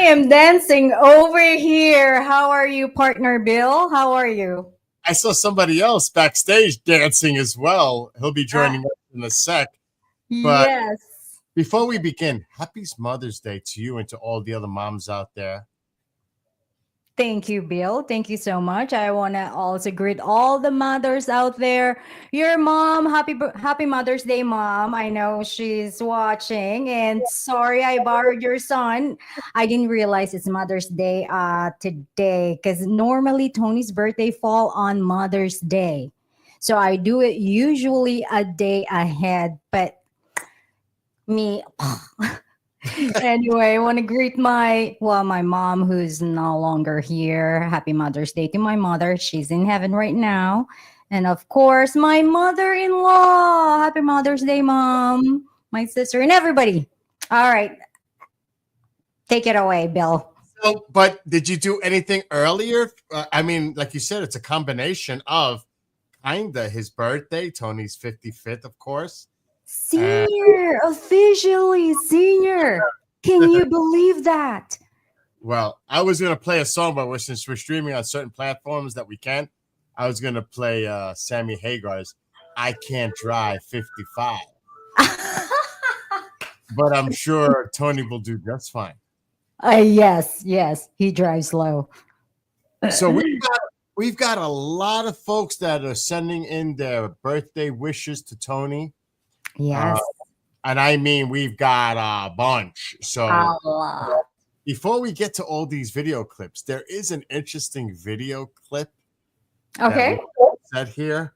am dancing over here. How are you, partner Bill? How are you? I saw somebody else backstage dancing as well. He'll be Ah, joining us in a sec. But yes. before we begin, happy Mother's Day to you and to all the other moms out there. Thank you, Bill. Thank you so much. I want to also greet all the mothers out there. Your mom, happy Mother's Day, mom. I know she's watching. And sorry I borrowed your son. I didn't realize it's Mother's Day today because normally Tony's birthday fall on Mother's Day. So I do it usually a day ahead, but me anyway, I want to greet my mom who's no longer here. Happy Mother's Day to my mother. She's in heaven right now. And of course, my mother-in-law. Happy Mother's Day, mom. My sister and everybody. All right. Take it away, Bill. So, but did you do anything earlier? I mean, like you said, it's a combination of kinda his birthday, Tony's 55th, of course. Senior, officially senior. Can you believe that? Well, I was going to play a song, but since we're streaming on certain platforms that we can, I was going to play Sammy Hagar's I Can't Drive 55. But I'm sure Tony will do just fine. Yes, he drives slow. So we've got a lot of folks that are sending in their birthday wishes to Tony. Yes. And I mean, we've got a bunch. So A lot. before we get to all these video clips, there is an interesting video clip Okay. set here.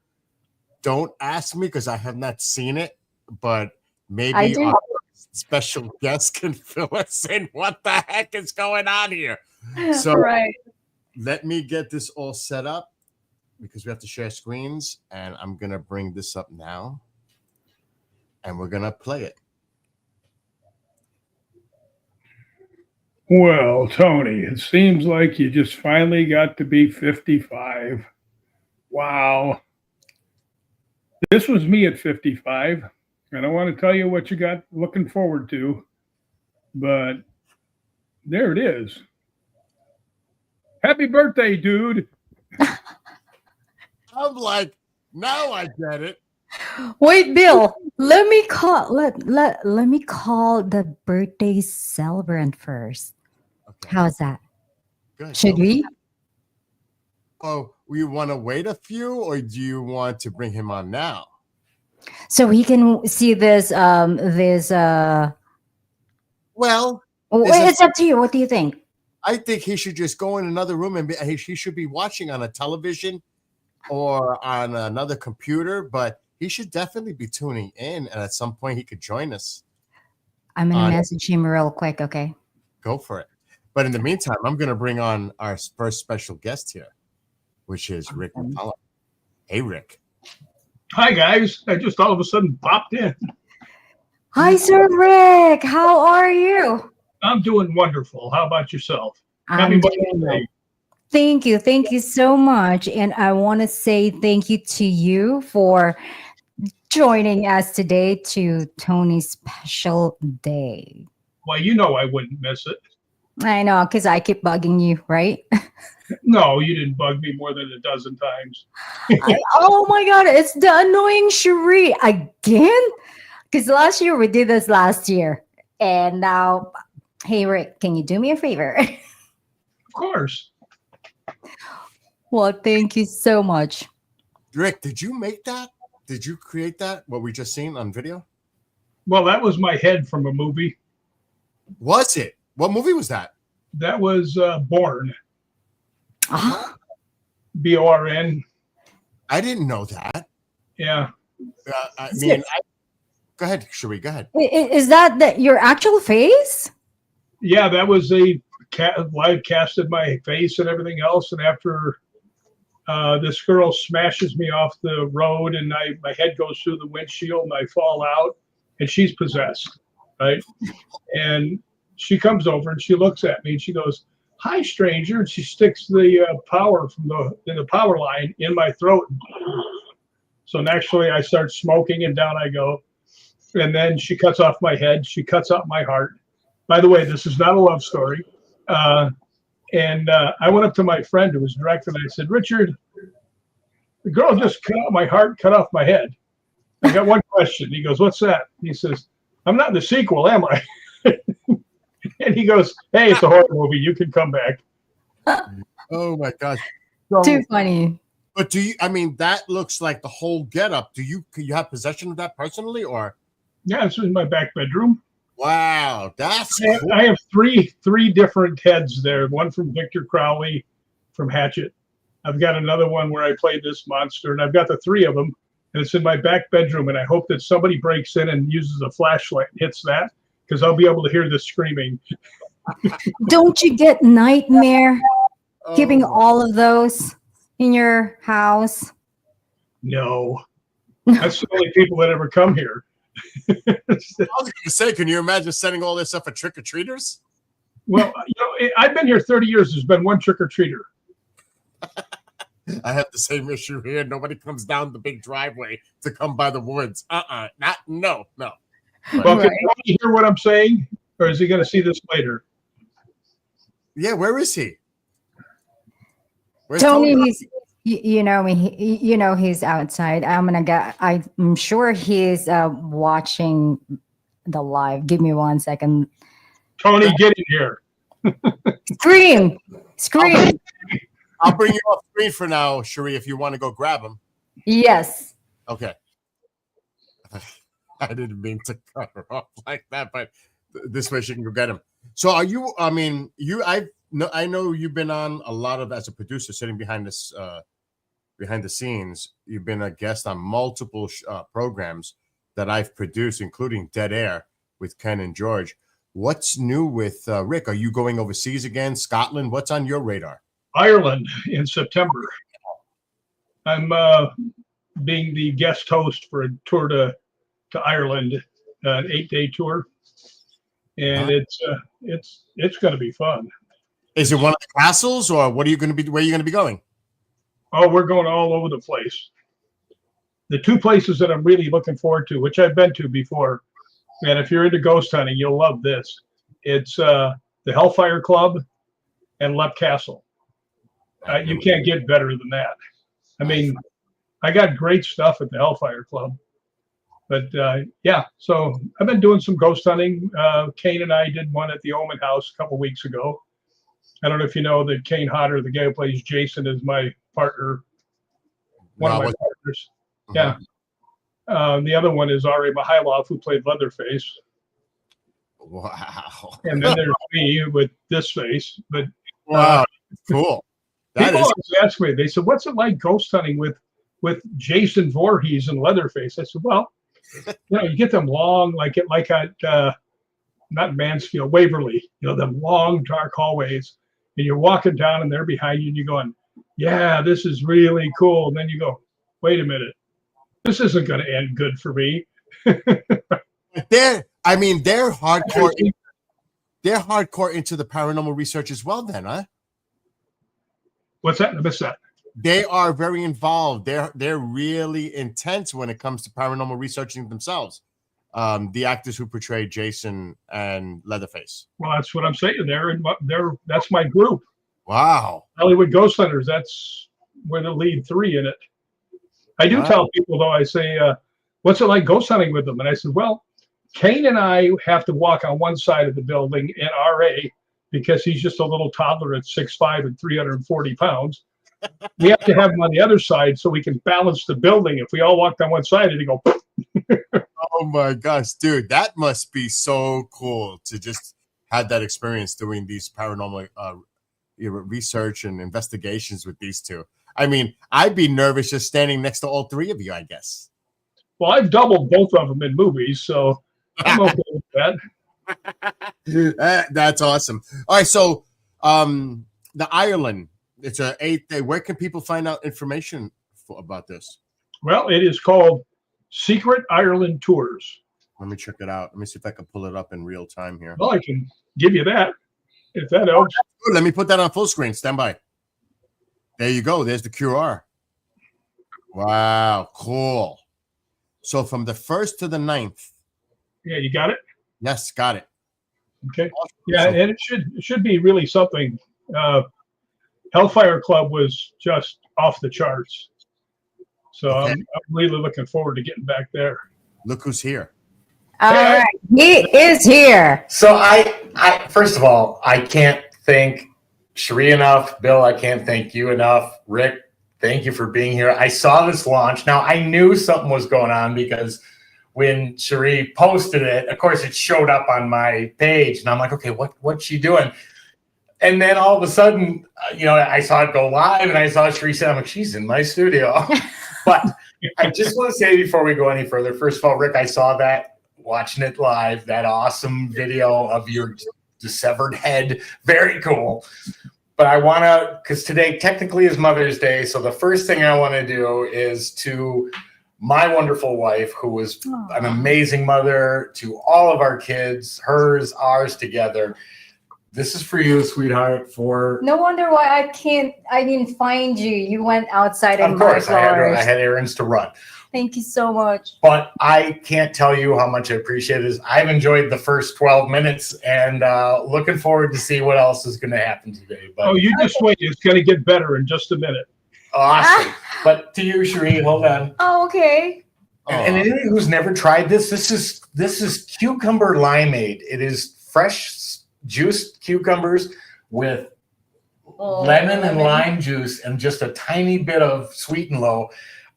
Don't ask me because I have not seen it, but I maybe do. our special guest can fill us in. What the heck is going on here? So Right. let me get this all set up because we have to share screens, and I'm gonna bring this up now, and we're gonna play it. Well, Tony, it seems like you just finally got to be 55. Wow. This was me at 55. I don't want to tell you what you got looking forward to, but there it is. Happy birthday, dude. I'm like, now I get it. Wait, Bill. Let me call the birthday celebrant first. Okay, How's that? good. Should we? Oh, we want to wait a few, or do you want to bring him on now? So he can see this Well, it's up to you. What do you think? I think he should just go in another room and he should be watching on a television or on another computer, but he should definitely be tuning in, and at some point he could join us. I'm gonna message him real quick, okay? Go for it. But in the meantime, I'm going to bring on our first special guest here, which is Rick McCullough. Hey, Rick. Hi, guys. I just all of a sudden popped in. Hi, Sir Rick. How are you? I'm doing wonderful. How about yourself? I'm Happy doing Mother's well. Day. Thank you so much. And I want to say thank you to you for joining us today to Tony's special day. Well, you know I wouldn't miss it. I know, because I keep bugging you, right? No, you didn't bug me more than a dozen times. Oh my God, it's the annoying Cherie again. Because last year we did this last year. And now, hey, Rick, can you do me a favor? Of course. Well, thank you so much. Rick, did you make that? Did you create that? What we just seen on video? Well, that was my head from a movie. Was it? What movie was that? That was Born. Ah, Born. I didn't know that. Yeah. I Is mean, it- go ahead, Cherie. Go ahead. is that your actual face? Yeah, that was a live casted my face and everything else. And after this girl smashes me off the road and my head goes through the windshield and I fall out and she's possessed, right? And she comes over and she looks at me and she goes, "Hi, stranger," and she sticks the power from the power line in my throat. So naturally, I start smoking and down I go. And then she cuts off my head. She cuts out my heart. By the way, this is not a love story. And I went up to my friend who was directing. And I said, Richard, the girl just cut out my heart, cut off my head. I got one question. He goes, what's that? He says, I'm not in the sequel, am I? And he goes, hey, it's a horror movie. You can come back. Oh my gosh. Too funny. But do you, I mean, that looks like the whole getup. Do you have possession of that personally, or? Yeah, it's in my back bedroom. Wow, that's cool. I have three different heads there. One from Victor Crowley from Hatchet. I've got another one where I played this monster, and I've got the three of them, and it's in my back bedroom. And I hope that somebody breaks in and uses a flashlight and hits that, because I'll be able to hear the screaming. Don't you get nightmare keeping Oh. all of those in your house? No, that's the only people that ever come here. I was going to say, can you imagine setting all this up for trick-or-treaters? Well, I've been here 30 years. There's been one trick-or-treater. I have the same issue here. Nobody comes down the big driveway to come by the woods. No. Well, Right. can you hear what I'm saying? Or is he going to see this later? Yeah, where is he? Where's Tony, you know me. You know he's outside. I'm sure he's watching the live. Give me 1 second. Tony, get in here. Scream! Scream! I'll bring you off screen for now, Cherie, if you want to go grab him. Yes. Okay. I didn't mean to cut her off like that, but this way she can go get him. So are you, I mean, I know you've been on a lot of, as a producer sitting behind this, behind the scenes, you've been a guest on multiple programs that I've produced, including Dead Air with Ken and George. What's new with Rick? Are you going overseas again? Scotland? What's on your radar? Ireland in September. I'm being the guest host for a tour to Ireland, an 8-day tour, and it's going to be fun. Is it one of the castles, or what are you going to be? Where are you going to be going? Oh, we're going all over the place. The two places that I'm really looking forward to, which I've been to before, and if you're into ghost hunting, you'll love this. It's the Hellfire Club and Lep Castle. You can't get better than that. I mean, I got great stuff at the Hellfire Club. But yeah, so I've been doing some ghost hunting. Kane and I did one at the Omen House a couple weeks ago. I don't know if you know that Kane Hodder, the guy who plays Jason, is my partner. One of my partners. Yeah. The other one is Ari Mihailov, who played Leatherface. Wow. And then there's me with this face. But wow, cool. That people is always ask me, they said, what's it like ghost hunting with Jason Voorhees and Leatherface? I said, well, you get them long, like at not Mansfield, Waverly, them long dark hallways, and you're walking down and they're behind you and you're going, yeah, this is really cool. And then you go, wait a minute, this isn't going to end good for me. they're hardcore. They're hardcore into the paranormal research as well, then, huh? What's that? I missed that. They are very involved. They're really intense when it comes to paranormal researching themselves. The actors who portray Jason and Leatherface. Well, that's what I'm saying. That's my group. Wow. Hollywood Ghost Hunters. That's where the lead three in it. I do tell people, though, I say, what's it like ghost hunting with them? And I said, well, Kane and I have to walk on one side of the building in RA because he's just a little toddler at 6'5" and 340 pounds. We have to have him on the other side so we can balance the building. If we all walked on one side, it'd go. Oh my gosh, dude, that must be so cool to just have that experience doing these paranormal research and investigations with these two. I mean, I'd be nervous just standing next to all three of you, I guess. Well, I've doubled both of them in movies, so I'm okay with that. That's awesome. All right, so the Ireland, it's an 8-day. Where can people find out information about this? Well, it is called Secret Ireland Tours. Let me check it out. Let me see if I can pull it up in real time here. Well, I can give you that if that helps. Good. Let me put that on full screen. Stand by. There you go. There's the QR. Wow, cool. So from the 1st to the 9th. Yeah, you got it? Yes, got it. Okay. Yeah, and it should be really something. Hellfire Club was just off the charts. So Okay. I'm really looking forward to getting back there. Look who's here. All Hey, right. He is here. So I first of all, I can't thank Cherie enough. Bill, I can't thank you enough. Rick, thank you for being here. I saw this launch. Now I knew something was going on because when Cherie posted it, of course it showed up on my page, and I'm like, okay, what's she doing? And then all of a sudden, I saw it go live, and I saw Cherie say, I'm like, she's in my studio. But I just want to say before we go any further, first of all, Rick, I saw that. Watching it live, that awesome video of your dissevered head, very cool. But I want to, because today technically is Mother's Day, so the first thing I want to do is to my wonderful wife, who was an amazing mother to all of our kids, hers, ours together. This is for you, sweetheart. For No wonder why I didn't find you. You went outside and of course, I flowers. had errands to run. Thank you so much. But I can't tell you how much I appreciate it. I've enjoyed the first 12 minutes and looking forward to see what else is going to happen today. But you just wait. It's going to get better in just a minute. awesome. But to you, Cherie, hold on. Oh, okay. And anyone who's never tried this is cucumber limeade. It is fresh juiced cucumbers with lemon and lime juice and just a tiny bit of sweet and low.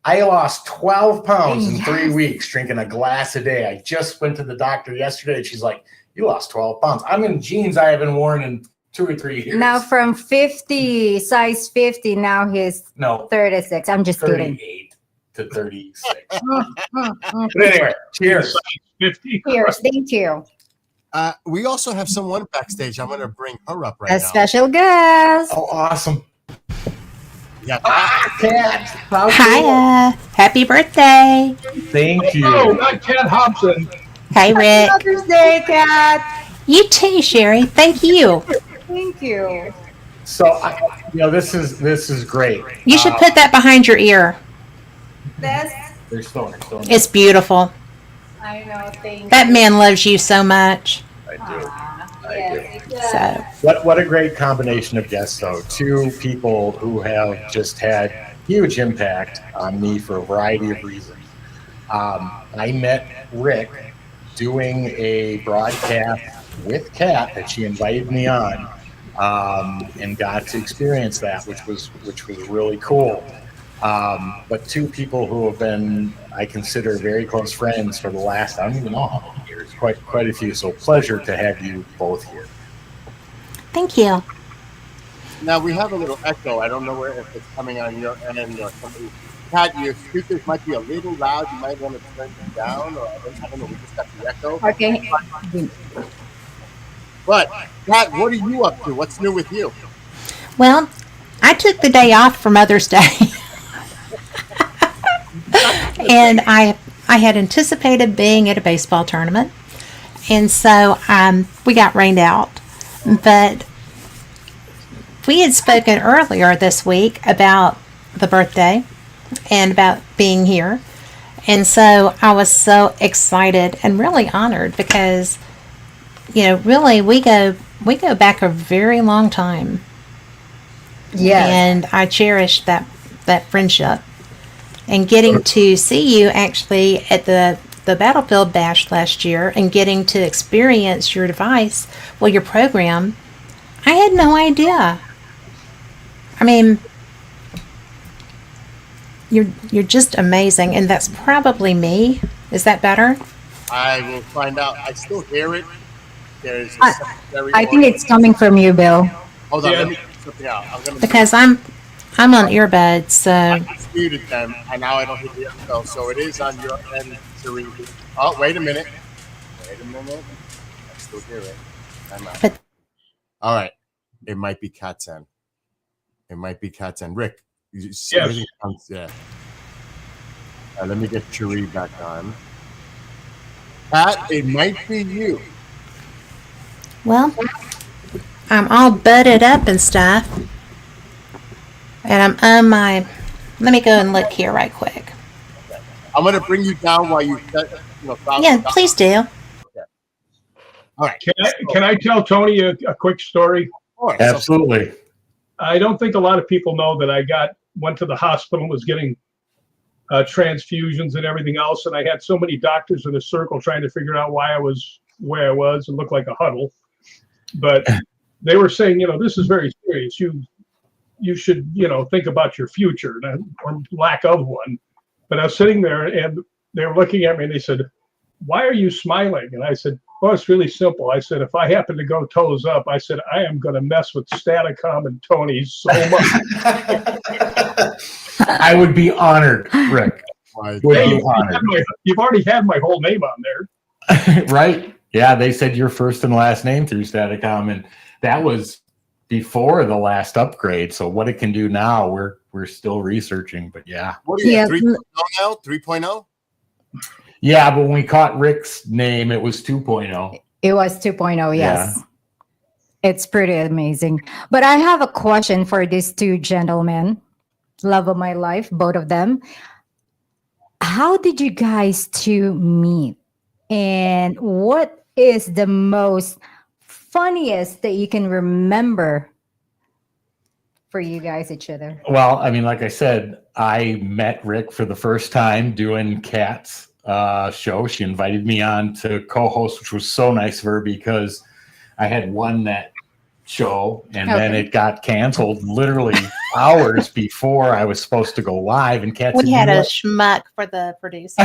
I lost 12 pounds in 3 weeks drinking a glass a day. I just went to the doctor yesterday and she's like, you lost 12 pounds. I'm in jeans I haven't worn in 2 or 3 years. Now from 50, size 50, now he's 36. I'm just kidding. 38 to 36. But anyway, cheers. 50. Cheers. Thank you. We also have someone backstage. I'm going to bring her up right A now. special guest. Oh, awesome. Yeah. Cat. Hiya. Happy birthday. Thank you. Oh, not Cat Hobson. Hey, Rick. Mother's Day, Kat. You too, Cherie. Thank you. Thank you. So, this is great. You should put that behind your ear. Best. They're still. It's beautiful. I know. Thank you. That man loves you so much. I do. Yes, it does. So, What a great combination of guests, though. Two people who have just had huge impact on me for a variety of reasons. I met Rick doing a broadcast with Kat that she invited me on, and got to experience that, which was really cool. But two people who have been, I consider, very close friends for the last, I don't even know how many years, quite a few. So pleasure to have you both here. thank you. Now we have a little echo. I don't know if it's coming on your end or something. Kat, your speakers might be a little loud. You might want to turn them down, or I don't know. We just got the echo. Okay. But Kat, what are you up to? What's new with you? Well, I took the day off for Mother's Day. And I had anticipated being at a baseball tournament. And so we got rained out. But we had spoken earlier this week about the birthday and about being here. And so I was so excited and really honored because, really we go back a very long time. Yeah. And I cherish that friendship. And getting to see you actually at the Battlefield Bash last year and getting to experience your device, your program, I had no idea. I mean, you're just amazing, and that's probably me. Is that better? I will find out. I still hear it. There's I think it's coming from you, Bill. Hold on, Yeah. let me get something out. I'm gonna Because I'm on earbuds, so I just muted them, and now I don't hear the echo. So it is on your end, Cherie. Oh, wait a minute. I still hear it. I'm out. But- All right. It might be Kat's end. Rick, you see Yes. everything comes, yeah. Let me get Cherie back on. Kat, it might be you. well, I'm all butted up and stuff. And I'm on my. Let me go and look here right quick. I'm gonna bring you down while you Yeah, please do. All right. Can I tell Tony a quick story? Of course. Absolutely. I don't think a lot of people know that went to the hospital and was getting transfusions and everything else. And I had so many doctors in a circle trying to figure out why I was where I was and looked like a huddle. But they were saying, this is very serious. You should, think about your future or lack of one. But I was sitting there and they were looking at me and they said, "Why are you smiling?" And I said, "Well, it's really simple." I said, "If I happen to go toes up, I said, I am going to mess with Staticom and Tony so much." I would be honored, Rick. Right. Would Hey, be honored. you've already had my whole name on there. Right? Yeah, they said your first and last name through Staticom, and that was before the last upgrade. So what it can do now, we're still researching. But yeah. What are you Yeah. at, 3.0 now? 3.0? Yeah, but when we caught Rick's name, it was 2.0. It was 2.0, yes. It's pretty amazing. But I have a question for these two gentlemen. Love of my life, both of them. How did you guys two meet? And what is the most funniest that you can remember for you guys, each other? Well, I mean, like I said, I met Rick for the first time doing Kat's show. She invited me on to co-host, which was so nice of her because I had won that show and then it got canceled literally hours before I was supposed to go live. And Kat said, We had a schmuck for the producer.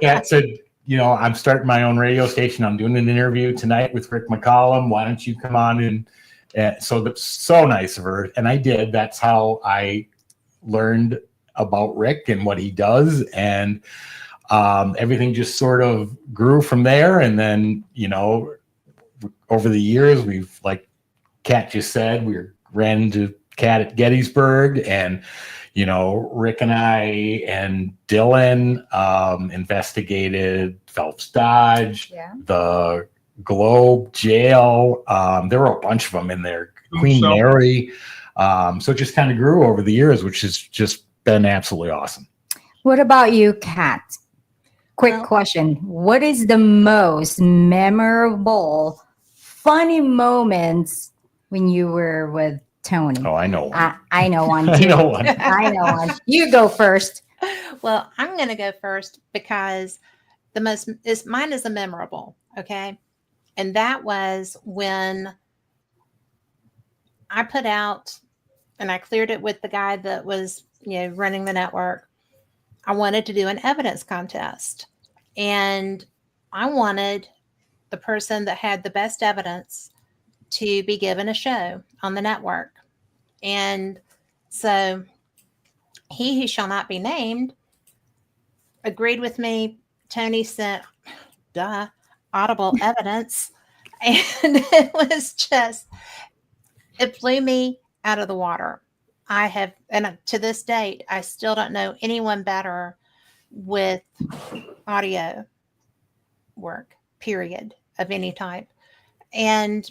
Kat said, I'm starting my own radio station. I'm doing an interview tonight with Rick McCollum. Why don't you come on? And so that's so nice of her. And I did. That's how I learned about Rick and what he does. And everything just sort of grew from there. And then, over the years, we've, like Kat just said, we ran into Kat at Gettysburg, and Rick and I and Dylan investigated Phelps Dodge, the Globe jail. There were a bunch of them in there. Queen Mary. So it just kind of grew over the years, which has just been absolutely awesome. What about you, Kat? Quick question. What is the most memorable, funny moments when you were with Tony? Oh, I know one. I know one too. I know one. I know one. You go first. Well, I'm going to go first because mine is a memorable. Okay. And that was when I put out and I cleared it with the guy that was, running the network. I wanted to do an evidence contest, and I wanted the person that had the best evidence to be given a show on the network. And so he who shall not be named agreed with me. Tony sent audible evidence, and it blew me out of the water. And to this date, I still don't know anyone better with audio work, period, of any type. And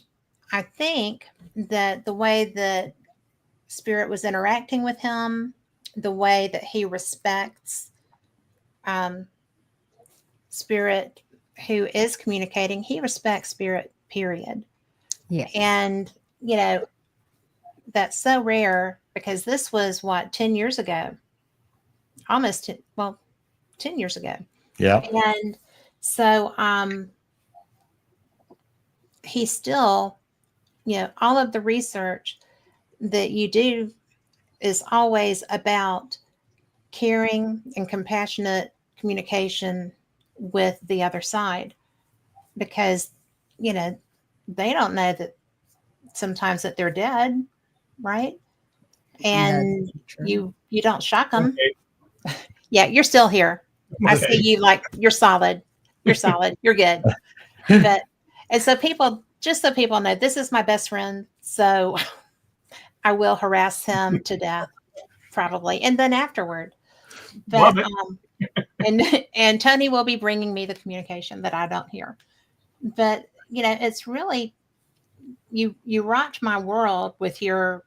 I think that the way that Spirit was interacting with him, the way that he respects Spirit who is communicating, he respects Spirit, period. Yeah. And, that's so rare because this was 10 years ago, 10 years ago. Yeah. And so he still, all of the research that you do is always about caring and compassionate communication with the other side, because, they don't know that sometimes that they're dead. Right. And you don't shock them. Okay. Yeah, you're still here. I see you like you're solid. You're solid. You're good. And so just so people know, this is my best friend. So I will harass him to death, probably. And then afterward. But and Tony will be bringing me the communication that I don't hear. But it's really you rocked my world with your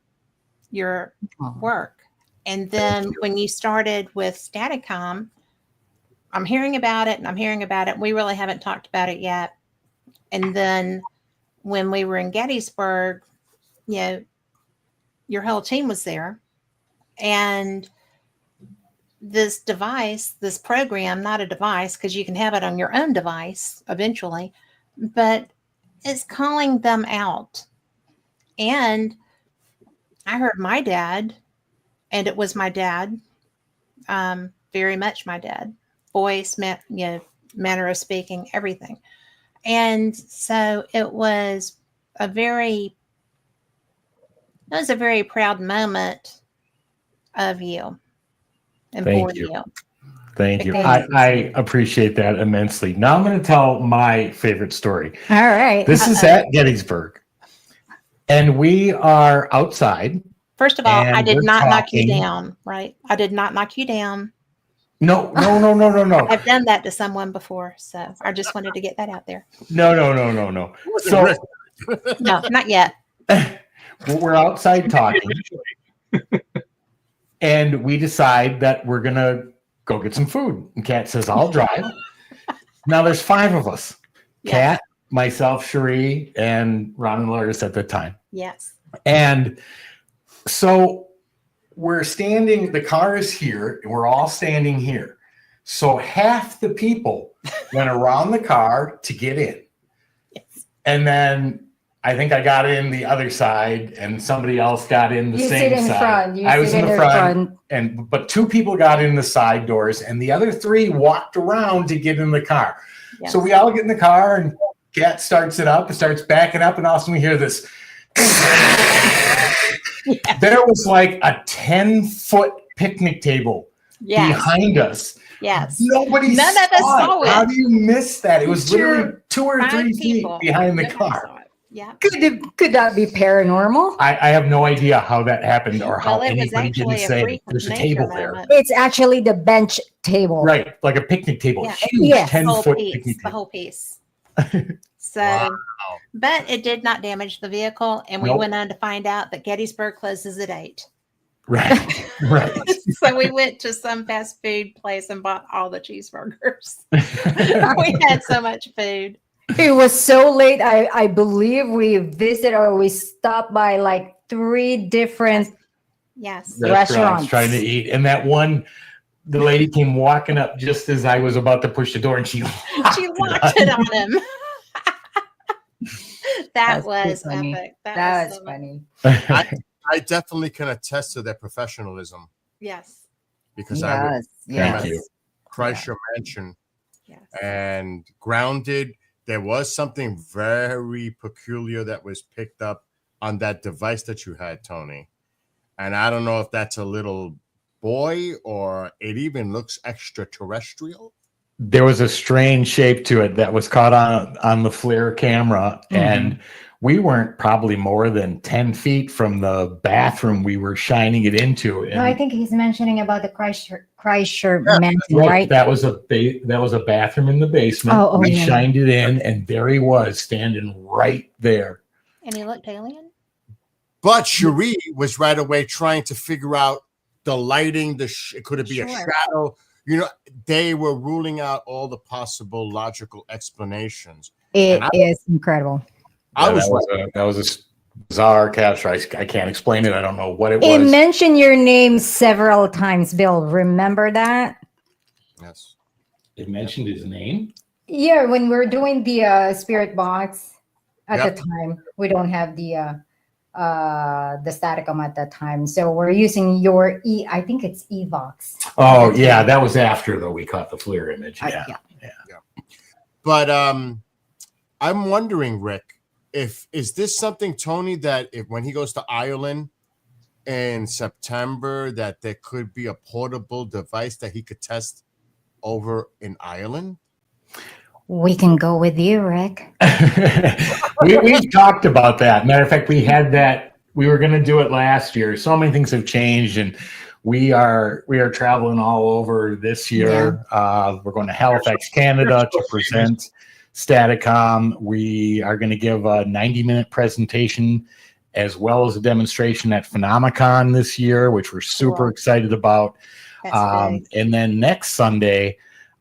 work. And then when you started with Staticom, I'm hearing about it. We really haven't talked about it yet. And then when we were in Gettysburg, you know, your whole team was there. And this device, this program, not a device, because you can have it on your own device eventually, but it's calling them out. And I heard my dad, and it was my dad, very much my dad, voice, manner of speaking, everything. And so it was a very proud moment of you and Thank for you. you. Thank you. Because- I appreciate that immensely. Now I'm going to tell my favorite story. All right. This is at Gettysburg, and we are outside. First of all, I And did we're not knock you talking- down, right? I did not knock you down. No. I've done that to someone before, so I just wanted to get that out there. No. wasn't So Rick. No, not yet. we're outside talking, and we decide that we're going to go get some food. And Kat says, I'll drive. Now there's 5 of us. Yes. Kat, myself, Cherie, and Ron and Loris at the time. Yes. And so we're standing, the car is here, and we're all standing here. So half the people went around the car to get in. Yes. And then I think I got in the other side, and somebody else got in the You same sit in side. front. You I was sit in the front, but 2 people got in the side doors, and the other 3 walked around to get in the car. Yes. So we all get in the car, and Kat starts it up and starts backing up, and all of a sudden we hear this. Yes. There was like a 10-foot picnic table Yes. behind us. Yes. Nobody None of us saw it. How do you miss that? It was Sure. literally 2 or 3 5 feet people. behind the Nobody car. saw it. Yeah. Could that be paranormal? I have no idea how that happened or how Well, it was anybody didn't actually a say freak of there's a nature table there. moment. It's actually the bench table. Right, like a picnic table, Yeah. huge Yes. The whole 10-foot piece, picnic the table. whole piece. So, Wow. but it did not damage the vehicle, and we Nope. went on to find out that Gettysburg closes at 8. Right, right. So we went to some fast food place and bought all the cheeseburgers. We had so much food. It was so late. I believe we visited or we stopped by like 3 different. Yes. Restaurants. Trying to eat, and that one, the lady came walking up just as I was about to push the door, and she She locked it on him. That That's was too funny. epic. That was so funny. I definitely can attest to their professionalism Yes. because I was Thank you. Kreischer Mansion Yes. and Grounded. There was something very peculiar that was picked up on that device that you had, Tony. And I don't know if that's a little boy or it even looks extraterrestrial. There was a strange shape to it that was caught on the FLIR camera, and we weren't probably more than 10 feet from the bathroom we were shining it into. And No, I think he's mentioning about the Kreischer Mansion, right, right? that was a bathroom in the basement. Oh, We yeah. shined it in, and there he was standing right there. And he looked alien? But Cherie was right away trying to figure out the lighting. Could it be a Sure. shadow? You know, they were ruling out all the possible logical explanations. It And is incredible. I Yeah, was that was a bizarre capture. I can't explain it. I don't know what it It was. mentioned your name several times, Bill. Remember that? yes. It mentioned his name. Yeah, when we were doing the spirit box at Yep. the time, we don't have the Staticom at that time, so we're using your I think it's Evox. Oh yeah, that was after though we caught the FLIR image. Yeah. But I'm wondering, Rick, is this something, Tony, that if when he goes to Ireland in September, that there could be a portable device that he could test over in Ireland? We can go with you, Rick. We've talked about that. Matter of fact, we had that. We were going to do it last year. So many things have changed, and we are traveling all over this year. We're going to Halifax, Canada, to present Staticom. We are going to give a 90-minute presentation as well as a demonstration at Phenomicon this year, which we're super Cool. excited about. That's big. And then next Sunday,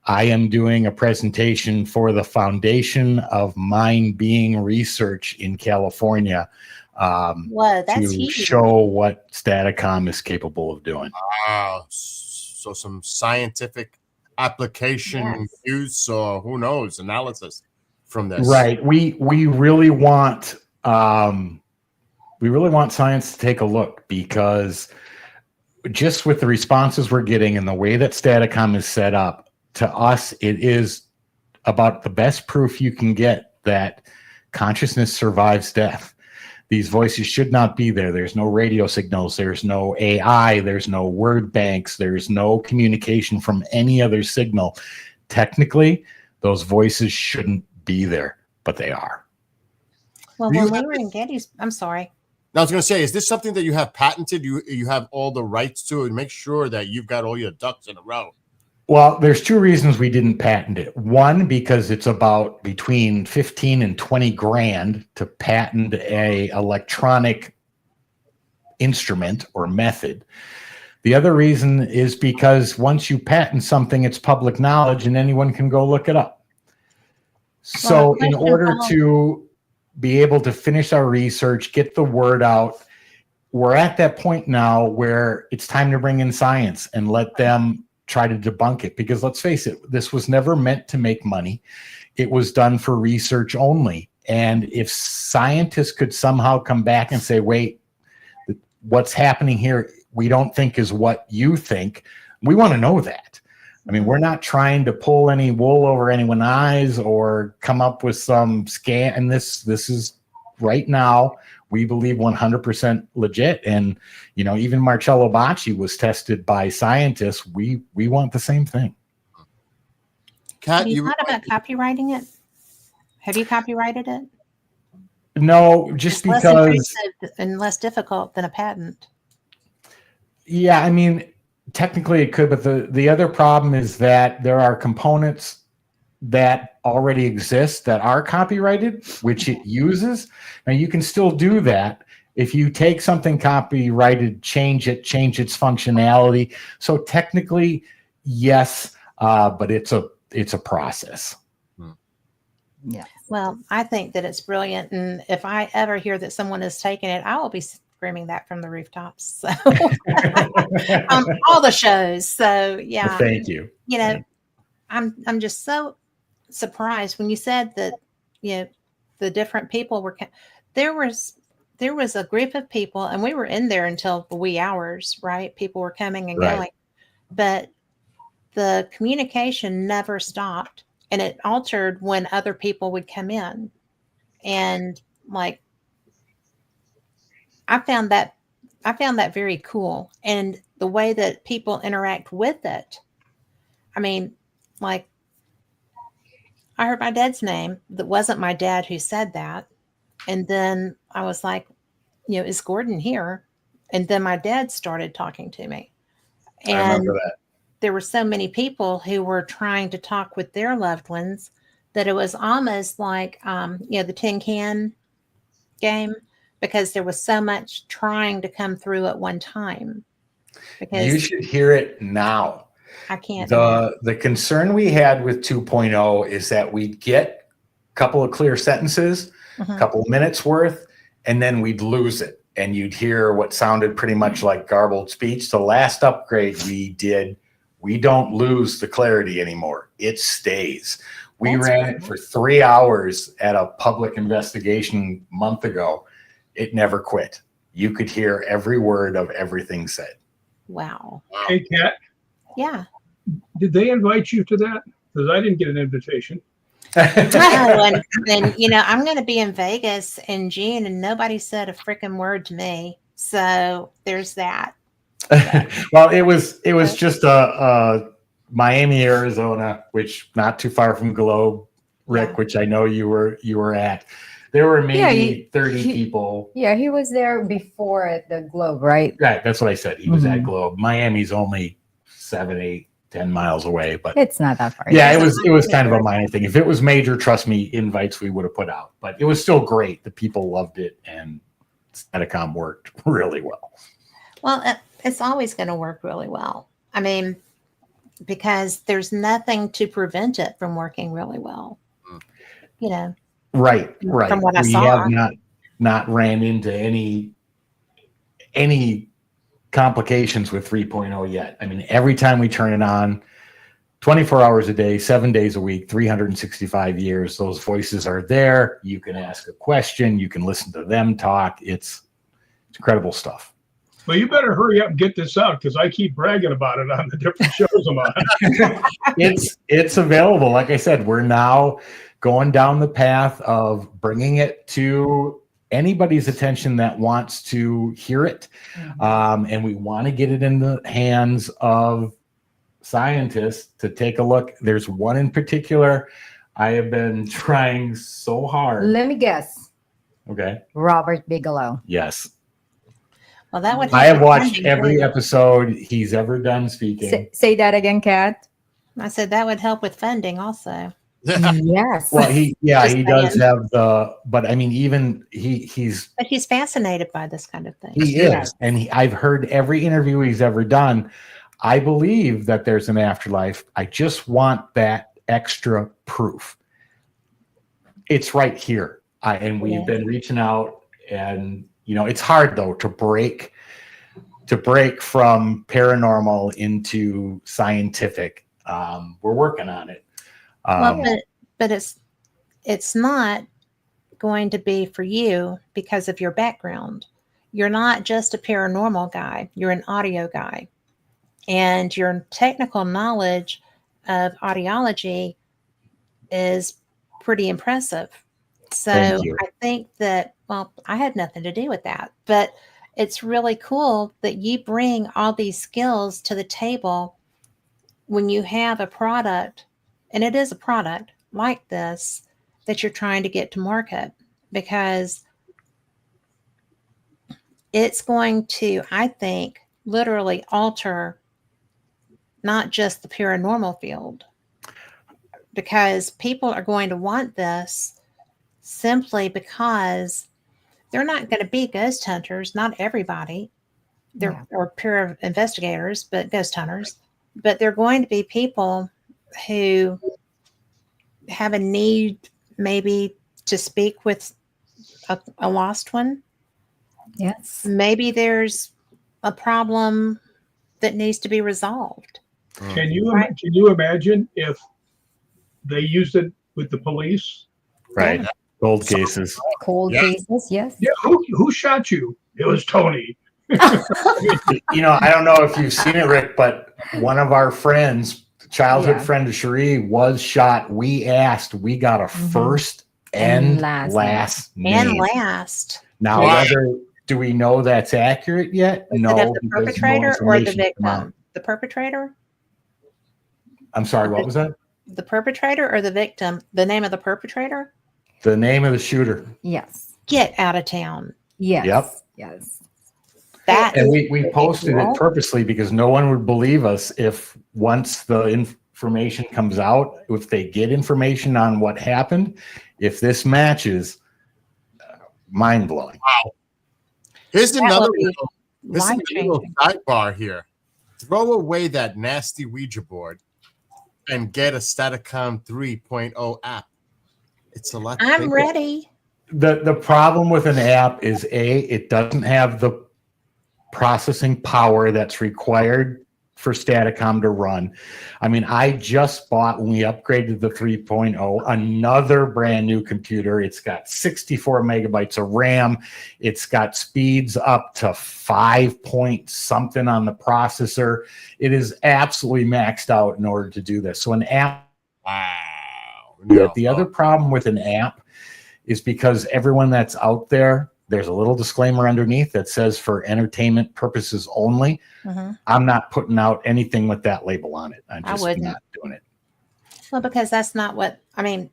I am doing a presentation for the Foundation of Mind Being Research in California Whoa, that's to huge. show what Statacom is capable of doing. Wow. So some scientific application Yes. use, or who knows, analysis from this. Right. We really want science to take a look, because just with the responses we're getting and the way that Statacom is set up, to us, it is about the best proof you can get that consciousness survives death. These voices should not be there. There's no radio signals. There's no AI. There's no word banks. There's no communication from any other signal. Technically, those voices shouldn't be there, but they are. Well, Do you when we have were in Getty's, I'm sorry. I was going to say, is this something that you have patented? You have all the rights to, and make sure that you've got all your ducks in a row. Well, there's two reasons we didn't patent it. One, because it's about between 15 and 20 grand to patent a electronic instrument or method. The other reason is because once you patent something, it's public knowledge and anyone can go look it up. So Well, in order to be able to finish our research, get the word out, we're at that point now where it's time to bring in science and let them try to debunk it. Because let's face it, this was never meant to make money. It was done for research only. And if scientists could somehow come back and say, wait, what's happening here, we don't think is what you think, we want to know that. I mean, we're not trying to pull any wool over anyone's eyes or come up with some scam. And this is right now, we believe 100% legit. And, you know, even Marcello Bacci was tested by scientists. We want the same thing. Kat, Have you thought about copywriting it? Have you copyrighted it? No, just It's less because. intrusive and less difficult than a patent. Yeah, I mean, technically it could, but the other problem is that there are components that already exist that are copyrighted, which it uses. Now you can still do that if you take something copyrighted, change its functionality. So technically, yes, but it's a process. Yeah. Well, I think that it's brilliant. And if I ever hear that someone has taken it, I will be screaming that from the rooftops. So all the shows. So yeah. Well, thank you. You know, I'm just so surprised when you said that, you know, the different people were, there was a group of people, and we were in there until the wee hours, right? People were coming and Right. going, but the communication never stopped, and it altered when other people would come in. And like, I found that very cool. And the way that people interact with it. I mean, like, I heard my dad's name. That wasn't my dad who said that. And then I was like, you know, is Gordon here? And then my dad started talking to me. I And remember that. there were so many people who were trying to talk with their loved ones that it was almost like, you know, the tin can game, because there was so much trying to come through at one time. Because You should hear it now. I can't. The concern we had with 2.0 is that we'd get a couple of clear sentences, a couple of minutes worth, and then we'd lose it. And you'd hear what sounded pretty much like garbled speech. The last upgrade we did, we don't lose the clarity anymore. It stays. We That's ran right. it for 3 hours at a public investigation a month ago. It never quit. You could hear every word of everything said. Wow. Hey, Kat, Yeah. did they invite you to that? Because I didn't get an invitation. Oh, and you know, I'm going to be in Vegas in June, and nobody said a freaking word to me. So there's that. Well, it was just a Miami, Arizona, which not too far from Globe, Rick, Yeah. which I know you were at. There were maybe 30 he- people. Yeah, he was there before at the Globe, right? Right, that's what I said. He was at Mhm. Globe. Miami's only 7, 8, 10 miles away, but It's not that far. yeah, it was kind of a minor thing. If it was major, trust me, invites we would have put out. But it was still great. The people loved it, and Statacom worked really well. Well, it's always going to work really well. I mean, because there's nothing to prevent it from working really well. You know, Right. From what I We saw. have not ran into any complications with 3.0 yet. I mean, every time we turn it on, 24 hours a day, 7 days a week, 365 years, those voices are there. You can ask a question. You can listen to them talk. It's incredible stuff. Well, you better hurry up and get this out because I keep bragging about it on the different shows I'm on. It's available. Like I said, we're now going down the path of bringing it to anybody's attention that wants to hear it. And we want to get it in the hands of scientists to take a look. There's one in particular I have been trying so hard. Let me guess. Okay. Robert Bigelow. Yes. well, that would. I help have with watched funding, every too. episode he's ever done speaking. Say that again, Kat. I said that would help with funding also. Yes. Well, he Just does saying. have but I mean, even he's But he's fascinated by this kind of thing. he Yes. is, and I've heard every interview he's ever done. I believe that there's an afterlife. I just want that extra proof. It's right here, and we've Yeah. been reaching out, and it's hard though to break from paranormal into scientific. We're working on it. Well, but it's not going to be for you because of your background. You're not just a paranormal guy. You're an audio guy, and your technical knowledge of audiology is pretty impressive. So Thank you. I think that, well, I had nothing to do with that, but it's really cool that you bring all these skills to the table when you have a product, and it is a product like this that you're trying to get to market, because it's going to, I think, literally alter not just the paranormal field, because people are going to want this simply because they're not going to be ghost hunters. Not everybody. They're or pure investigators, but ghost hunters. But they're going to be people who have a need maybe to speak with a lost one. Yes. Maybe there's a problem that needs to be resolved. Can you imagine if they used it with the police? Right. Cold cases. Cold Yeah. cases. Yes. Yeah, who shot you? It was Tony. I don't know if you've seen it, Rick, but one of our friends, childhood Yeah. friend of Cherie, was shot. We got a first and And last name. And last, Now, Wow. whether do we know that's accurate yet? is No, it of the because no perpetrator or the information come out. victim? The perpetrator? I'm sorry, what was that? The perpetrator or the victim? The name of the perpetrator? The name of the shooter. Yes. Get out of town. Yes. Yep. Yes. That And is we posted cool. it purposely because no one would believe us if once the information comes out, if they get information on what happened, if this matches, mind blowing. Here's That another will be little, this is a little life-changing. sidebar here. Throw away that nasty Ouija board and get a Staticom 3.0 app. It's a lot. I'm bigger. ready. The problem with an app is it doesn't have the processing power that's required for Staticom to run. I mean, I just bought, when we upgraded the 3.0, another brand new computer. It's got 64 megabytes of RAM. It's got speeds up to 5 point something on the processor. It is absolutely maxed out in order to do this. So an app, Wow. the other problem with an app is because everyone that's out there, there's a little disclaimer underneath that says for entertainment purposes only. Mhm. I'm not putting out anything with that label on it. I'm I just wouldn't. not doing it. Well, because that's not what, I mean,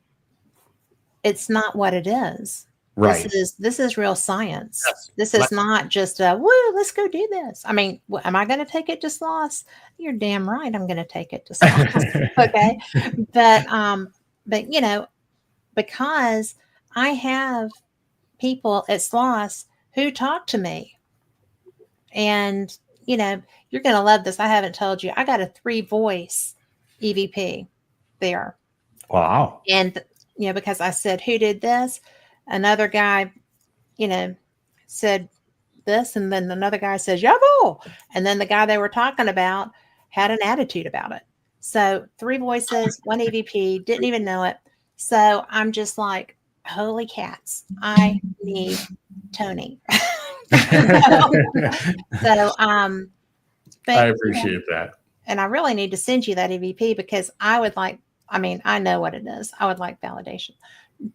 it's not what it is. Right. This is real science. Yes. This is Like- not just a woo, let's go do this. I mean, am I going to take it to Sloss? You're damn right. I'm going to take it to Sloss. Okay. But because I have people at Sloss who talk to me, and you know, you're going to love this. I haven't told you. I got a 3-voice EVP there. Wow. And, you know, because I said, who did this? Another guy, you know, said this. And then another guy says, Yavo. And then the guy they were talking about had an attitude about it. So 3 voices, 1 EVP, didn't even know it. So I'm just like, holy cats, I need Tony. so, but, I appreciate that. and I really need to send you that EVP because I would like, I mean, I know what it is. I would like validation,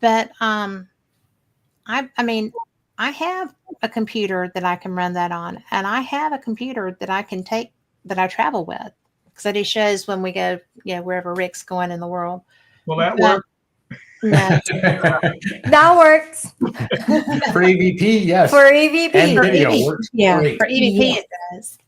but, I mean, I have a computer that I can run that on, and I have a computer that I can take that I travel with because I do shows when we go, you know, wherever Rick's going in the world. Will that But- work? No, That works For EVP, yes. for EVP. And video EVP. works Yeah. great. for EVP Yeah. it does.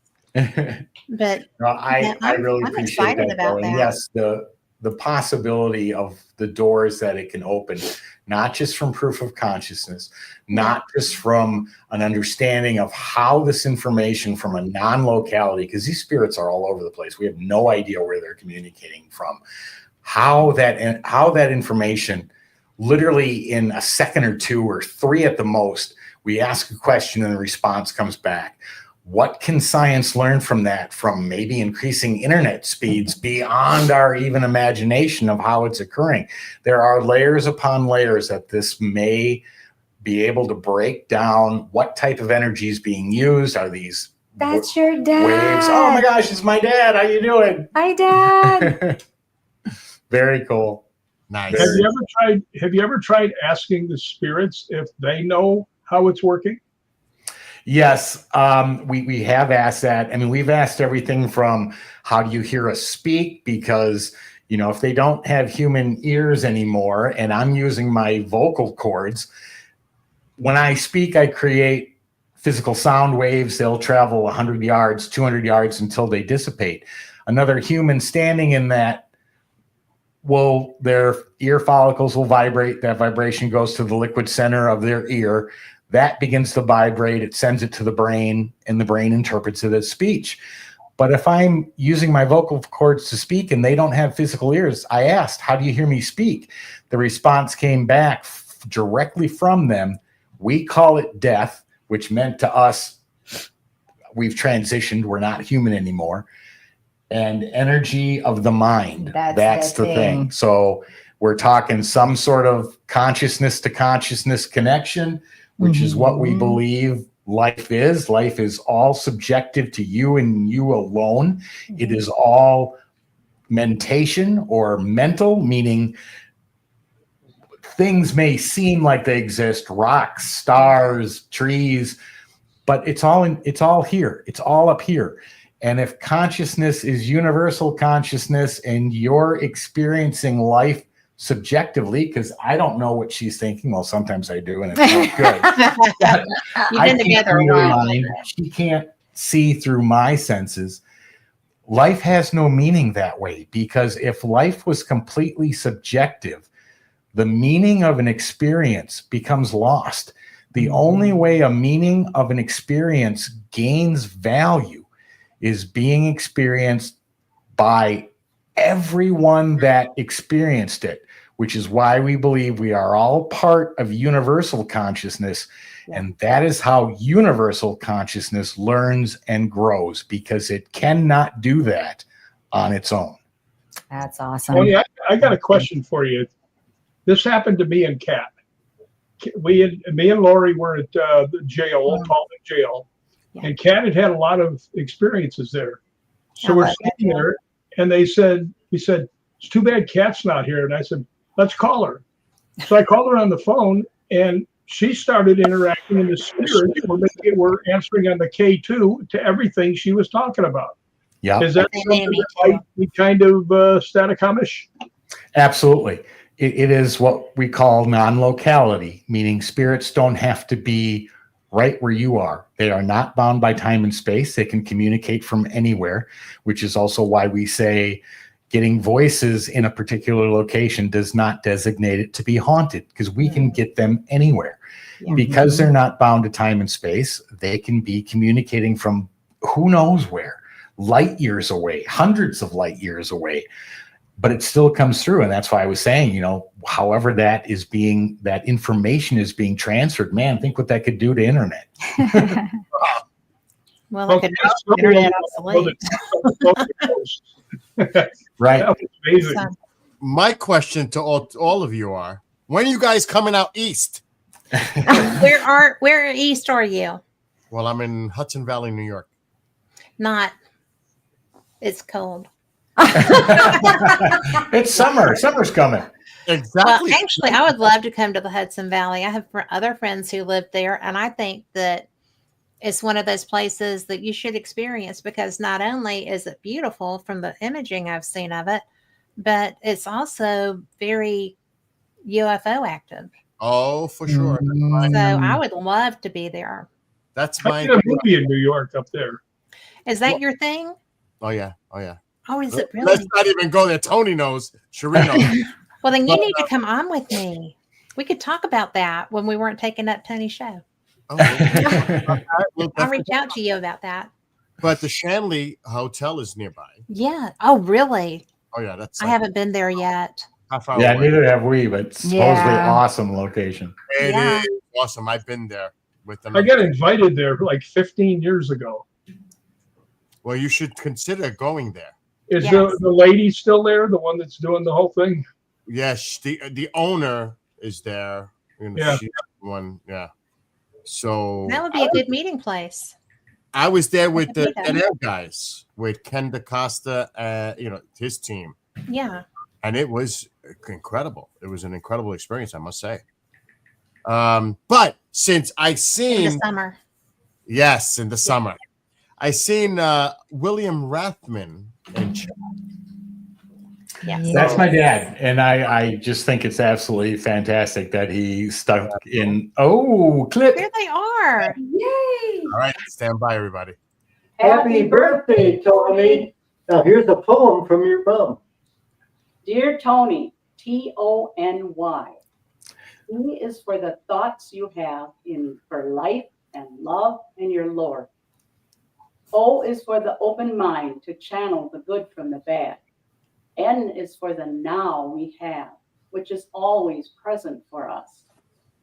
But No, I really I'm appreciate excited that, about Bill. And that. yes, the possibility of the doors that it can open, not just from proof of consciousness, not just from an understanding of how this information from a non-locality, because these spirits are all over the place. We have no idea where they're communicating from. How that information, literally in a second or 2 or 3 at the most, we ask a question and the response comes back. What can science learn from that? From maybe increasing internet speeds beyond our even imagination of how it's occurring. There are layers upon layers that this may be able to break down what type of energy is being used. Are these That's your dad. waves? Oh my gosh, it's my dad. How you doing? Hi, Dad. Very cool. Nice. Have you ever tried asking the spirits if they know how it's working? Yes, we have asked that. I mean, we've asked everything from how do you hear us speak? Because, you know, if they don't have human ears anymore and I'm using my vocal cords, when I speak, I create physical sound waves. They'll travel 100 yards, 200 yards until they dissipate. Another human standing in that, their ear follicles will vibrate. That vibration goes to the liquid center of their ear. That begins to vibrate. It sends it to the brain, and the brain interprets it as speech. But if I'm using my vocal cords to speak and they don't have physical ears, I asked, how do you hear me speak? The response came back directly from them. We call it death, which meant to us, we've transitioned. We're not human anymore. And energy of the mind. That's the thing. So we're talking some sort of consciousness to consciousness connection, which is what we believe life is. Life is all subjective to you and you alone. It is all mentation or mental, meaning things may seem like they exist, rocks, stars, trees, but it's all here. It's all up here. And if consciousness is universal consciousness and you're experiencing life subjectively, because I don't know what she's thinking. Well, sometimes I do, and it's not good. You've been together a while. She can't see through my senses. Life has no meaning that way, because if life was completely subjective, the meaning of an experience becomes lost. The only way a meaning of an experience gains value is being experienced by everyone that experienced it, which is why we believe we are all part of universal consciousness. And that is how universal consciousness learns and grows, because it cannot do that on its own. That's awesome. Oh yeah, I got a question for you. This happened to me and Kat. Me and Lori were at the jail, Old Tallman Jail, and Kat had a lot of experiences there. So we're sitting there, and we said, it's too bad Kat's not here. And I said, let's call her. So I called her on the phone, and she started interacting in the spirit. We're answering on the K2 to everything she was talking about. Yeah. Is that something that might be kind of Staticomish? Absolutely. It is what we call non-locality, meaning spirits don't have to be right where you are. They are not bound by time and space. They can communicate from anywhere, which is also why we say getting voices in a particular location does not designate it to be haunted, because we can get them anywhere. Because they're not bound to time and space, they can be communicating from who knows where, light years away, hundreds of light years away. But it still comes through. And that's why I was saying, you know, however that information is being transferred, man, think what that could do to internet. Well, it could make internet obsolete. Right. That was amazing. So, My question to all of you are: when are you guys coming out east? where east are you? Well, I'm in Hudson Valley, New York. Not. It's cold. It's summer. Summer's coming. Exactly. Well, actually, I would love to come to the Hudson Valley. I have other friends who live there, and I think that it's one of those places that you should experience because not only is it beautiful from the imaging I've seen of it, but it's also very UFO active. Oh, for sure. So I would love to be there. That's I my. did a movie in New York up there. Is that your thing? Oh yeah. Oh yeah. Oh, is it really? Let's not even go there. Tony knows. Cherie knows. Well, then you need to come on with me. We could talk about that when we weren't taking up Tony's show. Oh, I'll reach out to you about that. But the Shanley Hotel is nearby. Yeah. Oh, really? Oh yeah, that's. I haven't been there yet. How far Yeah, away? neither have we, but supposedly Yeah. awesome location. It Yeah. is awesome. I've been there with them. I got invited there like 15 years ago. Well, you should consider going there. Is Yes. the lady still there? The one that's doing the whole thing? Yes, the owner is there. Yeah. She's the one. Yeah. So That would be a good meeting place. I was there with the do that. Dead Air guys, with Ken DaCosta, his team, Yeah. and it was incredible. It was an incredible experience, I must say. But since I In seen the summer. yes in the summer, I seen William Rathman in chat. Yes. That's my dad, and I just think it's absolutely fantastic that he stuck in. Oh, clip! There they are. Yay! All right, stand by, everybody. Happy birthday, Tony. Now here's a poem from your mom. Dear Tony, Tony, E is for the thoughts you have for life and love and your Lord. O is for the open mind to channel the good from the bad. N is for the now we have, which is always present for us.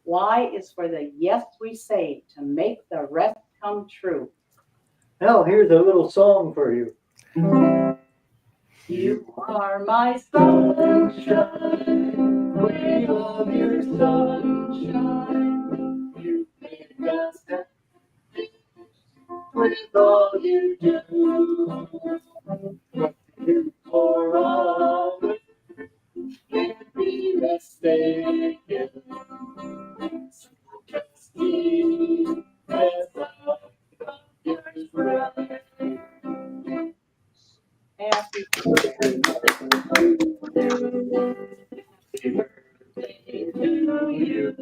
Y is for the yes we say to make the rest come true. Now here's a little song for you. You are my sunshine, way of your sunshine. You make us happy with all you do. You pour on can't be mistaken. Just keep as long as your breath. Happy birthday to you.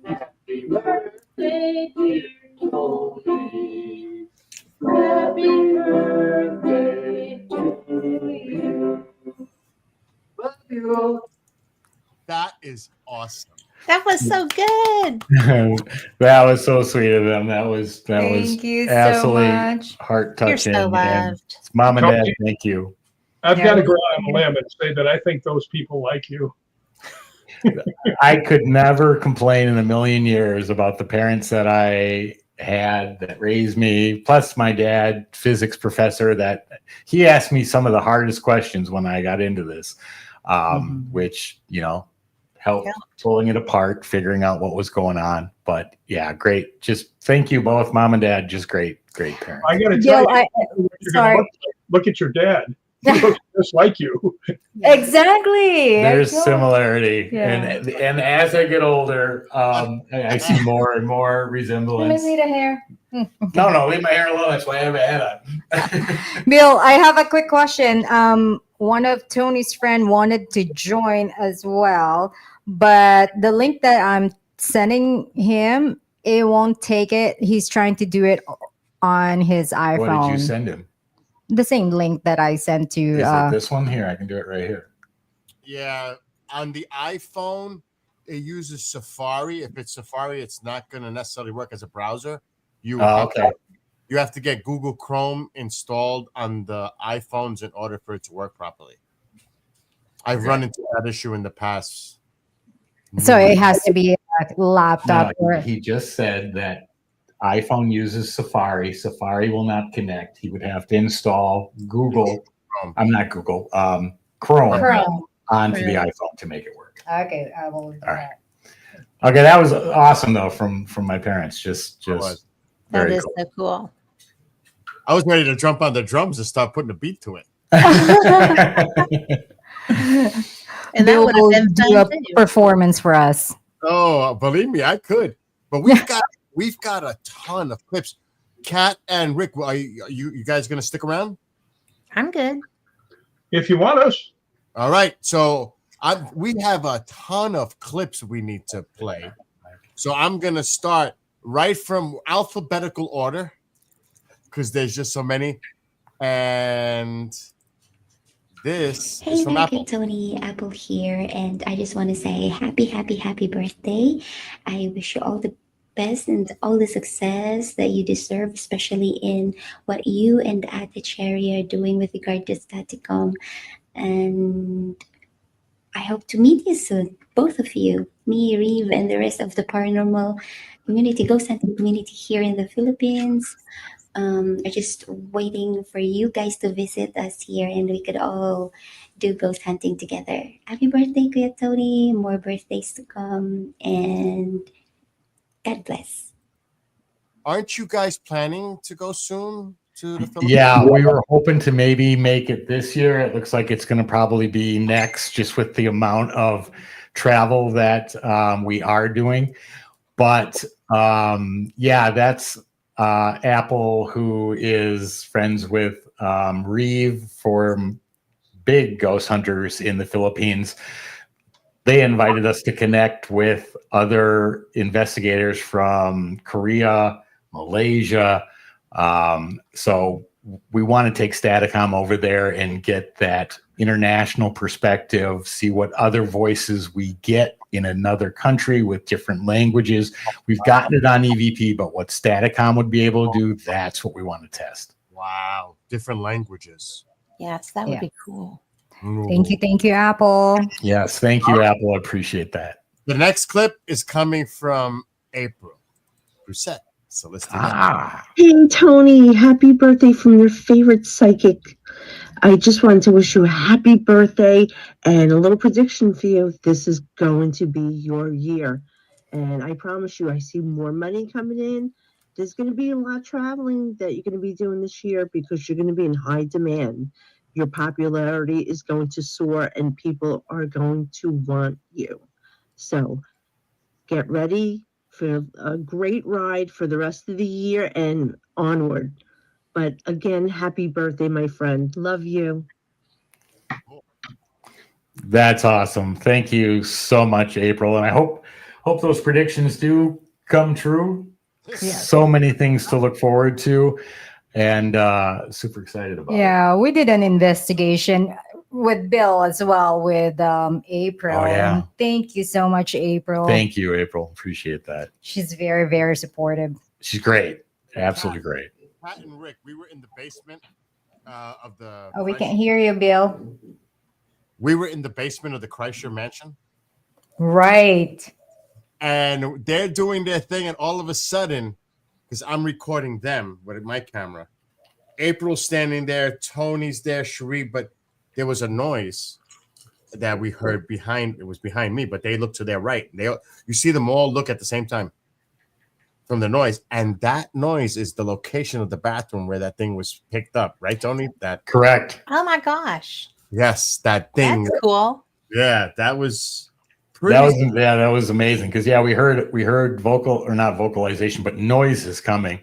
Happy birthday, dear Tony. Happy birthday to you. Love you. That is awesome. That was so good. That was so sweet of them. That was Thank you so absolutely much. heart You're touching. so loved. Mom and Dad, thank you. I've Yeah. got to go out on a limb and say that I think those people like you. I could never complain in a million years about the parents that I had that raised me, plus my dad, physics professor, that he asked me some of the hardest questions when I got into this, which, helped pulling it apart, figuring out what was going on. But yeah, great. Just thank you both, Mom and Dad. Just great parents. I got to tell Gil, you, you're sorry. gonna look at your dad. He looks just like you. Exactly. There's I know. similarity, Yeah. and as I get older, I see more and more Let me resemblance. see the hair. No, leave my hair alone. That's why I have a hat on. Bill, I have a quick question. One of Tony's friend wanted to join as well, but the link that I'm sending him, it won't take it. He's trying to do it on his iPhone. What did you send him? The same link that I sent to. Is it this one here? I can do it right here. Yeah, on the iPhone, it uses Safari. If it's Safari, it's not going to necessarily work as a browser. You Oh, okay. you have to get Google Chrome installed on the iPhones in order for it to work properly. I've run into that issue in the past. So it has to be a laptop No, or he just said that iPhone uses Safari. Safari will not connect. He would have to install Google. I'm not Google. Chrome Chrome. onto the iPhone to make it work. Okay, I will do All right. that. Okay, that was awesome though from my parents. Just That very is cool. so cool. I was ready to jump on the drums and start putting a beat to it. And that Bill would have will been do fun a too. performance for us. Oh, believe me, I could. But we've got a ton of clips. Kat and Rick, are you guys gonna stick around? I'm good. If you want us. All right. So we have a ton of clips we need to play. So I'm gonna start right from alphabetical order because there's just so many. And this Hey, is from Rick Apple. and Tony, Apple here, and I just want to say happy birthday. I wish you all the best and all the success that you deserve, especially in what you and Ate Cherie are doing with regard to Staticom. And I hope to meet you soon, both of you, me, Reeve, and the rest of the paranormal community, ghost hunting community here in the Philippines. I'm just waiting for you guys to visit us here and we could all do ghost hunting together. Happy birthday, Kuya Tony. More birthdays to come. And God bless. Aren't you guys planning to go soon to the Philippines? Yeah, we were hoping to maybe make it this year. It looks like it's going to probably be next, just with the amount of travel that we are doing. But yeah, that's Apple, who is friends with Reeve for big ghost hunters in the Philippines. They invited us to connect with other investigators from Korea, Malaysia. So we want to take Staticom over there and get that international perspective, see what other voices we get in another country with different languages. We've gotten it on EVP, but what Staticom would be able to do, that's what we want to test. Wow, different languages. Yes, that would Yeah. be cool. Thank you, Apple. Yes, thank you, Apple. I appreciate that. The next clip is coming from April Brissette. So let's do that. Ah, Hey, Tony, happy birthday from your favorite psychic. I just wanted to wish you a happy birthday and a little prediction for you. This is going to be your year. And I promise you, I see more money coming in. There's going to be a lot of traveling that you're going to be doing this year because you're going to be in high demand. Your popularity is going to soar and people are going to want you. So get ready for a great ride for the rest of the year and onward. But again, happy birthday, my friend. Love you. that's awesome. Thank you so much, April. And I hope those predictions do come true. Yeah. So many things to look forward to, and super excited about. Yeah, we did an investigation with Bill as well with April. Oh, yeah. And thank you so much, April. Thank you, April. Appreciate that. She's very, very supportive. She's great. Absolutely great. Pat and Rick, we were in the basement of the. Oh, we can't hear you, Bill. We were in the basement of the Kreischer mansion, Right. and they're doing their thing, and all of a sudden, because I'm recording them with my camera, April's standing there, Tony's there, Cherie, but there was a noise that we heard behind. It was behind me, but they looked to their right. You see them all look at the same time from the noise, and that noise is the location of the bathroom where that thing was picked up, right, Tony? That Correct. Oh my gosh. yes, that thing. That's cool. Yeah, that was pretty. That was amazing because we heard vocal or not vocalization, but noises coming,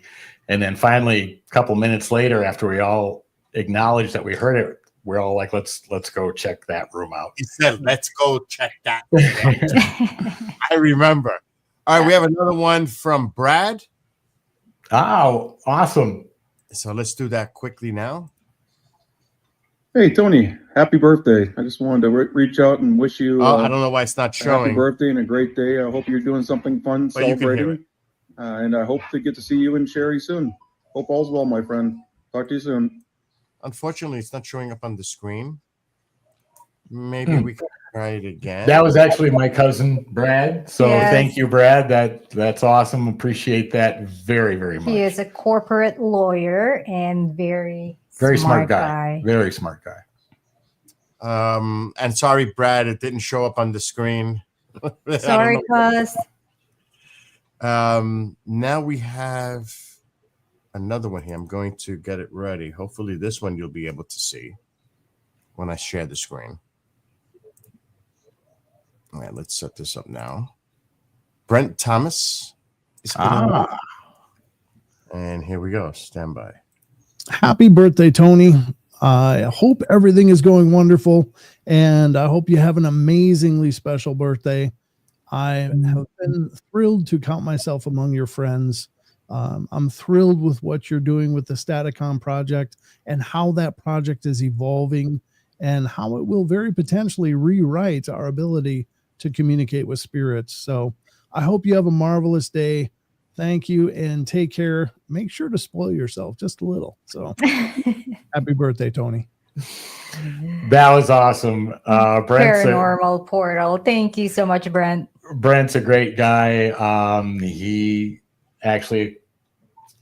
and then finally, a couple minutes later, after we all acknowledged that we heard it, we're all like, let's go check that room out. He said, "Let's go check that." I remember. All right, we have another one from Brad. Oh, awesome. So let's do that quickly now. Hey, Tony, happy birthday. I just wanted to reach out and wish you I don't know why it's not a happy showing. birthday and a great day. I hope you're doing something fun But you can hear celebrating. And I hope to get to see you and Cherie soon. Hope all's well, my friend. Talk to you soon. Unfortunately, it's not showing up on the screen. Maybe we can try it again. That was actually my cousin Brad. So Yes. thank you, Brad. That's awesome. Appreciate that very, very much. He is a corporate lawyer and very smart guy. Very smart guy. And sorry, Brad, it didn't show up on the screen. Sorry, cuz. Now we have another one here. I'm going to get it ready. Hopefully this one you'll be able to see when I share the screen. All right, let's set this up now. Brent Thomas. And here we go. Stand by. Happy birthday, Tony. I hope everything is going wonderful, and I hope you have an amazingly special birthday. I have been thrilled to count myself among your friends. I'm thrilled with what you're doing with the Staticom project and how that project is evolving and how it will very potentially rewrite our ability to communicate with spirits. So I hope you have a marvelous day. Thank you and take care. Make sure to spoil yourself just a little. So happy birthday, Tony. That was awesome. Brent's Paranormal Portal. Thank you so much, Brent. Brent's a great guy. He actually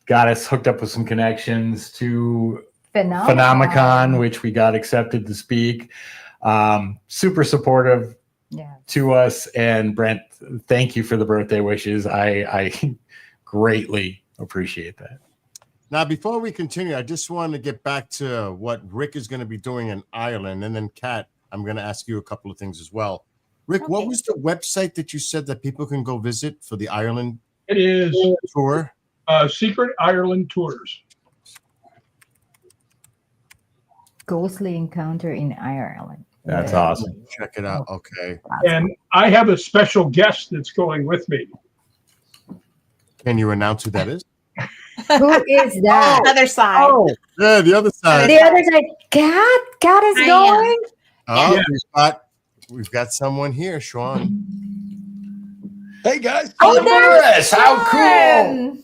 got us hooked up with some connections to Phenomicon, which we got accepted to speak. Super supportive to us. And Brent, thank you for the birthday wishes. I greatly appreciate that. Now, before we continue, I just want to get back to what Rick is going to be doing in Ireland. And then, Kat, I'm going to ask you a couple of things as well. Rick, what was the website that you said that people can go visit for the Ireland It is tour? Secret Ireland Tours. Ghostly Encounter in Ireland. That's awesome. Check it out. Okay. And I have a special guest that's going with me. Can you announce who that is? Who is that? Other side. Oh, Yeah, the other side. the other side. Kat is going. Oh, Yeah. we've got someone here, Sean. Hey guys. Oh, there's how cool.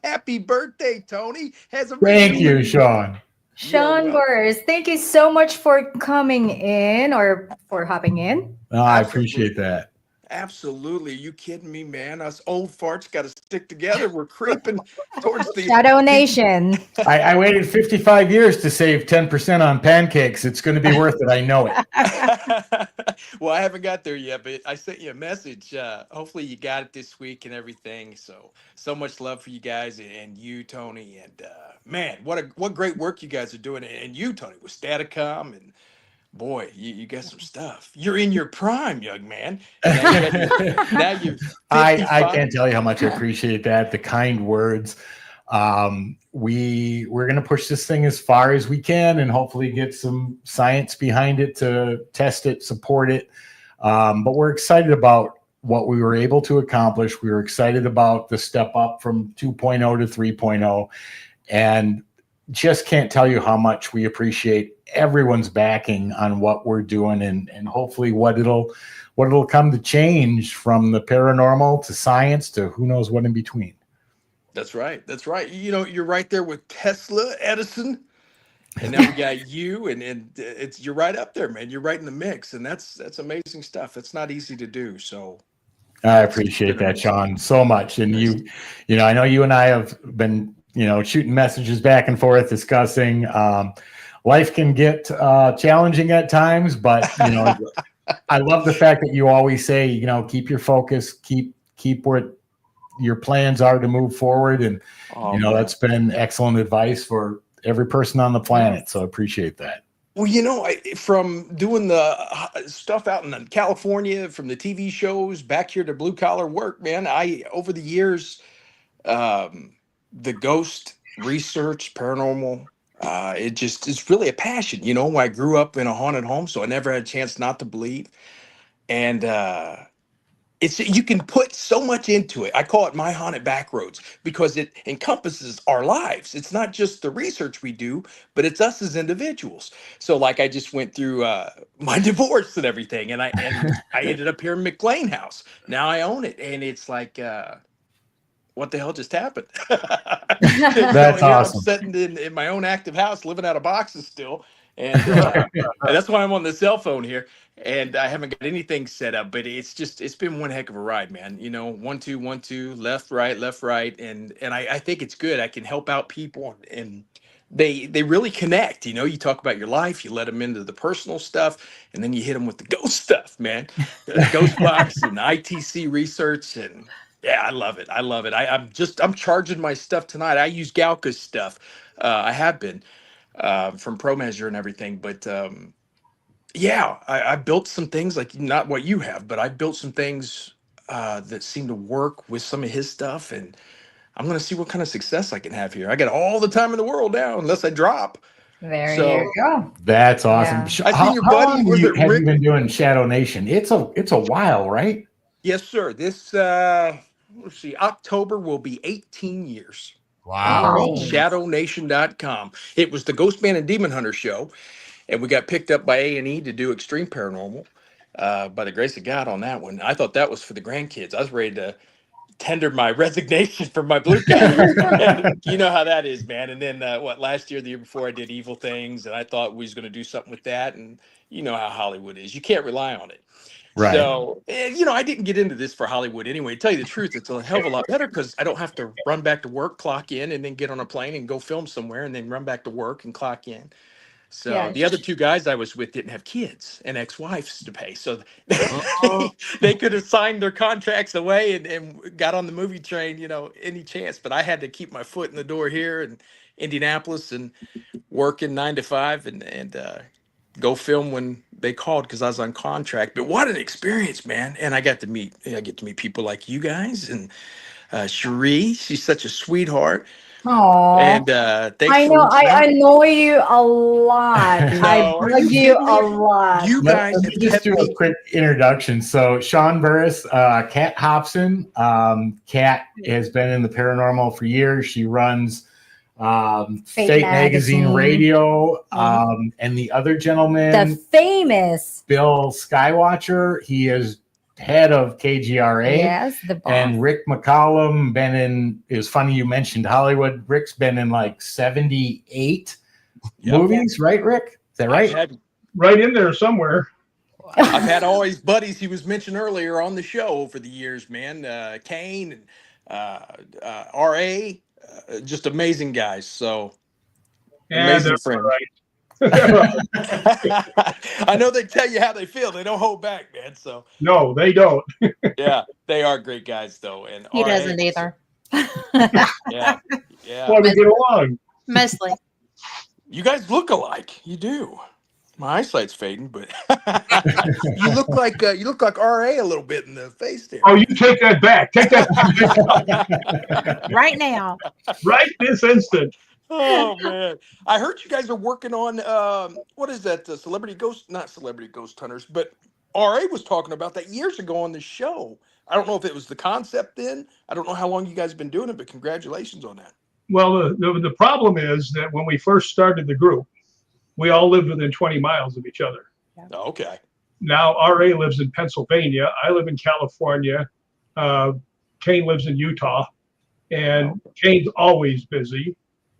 Happy birthday, Tony. Thank you, Sean. Sean Burrs, thank you so much for coming in or for hopping in. Oh, I appreciate that. Absolutely. Are you kidding me, man? Us old farts got to stick together. We're creeping towards the Shadow Nation. I waited 55 years to save 10% on pancakes. It's going to be worth it. I know it. Well, I haven't got there yet, but I sent you a message. Hopefully you got it this week and everything. So much love for you guys and you, Tony. And man, what great work you guys are doing. And you, Tony, with Staticom. And boy, you got some stuff. You're in your prime, young man. Now you're 55. I can't tell you how much I appreciate that. The kind words. We're going to push this thing as far as we can and hopefully get some science behind it to test it, support it. But we're excited about what we were able to accomplish. We were excited about the step up from 2.0 to 3.0 and just can't tell you how much we appreciate everyone's backing on what we're doing and hopefully what it'll come to change from the paranormal to science to who knows what in between. That's right. That's right. You know, you're right there with Tesla, Edison, and then we got you, and you're right up there, man. You're right in the mix, and that's amazing stuff. It's not easy to do. So I appreciate that, Sean, so much. And you know, I know you and I have been, shooting messages back and forth, discussing. Life can get challenging at times, but I love the fact that you always say, keep your focus, keep what your plans are to move forward. And, that's been excellent advice for every person on the planet. So I appreciate that. Well, from doing the stuff out in California, from the TV shows back here to blue collar work, man, over the years, the ghost research, paranormal, it's really a passion. I grew up in a haunted home, so I never had a chance not to believe. And you can put so much into it. I call it my haunted back roads because it encompasses our lives. It's not just the research we do, but it's us as individuals. So like I just went through my divorce and everything, and I ended up here in McLean House. Now I own it, and it's like what the hell just happened? That's Here awesome. I'm sitting in my own active house, living out of boxes still, and that's why I'm on the cell phone here. And I haven't got anything set up, but it's been one heck of a ride, man. 1 2 1 2, left right, and I think it's good. I can help out people, and they really connect. You talk about your life, you let them into the personal stuff, and then you hit them with the ghost stuff, man. The ghost box and ITC research, and yeah, I love it. I love it. I'm charging my stuff tonight. I use Galca's stuff. I have been from ProMeasure and everything, but yeah, I built some things like not what you have, but I built some things that seem to work with some of his stuff, and I'm gonna see what kind of success I can have here. I got all the time in the world now, unless I drop. There So you go. That's awesome. Yeah. I seen your How buddy. long Was it have you Rick? been doing Shadow Nation? It's a while, right? Yes, sir. This let's see, October will be 18 years. Wow. Nice. ShadowNation.com. It was the Ghost Man and Demon Hunter show, and we got picked up by A&E to do Extreme Paranormal. By the grace of God on that one. I thought that was for the grandkids. I was ready to tender my resignation from my blue collar. And you know how that is, man. And then last year, the year before, I did Evil Things, and I thought we was going to do something with that. And you know how Hollywood is. You can't rely on it. Right. So, I didn't get into this for Hollywood anyway. To tell you the truth, it's a hell of a lot better because I don't have to run back to work, clock in, and then get on a plane and go film somewhere and then run back to work and clock in. So Yeah. the other two guys I was with didn't have kids and ex-wives to pay. So Uh-oh. they could have signed their contracts away and got on the movie train, any chance. But I had to keep my foot in the door here in Indianapolis and working 9 to 5 and go film when they called because I was on contract. But what an experience, man. And I get to meet people like you guys and Cherie. She's such a sweetheart. Oh, And thanks I for know reaching I out. annoy you a lot. I No, are bug you you kidding a me? lot. You Let guys me have just kept do me. a quick introduction. So, Sean Burris, Kat Hobson. Kat has been in the paranormal for years. She runs Fate Magazine Radio. And the other The gentleman, famous. Bill Skywatcher, he is head of KGRA. Yes, the boss. And Rick McCollum been in. It was funny you mentioned Hollywood. Rick's been in like 78 Yep. movies, right, Rick? Is that right? Right in there somewhere. I've had all his buddies he was mentioned earlier on the show over the years, man. Kane and R.A., just amazing guys. So Yeah, amazing that's friends. right. I know they tell you how they feel. They don't hold back, man. So No, they don't. yeah, they are great guys though. And He R.A. doesn't either. Yeah, yeah. Well, we get along. Mostly. You guys look alike. You do. My eyesight's fading, but you look like RA a little bit in the face there. Oh, you take that back. Take that Right now. right this instant. Oh man, I heard you guys are working on what is that? Celebrity Ghost, not Celebrity Ghost Hunters, but RA was talking about that years ago on the show. I don't know if it was the concept then. I don't know how long you guys have been doing it, but congratulations on that. Well, the problem is that when we first started the group, we all lived within 20 miles of each other. Okay. Now, RA lives in Pennsylvania. I live in California. Kane lives in Utah. And Kane's always busy.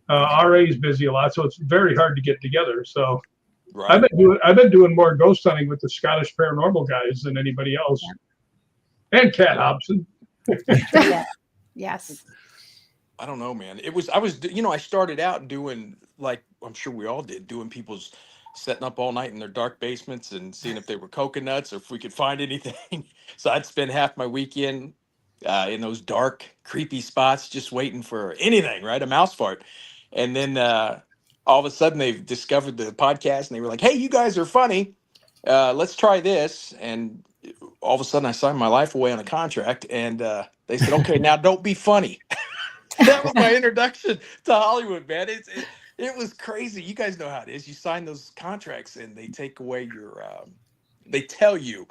RA is busy a lot, so it's very hard to get together. So Right. I've been doing more ghost hunting with the Scottish paranormal guys than anybody else. And Kat Hobson. Yeah. Yes. I don't know, man. I started out doing, like I'm sure we all did, doing people's setting up all night in their dark basements and seeing if they were coconuts or if we could find anything. So I'd spend half my weekend in those dark, creepy spots just waiting for anything, right? A mouse fart. And then all of a sudden they discovered the podcast and they were like, hey, you guys are funny. Let's try this. And all of a sudden I signed my life away on a contract and they said, okay, now don't be funny. That was my introduction to Hollywood, man. It was crazy. You guys know how it is. You sign those contracts and they take away your, they tell you,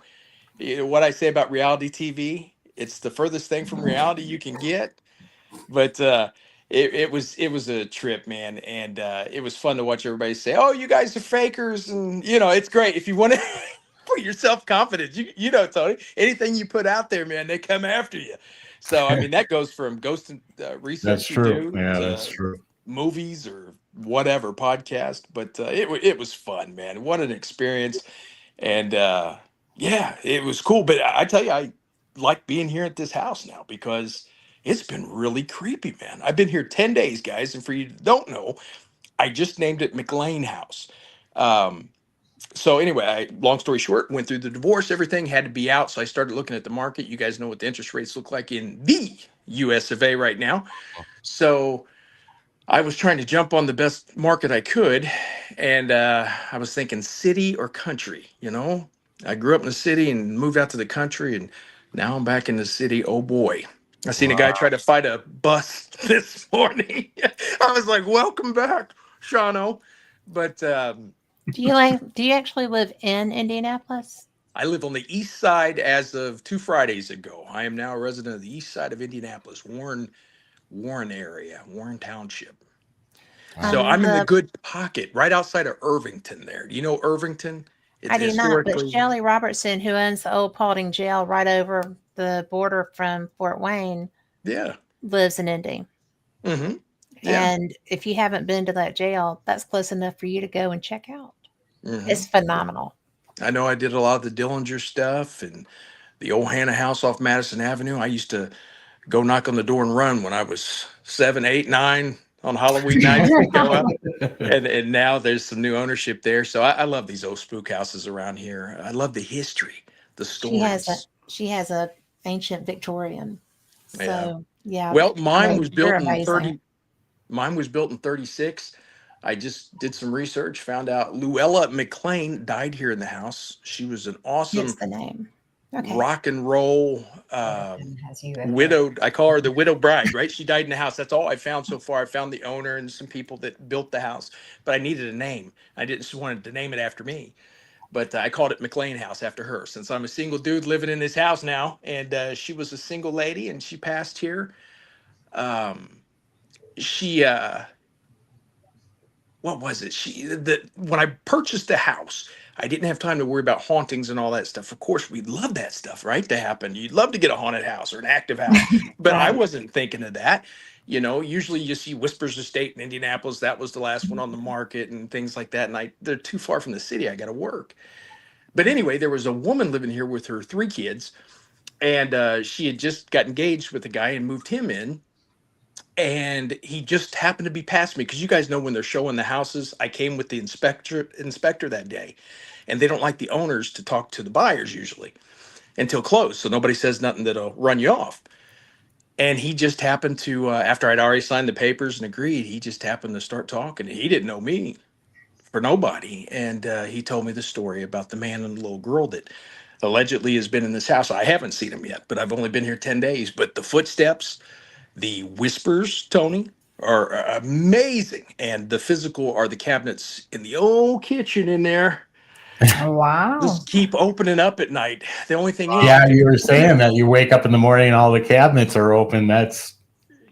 what I say about reality TV. It's the furthest thing from reality you can get. But it was a trip, man. And it was fun to watch everybody say, oh, you guys are fakers. And, it's great. If you want to put your self-confidence, you know, Tony, anything you put out there, man, they come after you. So, I mean, that goes from ghost research That's true. Yeah, to that's true. movies or whatever podcast. But it was fun, man. What an experience. And yeah, it was cool. But I tell you, I like being here at this house now because it's been really creepy, man. I've been here 10 days, guys. And for you that don't know, I just named it McLean House. So anyway, long story short, went through the divorce, everything had to be out. So I started looking at the market. You guys know what the interest rates look like in the US of A right now. So I was trying to jump on the best market I could. And I was thinking city or country, you know? I grew up in the city and moved out to the country. And now I'm back in the city. Oh boy. I seen a guy try to fight a bus this morning. I was like, welcome back, Shano. But Do you actually live in Indianapolis? I live on the east side as of 2 Fridays ago. I am now a resident of the east side of Indianapolis, Warren area, Warren Township. So I'm in the good pocket, right outside of Irvington there. Do you know Irvington? It's I do not, but Shelley Robertson, who owns the old Paulding Jail right over the border from Fort Wayne, lives in Indy. Mm-hmm. Yeah. And if you haven't been to that jail, that's close enough for you to go and check out. Mm-hmm. It's phenomenal. I know I did a lot of the Dillinger stuff and the old Hannah house off Madison Avenue. I used to go knock on the door and run when I was 7, 8, 9 on Halloween nights. And now there's some new ownership there. So I love these old spook houses around here. I love the history, the stories. She has a ancient Victorian. So yeah. Well, mine was built in 30. Mine was built in 36. I just did some research, found out Luella McLean died here in the house. She was an awesome the name. Okay. Rock and roll widowed. I call her the widow bride, right? She died in the house. That's all I found so far. I found the owner and some people that built the house, but I needed a name. I just wanted to name it after me, but I called it McLean House after her since I'm a single dude living in this house now. And she was a single lady and she passed here. What was it? When I purchased the house, I didn't have time to worry about hauntings and all that stuff. Of course, we'd love that stuff, right? To happen. You'd love to get a haunted house or an active house, but I wasn't thinking of that. You know, usually you see Whispers Estate in Indianapolis. That was the last one on the market and things like that. And they're too far from the city. I got to work. But anyway, there was a woman living here with her 3 kids, and she had just got engaged with a guy and moved him in. And he just happened to be past me because you guys know when they're showing the houses, I came with the inspector that day, and they don't like the owners to talk to the buyers usually until close. So nobody says nothing that'll run you off. And he just happened to, after I'd already signed the papers and agreed, he just happened to start talking. He didn't know me for nobody. And he told me the story about the man and the little girl that allegedly has been in this house. I haven't seen him yet, but I've only been here 10 days. But the footsteps, the whispers, Tony, are amazing. And the physical are the cabinets in the old kitchen in there. Oh, wow. Just keep opening up at night. The only thing is... Yeah, you were saying that you wake up in the morning and all the cabinets are open. That's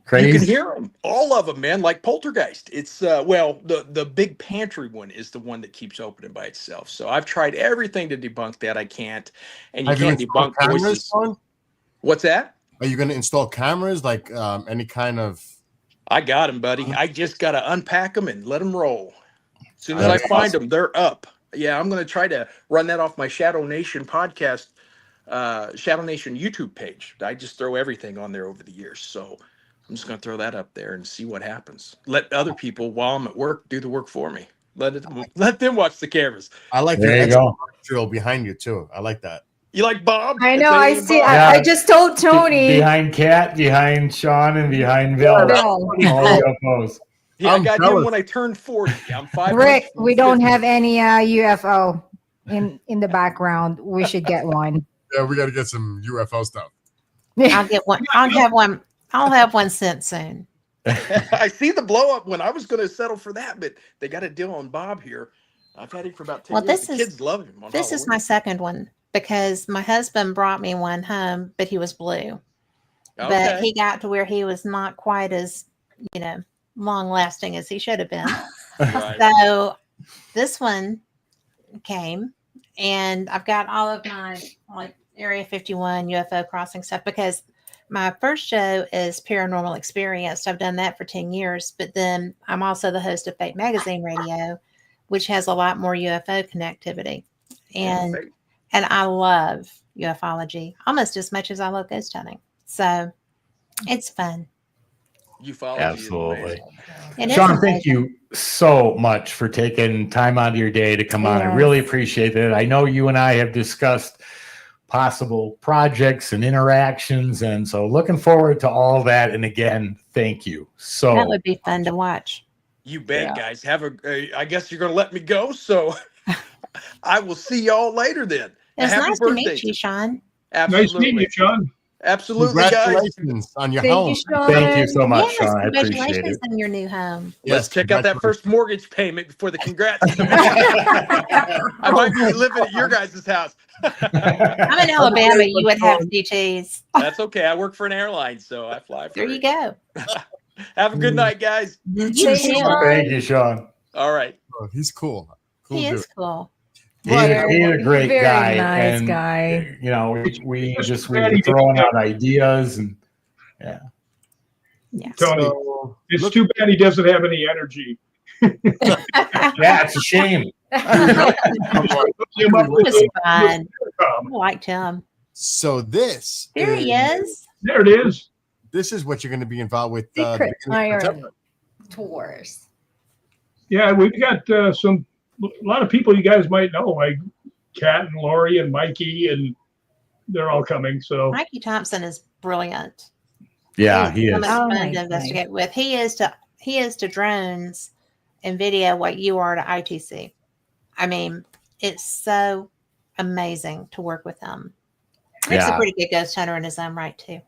crazy. You can hear them. All of them, man, like poltergeist. It's, the big pantry one is the one that keeps opening by itself. So I've tried everything to debunk that. I can't. And you can't debunk voices. What's that? Are you going to install cameras, like any kind of... I got them, buddy. I just got to unpack them and let them roll. As soon as I find them, they're up. Yeah, I'm going to try to run that off my Shadow Nation podcast, Shadow Nation YouTube page. I just throw everything on there over the years. So I'm just going to throw that up there and see what happens. Let other people, while I'm at work, do the work for me. Let them watch the cameras. I like the drill behind you, too. I like that. You like Bob? I know. I see. I just told Tony. Behind Kat, behind Sean, and behind Bill. All UFOs. Yeah, I got him when I turned 40. I'm 5. Rick, we don't have any UFO in the background. We should get one. Yeah, we got to get some UFO stuff. I'll get one. I'll have one sent soon. I see the blow up one. I was going to settle for that, but they got a deal on Bob here. I've had him for about 10 years. The kids love him. This is my second one. Because my husband brought me one home, but he was blue. Okay. But he got to where he was not quite as, long lasting as he should have been. Right. So this one came, and I've got all of my Area 51 UFO crossing stuff because My first show is Paranormal Experience. I've done that for 10 years, but then I'm also the host of Fate Magazine Radio, which has a lot more UFO connectivity. And I love ufology almost as much as I love ghost hunting. So it's fun. Ufology Absolutely. is amazing. It is Sean, thank amazing. you so much for taking time out of your day to come on. I really appreciate it. I know you and I have discussed possible projects and interactions, and so looking forward to all that. And again, thank you. So That would be fun to watch. You bet, guys. Have I guess you're going to let me go, so I will see y'all later then. It's Happy nice birthday to meet you, Sean. Absolutely. Nice meeting you, Sean. Absolutely, guys. Congratulations on your Thank home. you, Sean. thank you so much, Yes, Sean. I appreciate congratulations it. on your new home. Let's check out that first mortgage payment before the congrats. I might be living at your guys' house. I'm in Alabama. You would have CTs. That's okay. I work for an airline, so I fly for There you go. Have a good night, guys. You too. Thank you, Sean. All right. Oh, he's cool. Cool He dude. is cool. He's a great Very guy. nice and, guy. You know, we were throwing out ideas and Yeah. Tony, So, it's too bad he doesn't have any energy. yeah, it's a shame. He was fun. I liked him. so this There he is. There it is. This is what you're going to be involved with. Secret beginning of Iron September. Tours. Yeah, we've got a lot of people you guys might know, like Kat and Lori and Mikey, and they're all coming. So Mikey Thompson is brilliant. Yeah, he So is. much Oh, fun nice, to investigate with. He is to drones and video what you are to ITC. I mean, it's so amazing to work with him. He's a Yeah. pretty good ghost hunter in his own right too.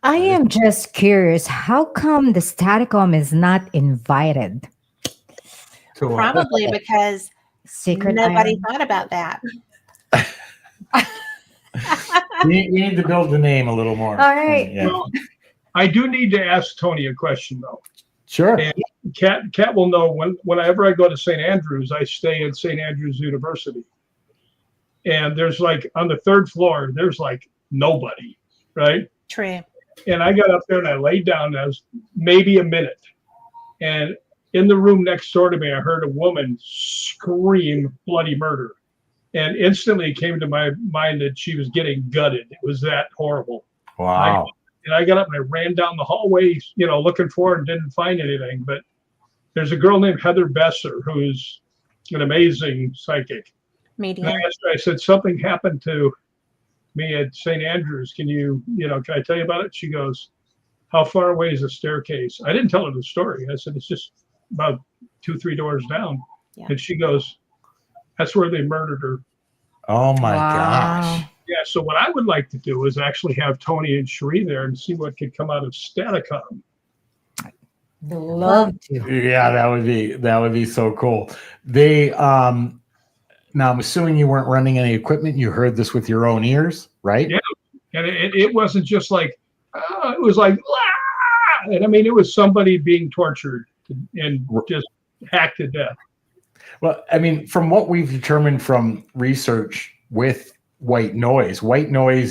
I am just curious, how come the Staticom is not invited? Probably because Secret nobody Iron? thought about that. We need to build the name a little more. All right. Yeah. well, I do need to ask Tony a question though. Sure. And Kat will know whenever I go to St. Andrews, I stay at St. Andrews University. And there's like on the third floor, there's like nobody, right? True. And I got up there and I laid down and I was maybe a minute. And in the room next door to me, I heard a woman scream bloody murder. And instantly it came to my mind that she was getting gutted. It was that horrible. Wow. And I got up and I ran down the hallway, looking for her and didn't find anything. But there's a girl named Heather Besser who's an amazing psychic. And Medium. I asked her, I said, something happened to me at St. Andrews. Can I tell you about it? She goes, how far away is the staircase? I didn't tell her the story. I said, it's just about 2-3 doors down. Yeah. And she goes, that's where they murdered her. Oh my Wow. gosh. Yeah. So what I would like to do is actually have Tony and Cherie there and see what could come out of Staticom. Love to. Yeah, that would be so cool. They now I'm assuming you weren't running any equipment. You heard this with your own ears, right? Yeah. And it wasn't just like, it was like, "Ah!" And I mean, it was somebody being tortured and just hacked to death. Well, I mean, from what we've determined from research with white noise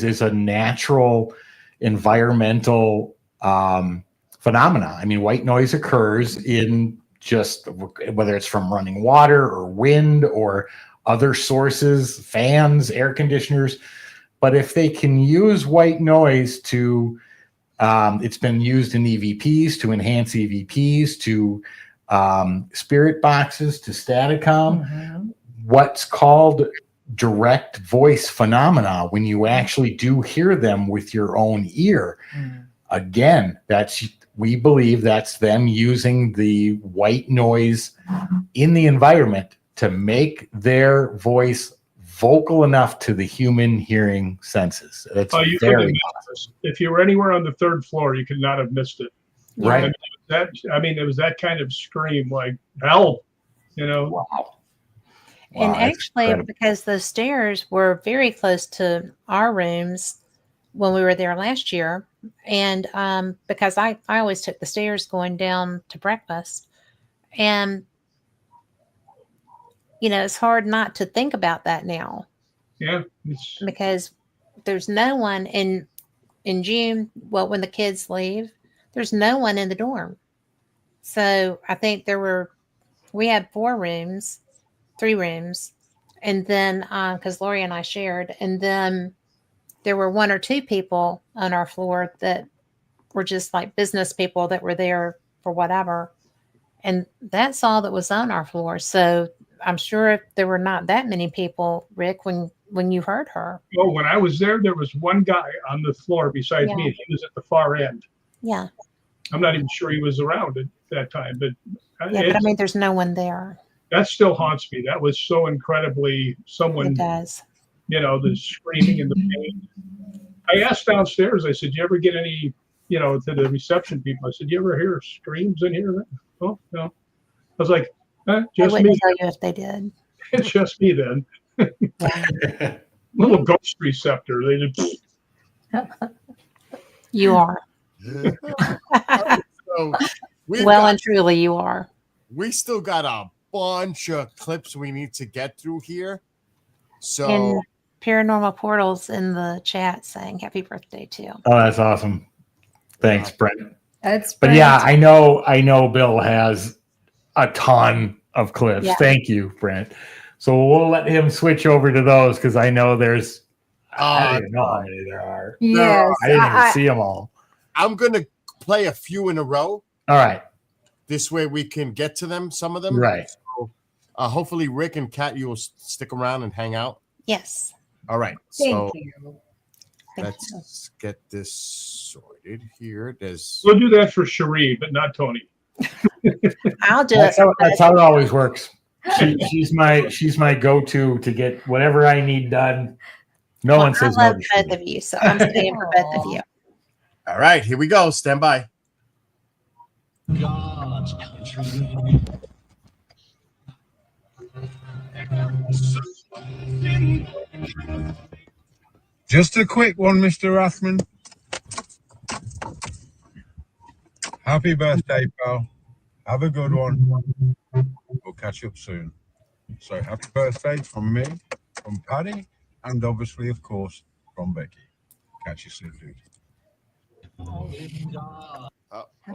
is a natural environmental phenomena. I mean, white noise occurs in just whether it's from running water or wind or other sources, fans, air conditioners. But if they can use white noise to, it's been used in EVPs to enhance EVPs, to spirit boxes, to Staticom, what's called direct voice phenomena, when you actually do hear them with your own ear. Again, we believe that's them using the white noise in the environment to make their voice vocal enough to the human hearing senses. That's You couldn't have missed this. If you were anywhere on the third floor, you could not have missed it. right. It was that kind of scream, like help, Wow. And Wow, that's actually, incredible. because those stairs were very close to our rooms when we were there last year, and because I always took the stairs going down to breakfast, and it's hard not to think about that now Yeah. because there's no one, and in June, well, when the kids leave, there's no one in the dorm. So I think we had 3 rooms. And then, because Lori and I shared, and then there were 1 or 2 people on our floor that were just like business people that were there for whatever. And that's all that was on our floor. So I'm sure there were not that many people, Rick, when you heard her. Oh, when I was there, there was one guy on the floor besides Yeah. me, and he was at the far end. Yeah. I'm not even sure he was around at that time, but Yeah, but I mean, there's no one there. that still haunts me. That was so incredibly someone, It does. the screaming and the pain. I asked downstairs, I said, do you ever get any, to the reception people? I said, do you ever hear screams in here? Oh, no. I was like, I just wouldn't me. tell you if they did. It's just me then. Little ghost receptor. They just, You are. So And truly, you are. we still got a bunch of clips we need to get through here. So And Paranormal Portals in the chat saying happy birthday too. Oh, that's awesome. Thanks, Brent. But yeah, I know Bill has a ton of clips. Yeah. Thank you, Brent. So we'll let him switch over to those because I know there's I don't even know how many there are. Yes, I didn't even see them all. I'm gonna play a few in a row. All right. This way we can get to them, some of them. Right. So, hopefully Rick and Kat, you will stick around and hang out. Yes. All right. Thank So you. let's get this sorted here. we'll do that for Cherie, but not Tony. I'll do That's it. that's how it always works. She's my go-to to get whatever I need done. No one says I no love to both Cherie. of you, so I'm staying for both of you. All right, here we go. Stand by. God's country. Just a quick one, Mr. Rathman. Happy birthday, pal. Have a good one. We'll catch up soon. So happy birthday from me, from Paddy, and obviously, of course, from Becky. Catch you soon, dude.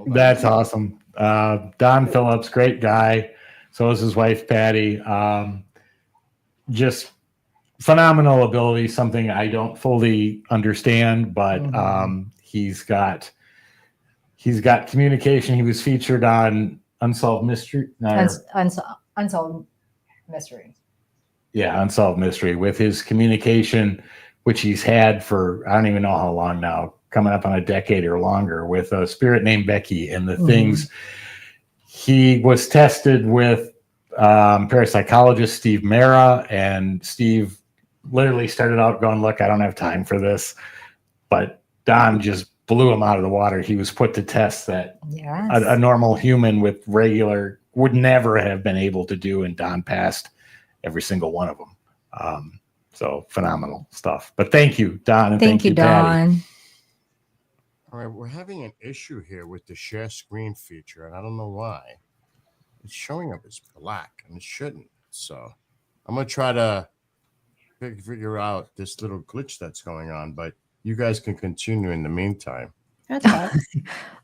That's awesome. Don Phillips, great guy. So is his wife, Patty. Just phenomenal ability, something I don't fully understand, but he's got communication. He was featured on Unsolved Mystery. Unsolved Mystery. Yeah, Unsolved Mystery with his communication, which he's had for I don't even know how long now, coming up on a decade or longer, with a spirit named Becky and the things. He was tested with parapsychologist Steve Mera, and Steve literally started out going, look, I don't have time for this. But Don just blew him out of the water. He was put to test that a normal human with regular would never have been able to do, and Don passed every single one of them. So phenomenal stuff. But thank you, Don, and thank you, Patty. Don. All right, we're having an issue here with the share screen feature, and I don't know why. It's showing up as black, and it shouldn't. So I'm going to try to figure out this little glitch that's going on, but you guys can continue in the meantime. Okay.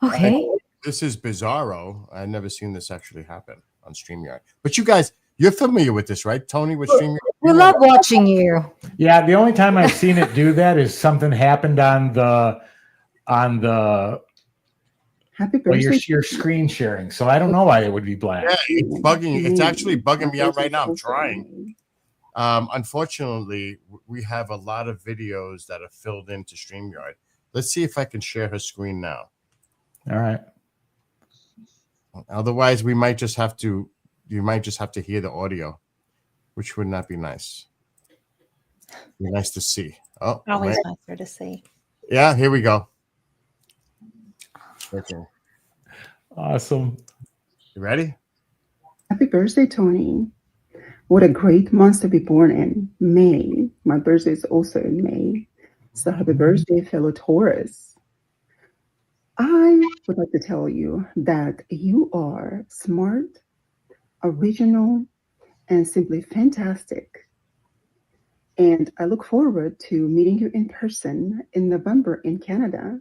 Okay. This is bizarro. I've never seen this actually happen on StreamYard. But you guys, you're familiar with this, right, Tony, with StreamYard? We love watching you. Yeah, the only time I've seen it do that is something happened on the Happy well, birthday. your screen sharing. So I don't know why it would be black. Yeah, it's bugging. It's actually bugging me out right now. I'm trying. Unfortunately, we have a lot of videos that are filled into StreamYard. Let's see if I can share her screen now. All right. Otherwise, you might just have to hear the audio, which would not be nice. Be nice to see. Oh, Always right. nicer to see. Yeah, here we go. Okay. Awesome. You ready? Happy birthday, Tony. What a great month to be born in. May. My birthday is also in May. So happy birthday, fellow Taurus. I would like to tell you that you are smart, original, and simply fantastic. And I look forward to meeting you in person in November in Canada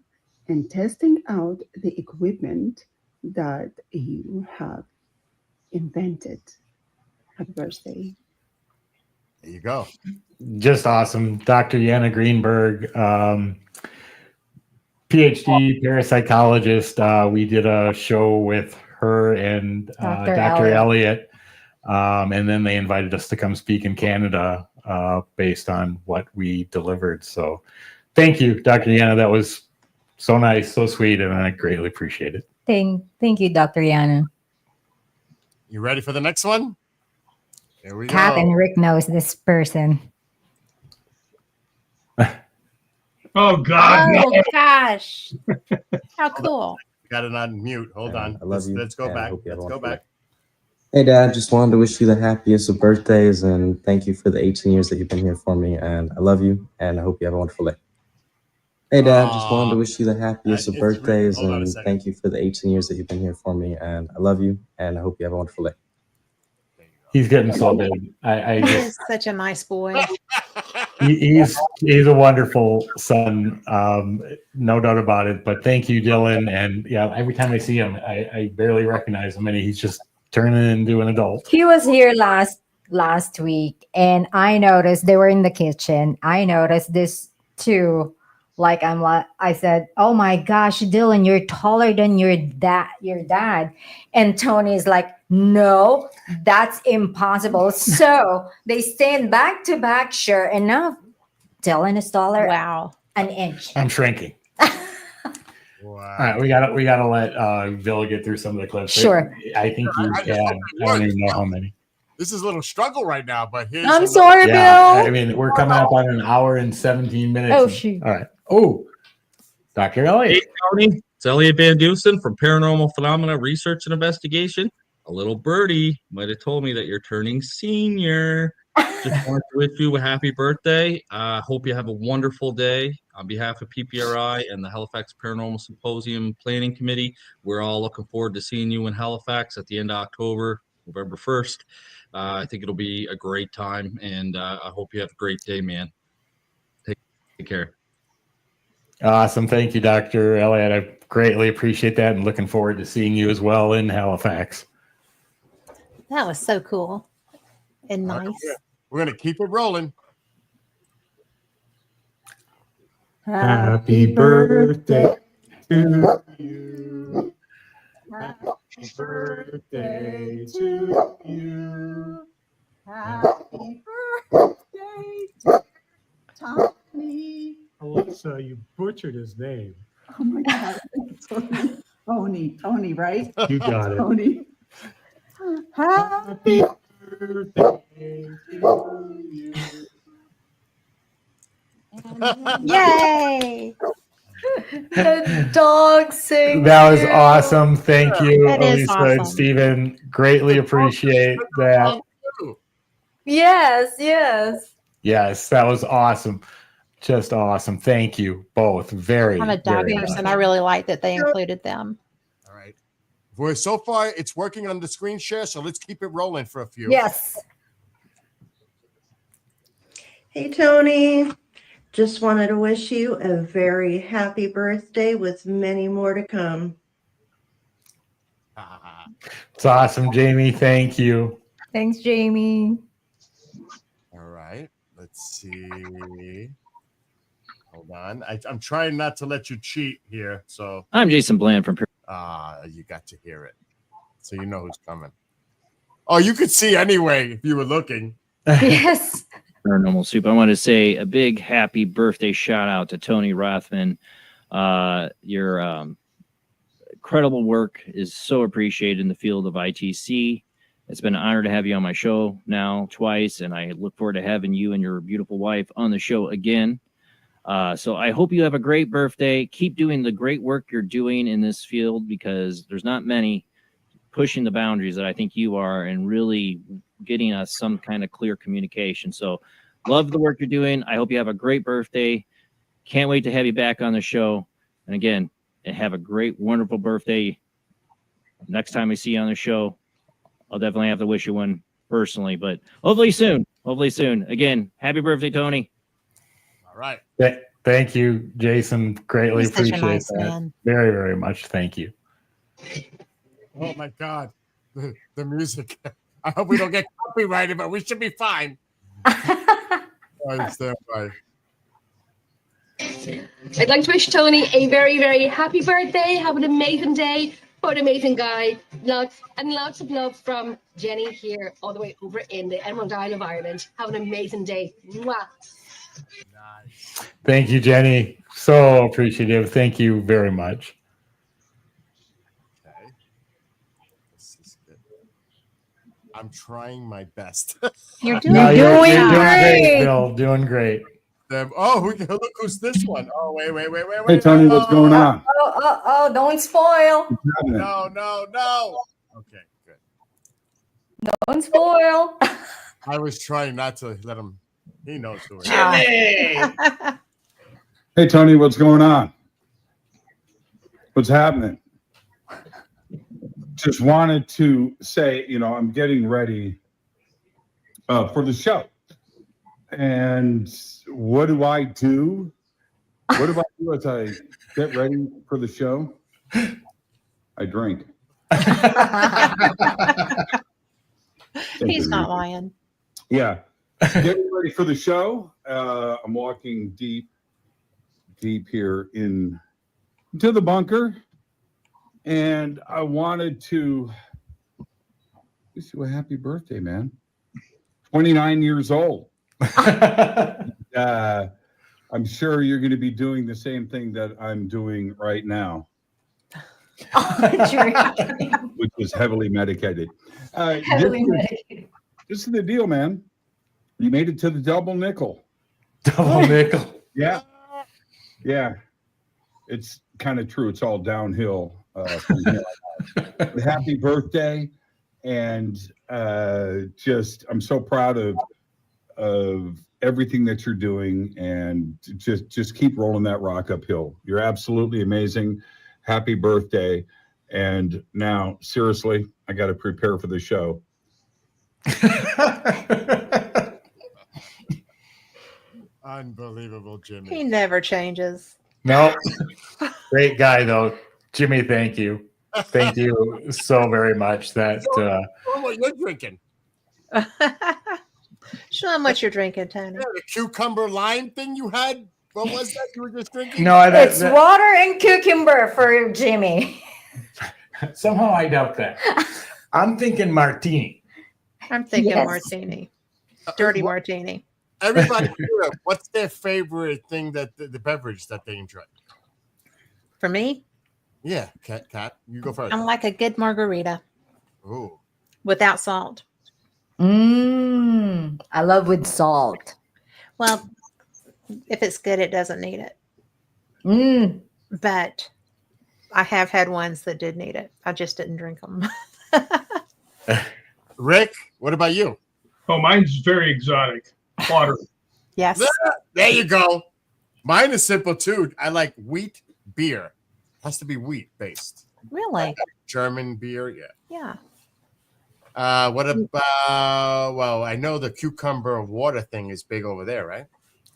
and testing out the equipment that you have invented. Happy birthday. There you go. Just awesome. Dr. Yana Greenberg, PhD parapsychologist. We did a show with her and Dr. Elliott. And then they invited us to come speak in Canada based on what we delivered. So thank you, Dr. Yana. That was so nice, so sweet, and I greatly appreciate it. Thank you, Dr. Yana. You ready for the next one? Here we Kat go. and Rick knows this person. Oh God! Oh No. gosh, how cool! Got it on mute. Hold on. I love you. Let's go and I back. hope you have a Let's go wonderful back. day. Hey, Dad, just wanted to wish you the happiest of birthdays and thank you for the 18 years that you've been here for me. And I love you and I hope you have a wonderful day. Hey, Dad, just wanted to wish you the happiest of it's Rick. birthdays Hold on a and second. thank you for the 18 years that you've been here for me. And I love you and I hope you have a wonderful day. He's getting so big. I He just is such a nice boy. he's a wonderful son, no doubt about it. But thank you, Dylan. And yeah, every time I see him, I barely recognize him, and he's just turning into an adult. He was here last week, and I noticed they were in the kitchen. I noticed this too. I said, "Oh my gosh, Dylan, you're taller than your dad." And Tony's like, "No, that's impossible." So they stand back to back. Sure enough, Dylan is taller. Wow, an inch. I'm shrinking. All right, we gotta let Bill get through some of the clips. Sure. I think you had. I don't even know how many. This is a little struggle right now, but here's I'm sorry, Yeah, Bill. I mean, we're coming up on an hour and 17 minutes. Oh, shoot. All right. Oh, Dr. Elliott. Hey, Tony. It's Elliott Van Dusen from Paranormal Phenomena Research and Investigation. A little birdie might have told me that you're turning senior. Just wanted to wish you a happy birthday. Hope you have a wonderful day. On behalf of PPRI and the Halifax Paranormal Symposium Planning Committee, we're all looking forward to seeing you in Halifax at the end of October, November 1st. I think it'll be a great time, and I hope you have a great day, man. Take care. Awesome. Thank you, Dr. Elliott. I greatly appreciate that and looking forward to seeing you as well in Halifax. That was so cool and nice. We're going to keep it rolling. Happy birthday to you. Happy birthday to you. Happy birthday to Tommy. Alexa, you butchered his name. Oh my God. Tony, right? You got it. Tony. Happy birthday to you. Yay! The dog singing. That was awesome. Thank you, That is Elisa and awesome. Stephen. Greatly appreciate that. Yes. Yes, that was awesome. Just awesome. Thank you both. Very, I'm a dog very person. much. I really like that they included them. All right. Well, so far, it's working on the screen share, so let's keep it rolling for a few. Yes. Hey, Tony. Just wanted to wish you a very happy birthday with many more to come. It's awesome, Jamie. Thank you. Thanks, Jamie. All right. Let's see. Hold on. I'm trying not to let you cheat here. So I'm Jason Bland from. you got to hear it. So you know who's coming. Oh, you could see anyway if you were looking. Yes. Paranormal Soup. I want to say a big happy birthday shout out to Tony Rathman. Your incredible work is so appreciated in the field of ITC. It's been an honor to have you on my show now twice, and I look forward to having you and your beautiful wife on the show again. So I hope you have a great birthday. Keep doing the great work you're doing in this field, because there's not many pushing the boundaries that I think you are and really getting us some kind of clear communication. So love the work you're doing. I hope you have a great birthday. Can't wait to have you back on the show. And again, have a great, wonderful birthday. Next time we see you on the show, I'll definitely have to wish you one personally, but hopefully soon. Hopefully soon. Again, happy birthday, Tony. All right. Thank you, Jason. Greatly He's such a appreciate nice that. man. Very, very much. Thank you. Oh my God, the music. I hope we don't get copyrighted, but we should be fine. Stand by. I'd like to wish Tony a very, very happy birthday. Have an amazing day. For an amazing guy. Lots and lots of love from Jenny here, all the way over in the Emerald Isle of Ireland. Have an amazing day. Mwah. Thank you, Jenny. So appreciative. Thank you very much. Okay. This is good. I'm trying my best. You're doing, No, you're doing great. great, Bill. Doing great. Look who's this one. Oh, wait. Hey, Tony, what's going on? Oh, don't spoil. No. Okay, good. Don't spoil. I was trying not to let him. He knows who it is. Jimmy! Hey, Tony, what's going on? What's happening? Just wanted to say, I'm getting ready for the show. And what do I do? What do I do as I get ready for the show? I drink. He's not lying. Yeah. Getting ready for the show. I'm walking deep here into the bunker. And I wanted to wish you a happy birthday, man. 29 years old. I'm sure you're going to be doing the same thing that I'm doing right now, which is heavily medicated. This is the deal, man. You made it to the double nickel. Double nickel. Yeah. It's kind of true. It's all downhill from here. Happy birthday. And I'm so proud of everything that you're doing, and just keep rolling that rock uphill. You're absolutely amazing. Happy birthday. And now, seriously, I got to prepare for the show. Unbelievable, Jimmy. He never changes. No. Great guy, though. Jimmy, thank you. Thank you so very much. What you're drinking? Show him what you're drinking, Tony. Yeah, the cucumber lime thing you had. What was that you were just drinking? No, It's water and cucumber for Jimmy. Somehow I doubt that. I'm thinking martini. I'm thinking Yes. martini. Dirty martini. Everybody here, what's their favorite thing that the beverage that they enjoy? For me, Yeah, Kat, you go first. I'm like a good margarita Ooh. without salt. I love with salt. Well, if it's good, it doesn't need it. But I have had ones that did need it. I just didn't drink them. Rick, what about you? Oh, mine's very exotic. Water. Yes. There you go. Mine is simple too. I like wheat beer. Has to be wheat based. Really? German beer, yeah. Yeah. What about? Well, I know the cucumber water thing is big over there, right?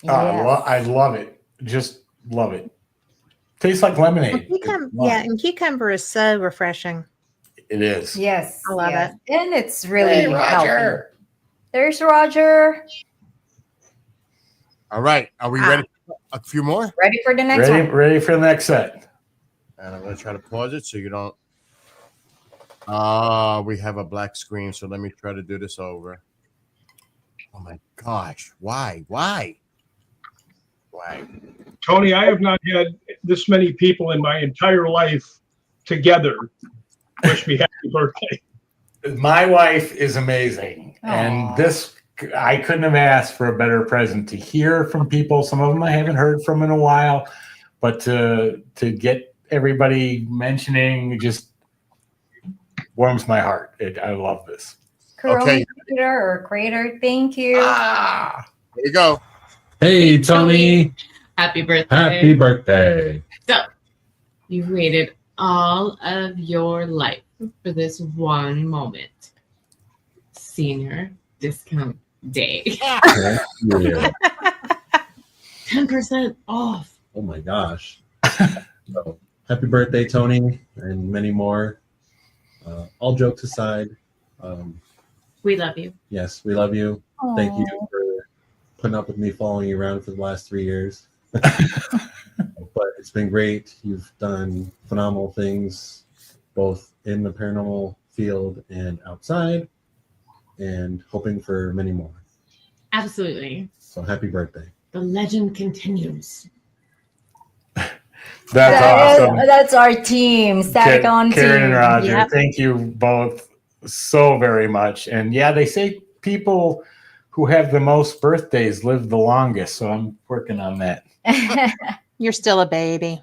I love it. Just love it. Tastes like lemonade. And cucumber is so refreshing. It is. Yes. I love it. And it's really Hey, healthy. Roger. There's Roger. All right. Are we ready? A few more? Ready for the next one. Ready for the next set. And I'm going to try to pause it so you don't. We have a black screen, so let me try to do this over. Oh my gosh. Why? Tony, I have not had this many people in my entire life together wish me happy birthday. My wife is amazing. And I couldn't have asked for a better present to hear from people. Some of them I haven't heard from in a while, but to get everybody mentioning just warms my heart. I love this. Okay. Creator, thank you. There you go. Hey, Tony. Happy birthday. Happy birthday. So, you've waited all of your life for this one moment. senior discount day. Yeah. 10% off. Oh my gosh. So, happy birthday, Tony, and many more. All jokes aside, We love you. yes, we love you. Thank you Aw. for putting up with me following you around for the last 3 years. But it's been great. You've done phenomenal things, both in the paranormal field and outside, and hoping for many more. Absolutely. So happy birthday. The legend continues. That's awesome. That's our team, Static on Karen team. and Roger, Yep. thank you both so very much. And yeah, they say people who have the most birthdays live the longest. So I'm working on that. You're still a baby.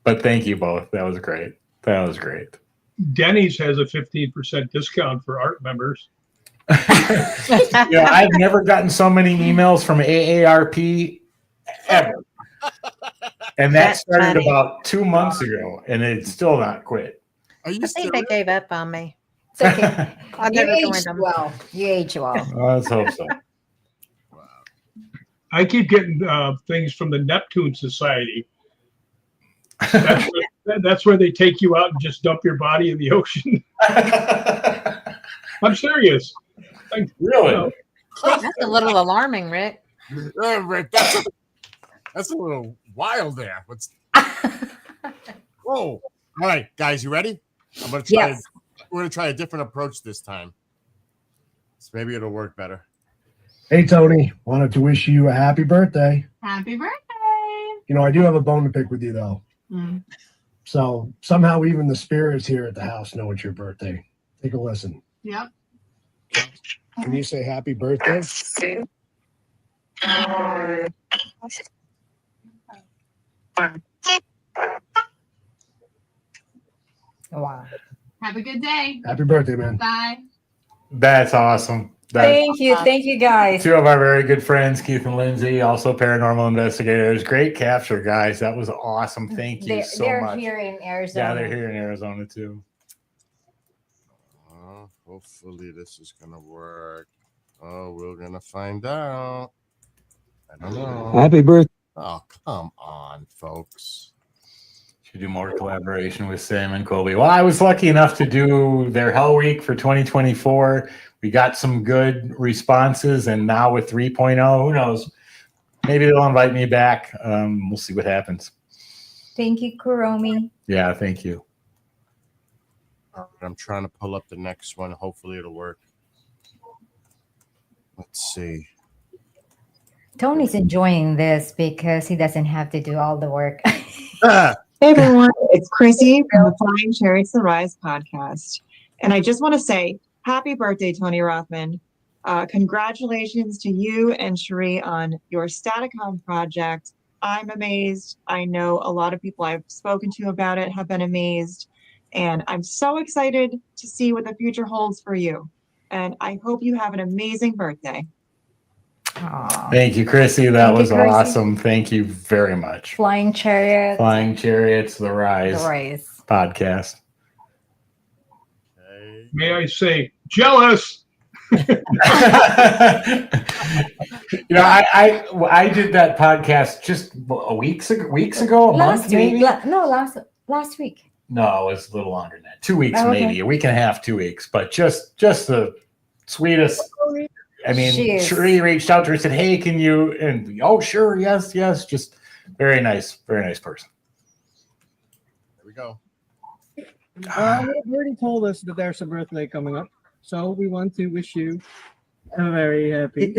But thank you both. That was great. That was great. Denny's has a 15% discount for art members. I've never gotten so many emails from AARP ever. And that That's started funny. about 2 months ago, and it's still not quit. Are you I think they gave up on me. It's okay. I You never age joined them. well. You age well. Let's hope so. I keep getting things from the Neptune Society. That's where they take you out and just dump your body in the ocean. I'm serious. Really? That's a little alarming, Rick. Rick, that's a little wild there. Whoa. All right, guys, you ready? I'm gonna try. Yes. We're gonna try a different approach this time. So maybe it'll work better. Hey, Tony, wanted to wish you a happy birthday. Happy birthday. I do have a bone to pick with you, though. Mm. So somehow even the spirits here at the house know it's your birthday. Take a listen. Yep. Can you say happy birthday? Wow. Have a good day. Happy birthday, man. Bye. That's awesome. Thank you guys. Two of our very good friends, Keith and Lindsay, also paranormal investigators. Great capture, guys. That was awesome. Thank you so They're much. here in Arizona. Yeah, they're here in Arizona too. Hopefully this is gonna work. Oh, we're gonna find out. I don't know. Happy birthday. Oh, come on, folks. Should do more collaboration with Sam and Colby. Well, I was lucky enough to do their Hell Week for 2024. We got some good responses, and now with 3.0, who knows? Maybe they'll invite me back. We'll see what happens. Thank you, Kuromi. Yeah, thank you. All right, I'm trying to pull up the next one. Hopefully it'll work. Let's see. Tony's enjoying this because he doesn't have to do all the work. Hey everyone, it's Chrissy from the Flying Chariots the Rise podcast. And I just want to say happy birthday, Tony Rathman. Congratulations to you and Cherie on your Staticon project. I'm amazed. I know a lot of people I've spoken to about it have been amazed. And I'm so excited to see what the future holds for you. And I hope you have an amazing birthday. Aww. Thank you, Chrissy. That Thank you, was Chrissy. awesome. Thank you very much. Flying Chariot. Flying Chariots, the Rise, The Rise. podcast. May I say, jealous? I did that podcast just weeks ago, a month Last week. maybe. Last week. No, it was a little longer than that. 2 weeks, Oh, okay. maybe a week and a half, 2 weeks. But just the sweetest. I mean, She is. Cherie reached out to her and said, "Hey, can you?" And oh, sure, yes. Just very nice person. There we go. They already told us that there's a birthday coming up, so we want to wish you a very happy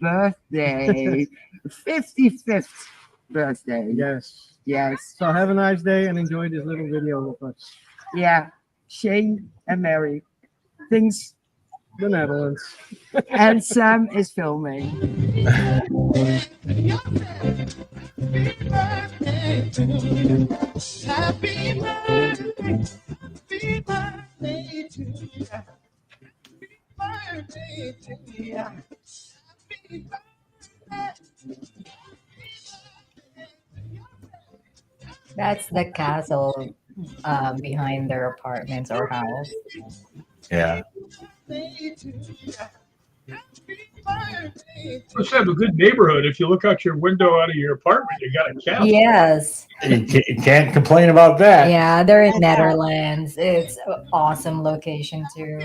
birthday. 55th birthday. Yes. Yes. So have a nice day and enjoy this little video with us. Yeah. Shane and Mary. Things. The Netherlands. And Sam is filming. Happy birthday. Happy birthday to you. Happy birthday to you. Happy birthday. That's the castle behind their apartments or house. Yeah. Must have a good neighborhood. If you look out your window out of your apartment, you got a castle. Yes. You can't complain about that. Yeah, they're in Netherlands. It's an awesome location too.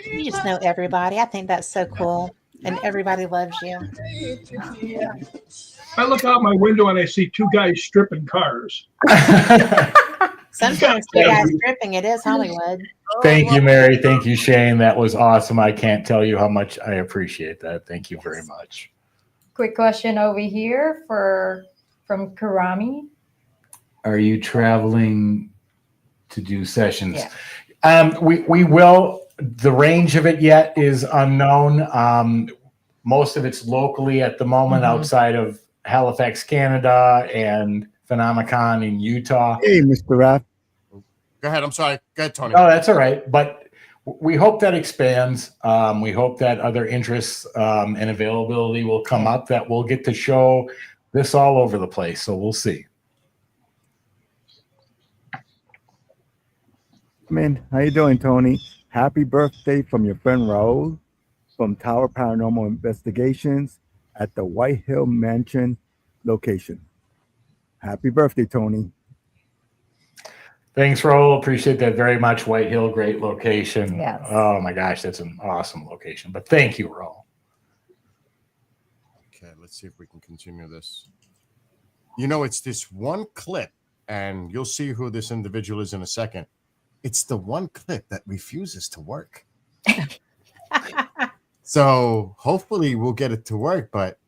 You just know everybody. I think that's so cool. And everybody loves you. I look out my window and I see two guys stripping cars. Sometimes you guys stripping, it is Hollywood. Thank you, Mary. Thank you, Shane. That was awesome. I can't tell you how much I appreciate that. Thank you very much. Quick question over here from Karami. Are you traveling to do sessions? Yeah. We will. The range of it yet is unknown. Most of it's locally at the moment, outside of Halifax, Canada, and Phenomicon in Utah. Hey, Mr. Rath. Go ahead. I'm sorry. Go ahead, Tony. Oh, that's all right. But we hope that expands. We hope that other interests and availability will come up, that we'll get to show this all over the place. So we'll see. Man, how you doing, Tony? Happy birthday from your friend Raul from Tower Paranormal Investigations at the White Hill Mansion location. Happy birthday, Tony. Thanks, Raul. Appreciate that very much. White Hill, great location. Yes. Oh my gosh, that's an awesome location. But thank you, Raul. Okay, let's see if we can continue this. You know, it's this one clip, and you'll see who this individual is in a second. It's the one clip that refuses to work. So hopefully we'll get it to work, but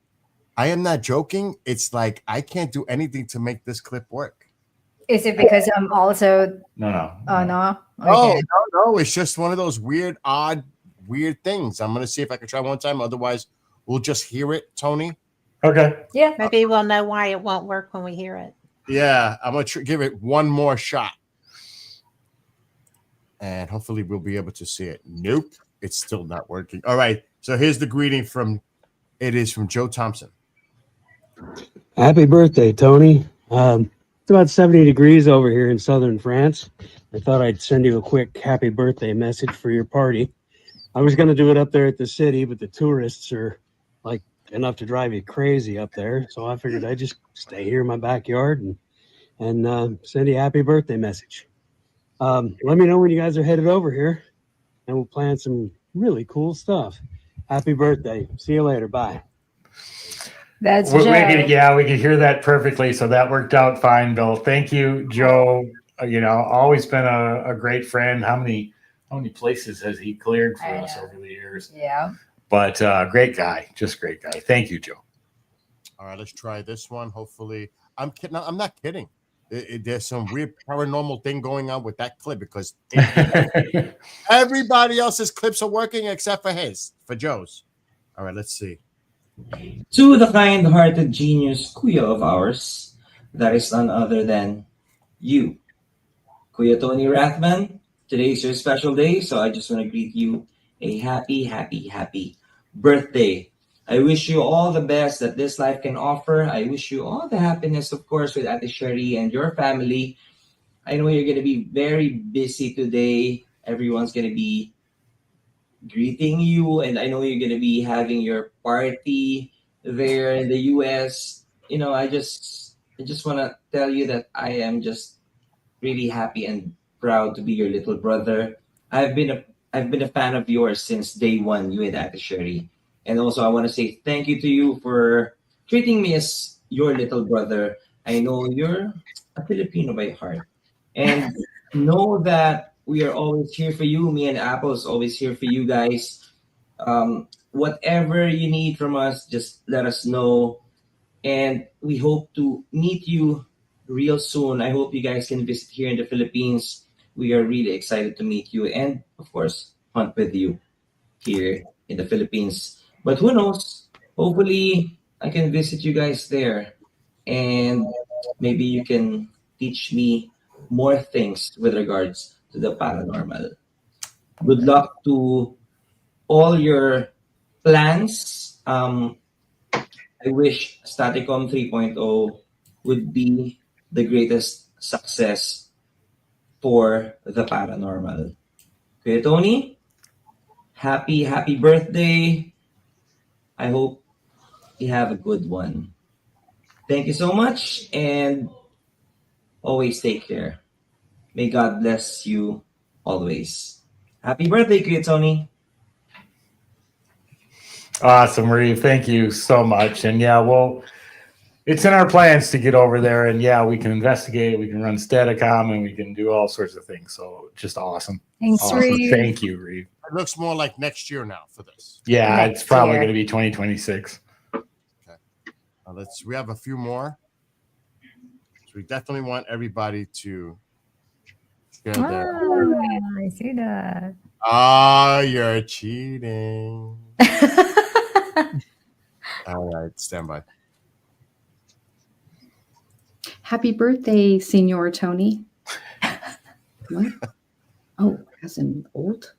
I am not joking. It's like I can't do anything to make this clip work. Is it because I'm also? No. Oh no. Oh, no. It's just one of those weird things. I'm gonna see if I can try one time. Otherwise, we'll just hear it, Tony. Okay. Yeah. Maybe we'll know why it won't work when we hear it. Yeah, I'm gonna give it one more shot, and hopefully we'll be able to see it. Nope, it's still not working. All right. So here's the greeting from Joe Thompson. Happy birthday, Tony. It's about 70 degrees over here in southern France. I thought I'd send you a quick happy birthday message for your party. I was going to do it up there at the city, but the tourists are like enough to drive you crazy up there. So I figured I'd just stay here in my backyard and send you a happy birthday message. Let me know when you guys are headed over here, and we'll plan some really cool stuff. Happy birthday. See you later. Bye. That's we Joe. could hear that perfectly. So that worked out fine, Bill. Thank you, Joe. Always been a great friend. How many places has he cleared for us over the years? Yeah. But great guy, just great guy. Thank you, Joe. All right, let's try this one. Hopefully, I'm kidding. I'm not kidding. There's some weird paranormal thing going on with that clip because everybody else's clips are working except for Joe's. All right, let's see. To the kind-hearted genius Kuya of ours, that is none other than you. Kuya Tony Rathman, today is your special day, so I just want to greet you a happy, happy, happy birthday. I wish you all the best that this life can offer. I wish you all the happiness, of course, with Ate Cherie and your family. I know you're going to be very busy today. Everyone's going to be greeting you, and I know you're going to be having your party there in the US. I just want to tell you that I am just really happy and proud to be your little brother. I've been a fan of yours since day one, you and Ate Cherie. And also I want to say thank you to you for treating me as your little brother. I know you're a Filipino by heart. And know that we are always here for you. Me and Apple is always here for you guys. Whatever you need from us, just let us know. And we hope to meet you real soon. I hope you guys can visit here in the Philippines. We are really excited to meet you and, of course, hunt with you here in the Philippines. But who knows? Hopefully, I can visit you guys there. And maybe you can teach me more things with regards to the paranormal. Good luck to all your plans. I wish Staticom 3.0 would be the greatest success for the paranormal. Kuya Tony, happy birthday. I hope you have a good one. Thank you so much and always take care. May God bless you always. Happy birthday, Kuya Tony. Awesome, Reeve. Thank you so much. And yeah, well, it's in our plans to get over there. And yeah, we can investigate, we can run Staticom, and we can do all sorts of things. So just awesome. Thanks, Awesome. Reeve. Thank you, Reeve. It looks more like next year now for this. Yeah, Next it's probably year. going to be 2026. We have a few more. So we definitely want everybody to share their. I see that. Oh, you're cheating. All right, stand by. Happy birthday, Senor Tony. What? Oh, as in old?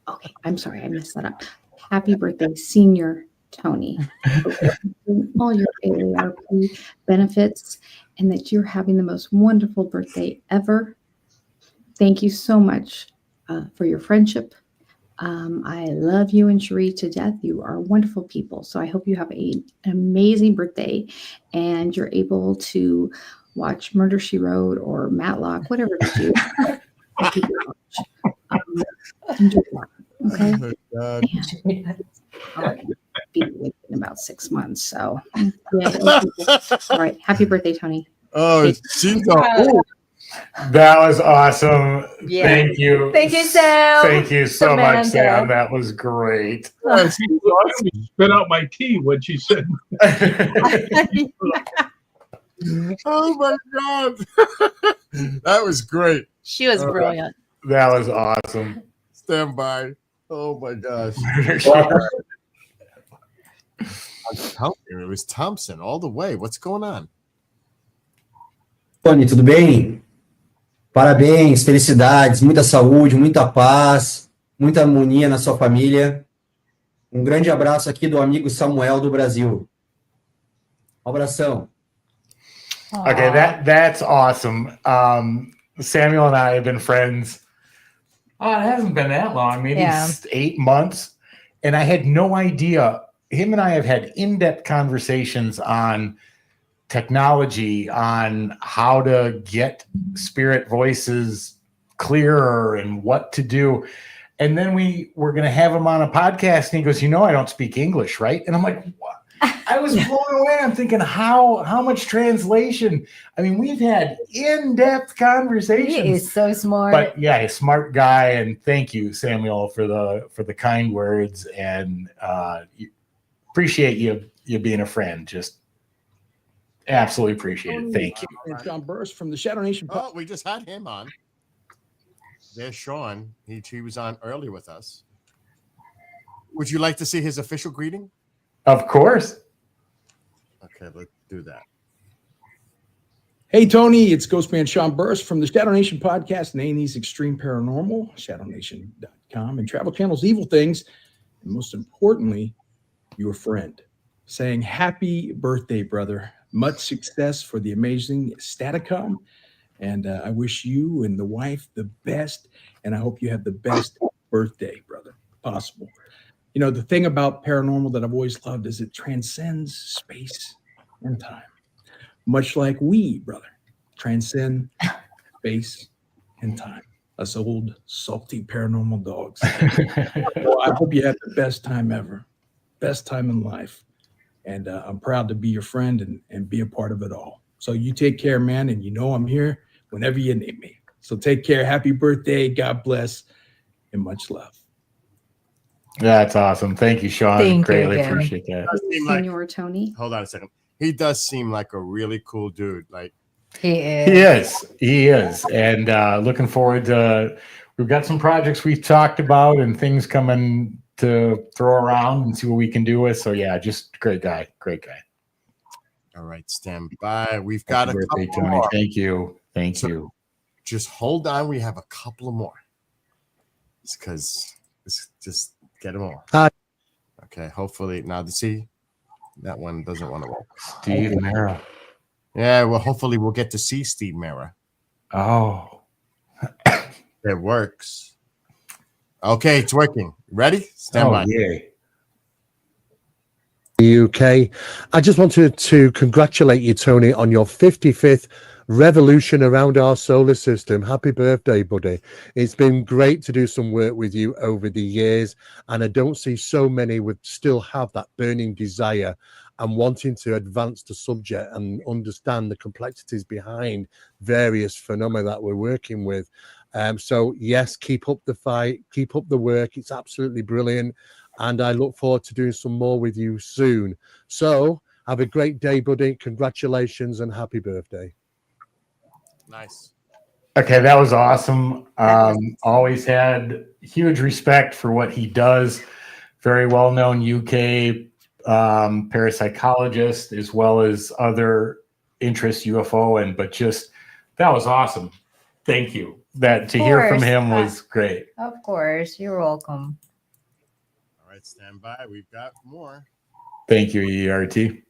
Okay, I'm sorry, I messed that up. Happy birthday, Senior Tony. All your AARP benefits and that you're having the most wonderful birthday ever. Thank you so much for your friendship. I love you and Cherie to death. You are wonderful people. So I hope you have an amazing birthday and you're able to watch Murder, She Wrote or Matlock, whatever you do. Enjoy that. Okay. Oh my God. I'll be in about 6 months. So, yeah. All right. Happy birthday, Tony. Oh, that was awesome. Yeah. Thank you. Thank you, Sam. Thank you so much, Samantha. Sam. That was great. Spit out my tea when she said. Oh my God. That was great. She was brilliant. That was awesome. Stand by. Oh my gosh. It was Thompson all the way. What's going on? Tony, tudo bem? Parabéns, felicidades, muita saúde, muita paz, muita harmonia na sua família. Grande abraço aqui do amigo Samuel do Brasil. Abração. Okay, that's awesome. Samuel and I have been friends. Oh, it hasn't been that long, maybe 8 months. And I had no idea. Him and I have had in-depth conversations on technology, on how to get spirit voices clearer and what to do. And then we were going to have him on a podcast and he goes, I don't speak English, right? And I'm like, what? I was blown away. I'm thinking, how much translation? I mean, we've had in-depth conversations. He is so smart. But yeah, a smart guy. And thank you, Samuel, for the kind words, and appreciate you being a friend. Just absolutely appreciate it. Thank you. And John Burris from the Shadow Nation. Oh, we just had him on. There's Sean. He was on early with us. Would you like to see his official greeting? Of course. Okay, let's do that. Hey, Tony, it's Ghostman Sean Burris from the Shadow Nation podcast, and A&E's Extreme Paranormal, ShadowNation.com, and Travel Channel's Evil Things, and most importantly, your friend, saying happy birthday, brother. Much success for the amazing Staticom, and I wish you and the wife the best, and I hope you have the best birthday, brother, possible. The thing about paranormal that I've always loved is it transcends space and time. Much like we, brother, transcend space and time. Us old, salty paranormal dogs. Well, I hope you have the best time ever. Best time in life. And I'm proud to be your friend and be a part of it all. So you take care, man, and I'm here whenever you need me. So take care. Happy birthday. God bless. And much love. That's awesome. Thank you, Sean. Greatly appreciate that. Senor Tony. Hold on a second. He does seem like a really cool dude. Like he is. He is. And looking forward to, we've got some projects we've talked about and things coming to throw around and see what we can do with. So yeah, just great guy. All right, stand by. We've got Happy birthday, couple Tony. more. Thank you. Thank you. Just hold on. We have a couple of more. It's because just get them all. Okay, hopefully now see that one doesn't want to work. Steve Mara. Yeah, well, hopefully we'll get to see Steve Mera. Oh, it works. Okay, it's working. Ready? Stand by. Yay. UK. I just wanted to congratulate you, Tony, on your 55th revolution around our solar system. Happy birthday, buddy. It's been great to do some work with you over the years, and I don't see so many would still have that burning desire and wanting to advance the subject and understand the complexities behind various phenomena that we're working with. So yes, keep up the fight, keep up the work. It's absolutely brilliant. And I look forward to doing some more with you soon. So have a great day, buddy. Congratulations and happy birthday. Nice. Okay, that was awesome. Always had huge respect for what he does. Very well-known UK parapsychologist, as well as other interests, UFO, but just that was awesome. Thank you. That to hear from him was great. Of course, you're welcome. All right, stand by. We've got more. Thank you, ERT.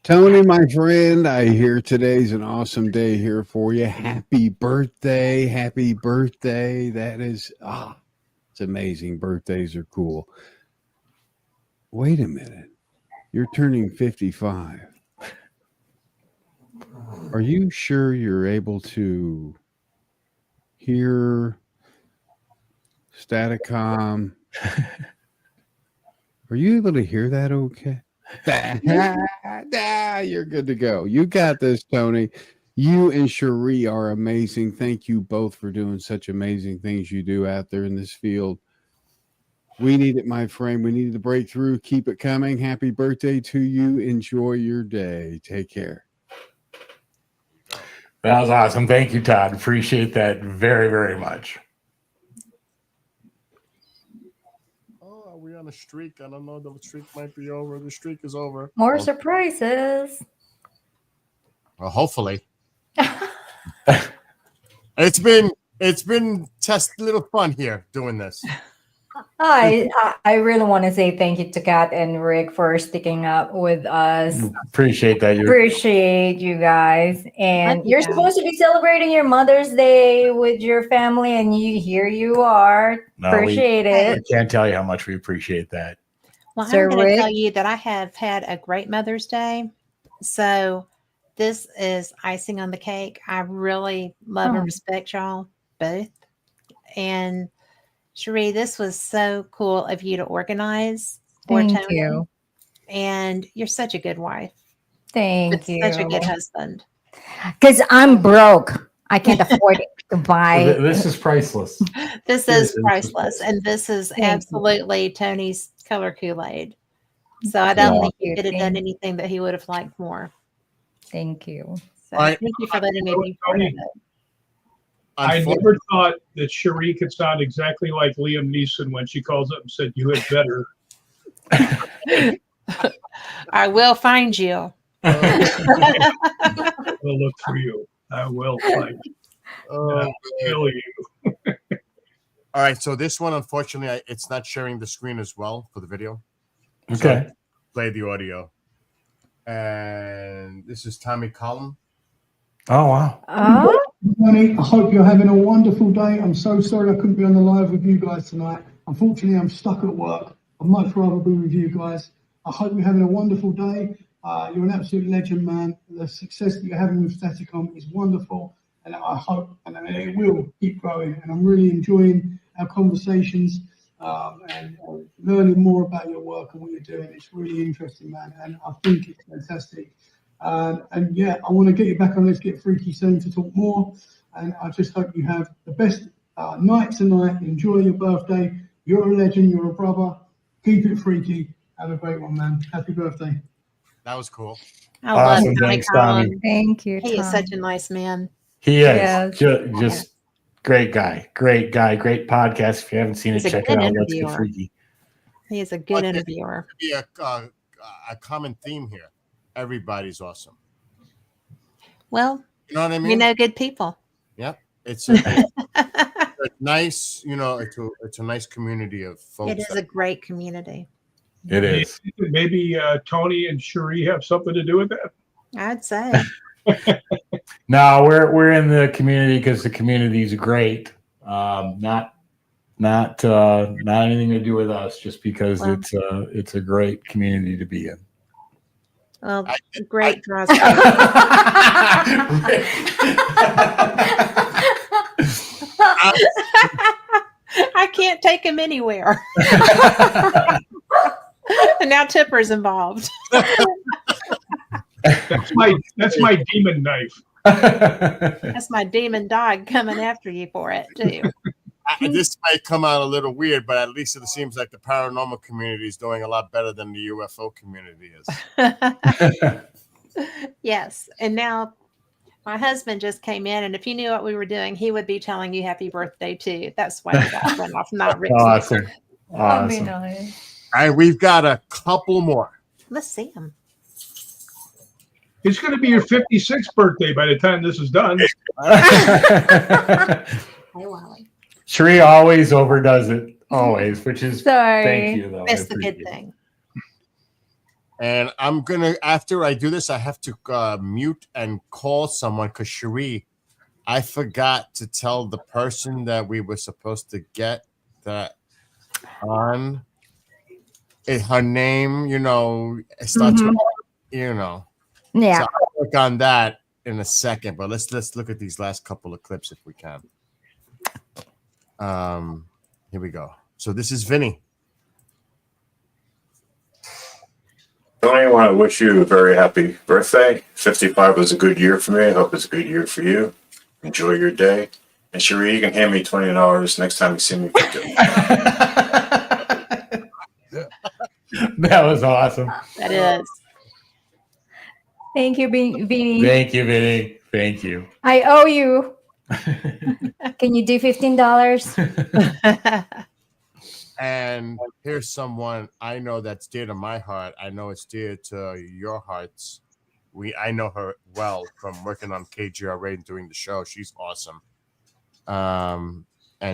Tony, my friend, I hear today's an awesome day here for you. Happy birthday. Happy birthday. That is, it's amazing. Birthdays are cool. Wait a minute. You're turning 55. Are you sure you're able to hear Staticom? Are you able to hear that okay? You're good to go. You got this, Tony. You and Cherie are amazing. Thank you both for doing such amazing things you do out there in this field. We need it, my friend. We need the breakthrough. Keep it coming. Happy birthday to you. Enjoy your day. Take care. That was awesome. Thank you, Todd. Appreciate that very, very much. Oh, are we on a streak? I don't know. The streak might be over. The streak is over. More surprises. Well, hopefully. It's been a little fun here doing this. I really want to say thank you to Kat and Rick for sticking up with us. Appreciate that. Appreciate you guys. And you're supposed to be celebrating your Mother's Day with your family, and here you are. Appreciate it. I can't tell you how much we appreciate that. Well, So, I'm going to Rick? tell you that I have had a great Mother's Day. So this is icing on the cake. I really love and respect y'all both. And Cherie, this was so cool of you to organize for Thank Tony. you. And you're such a good wife. Thank you. Such a good husband. Because I'm broke. I can't afford to buy. This is priceless. This is priceless. And this is Thank you. absolutely Tony's color Kool-Aid. So I don't think he you. could have done Thank- anything that he would have liked more. Thank you. So All right. thank you for letting me be part of it. I never thought that Cherie could sound exactly like Liam Neeson when she calls up and said, "You had better." I will find you. I will look for you. I will find you. I'll kill you. All right, so this one, unfortunately, it's not sharing the screen as well for the video. Okay. So play the audio. And this is Tommy Collum. Oh, wow. Tony, I hope you're having a wonderful day. I'm so sorry I couldn't be on the live with you guys tonight. Unfortunately, I'm stuck at work. I'd much rather be with you guys. I hope you're having a wonderful day. You're an absolute legend, man. The success that you're having with Staticom is wonderful, and I hope and it will keep growing. And I'm really enjoying our conversations and learning more about your work and what you're doing. It's really interesting, man, and I think it's fantastic. And yeah, I want to get you back on Let's Get Freaky soon to talk more. And I just hope you have the best night tonight. Enjoy your birthday. You're a legend. You're a brother. Keep it freaky. Have a great one, man. Happy birthday. That was cool. I love Awesome. Tommy Thanks, Tommy. Collin. Thank you. He is Tom. such a nice man. He is Yes. just great guy, great podcast. If you haven't seen He's it, a check good it out. Let's Get interviewer. Freaky. He is a good interviewer. Be a common theme here. Everybody's awesome. Well, You know what I mean? we know good people. Yep. It's a nice, it's a nice community of folks. It is a great community. It is. Maybe Tony and Cherie have something to do with that. I'd say. No, we're in the community because the community is great. Not anything to do with us, just because it's a great community to be in. Well, great draws. I can't take him anywhere. And now Tipper's involved. That's my demon knife. That's my demon dog coming after you for it too. This might come out a little weird, but at least it seems like the paranormal community is doing a lot better than the UFO community is. Yes, and now my husband just came in, and if you knew what we were doing, he would be telling you happy birthday too. That's why that went off, not Rick's. Awesome. That'd be nice. All right, we've got a couple more. Let's see him. It's going to be your 56th birthday by the time this is done. Hey, Wally. Cherie always overdoes it, always, which is Sorry. thank you though. That's the good thing. And I'm gonna, after I do this, I have to mute and call someone because Cherie, I forgot to tell the person that we were supposed to get that on. Her name, it starts with, Yeah. So I'll work on that in a second, but let's look at these last couple of clips if we can. Here we go. So this is Vinny. Tony, I want to wish you a very happy birthday. 55 was a good year for me. I hope it's a good year for you. Enjoy your day. And Cherie, you can hand me $20 next time you see me. That was awesome. That is. Thank you, Vinny. Thank you, Vinny. Thank you. I owe you. Can you do $15? And here's someone I know that's dear to my heart. I know it's dear to your hearts. I know her well from working on KGRA and doing the show. She's awesome. And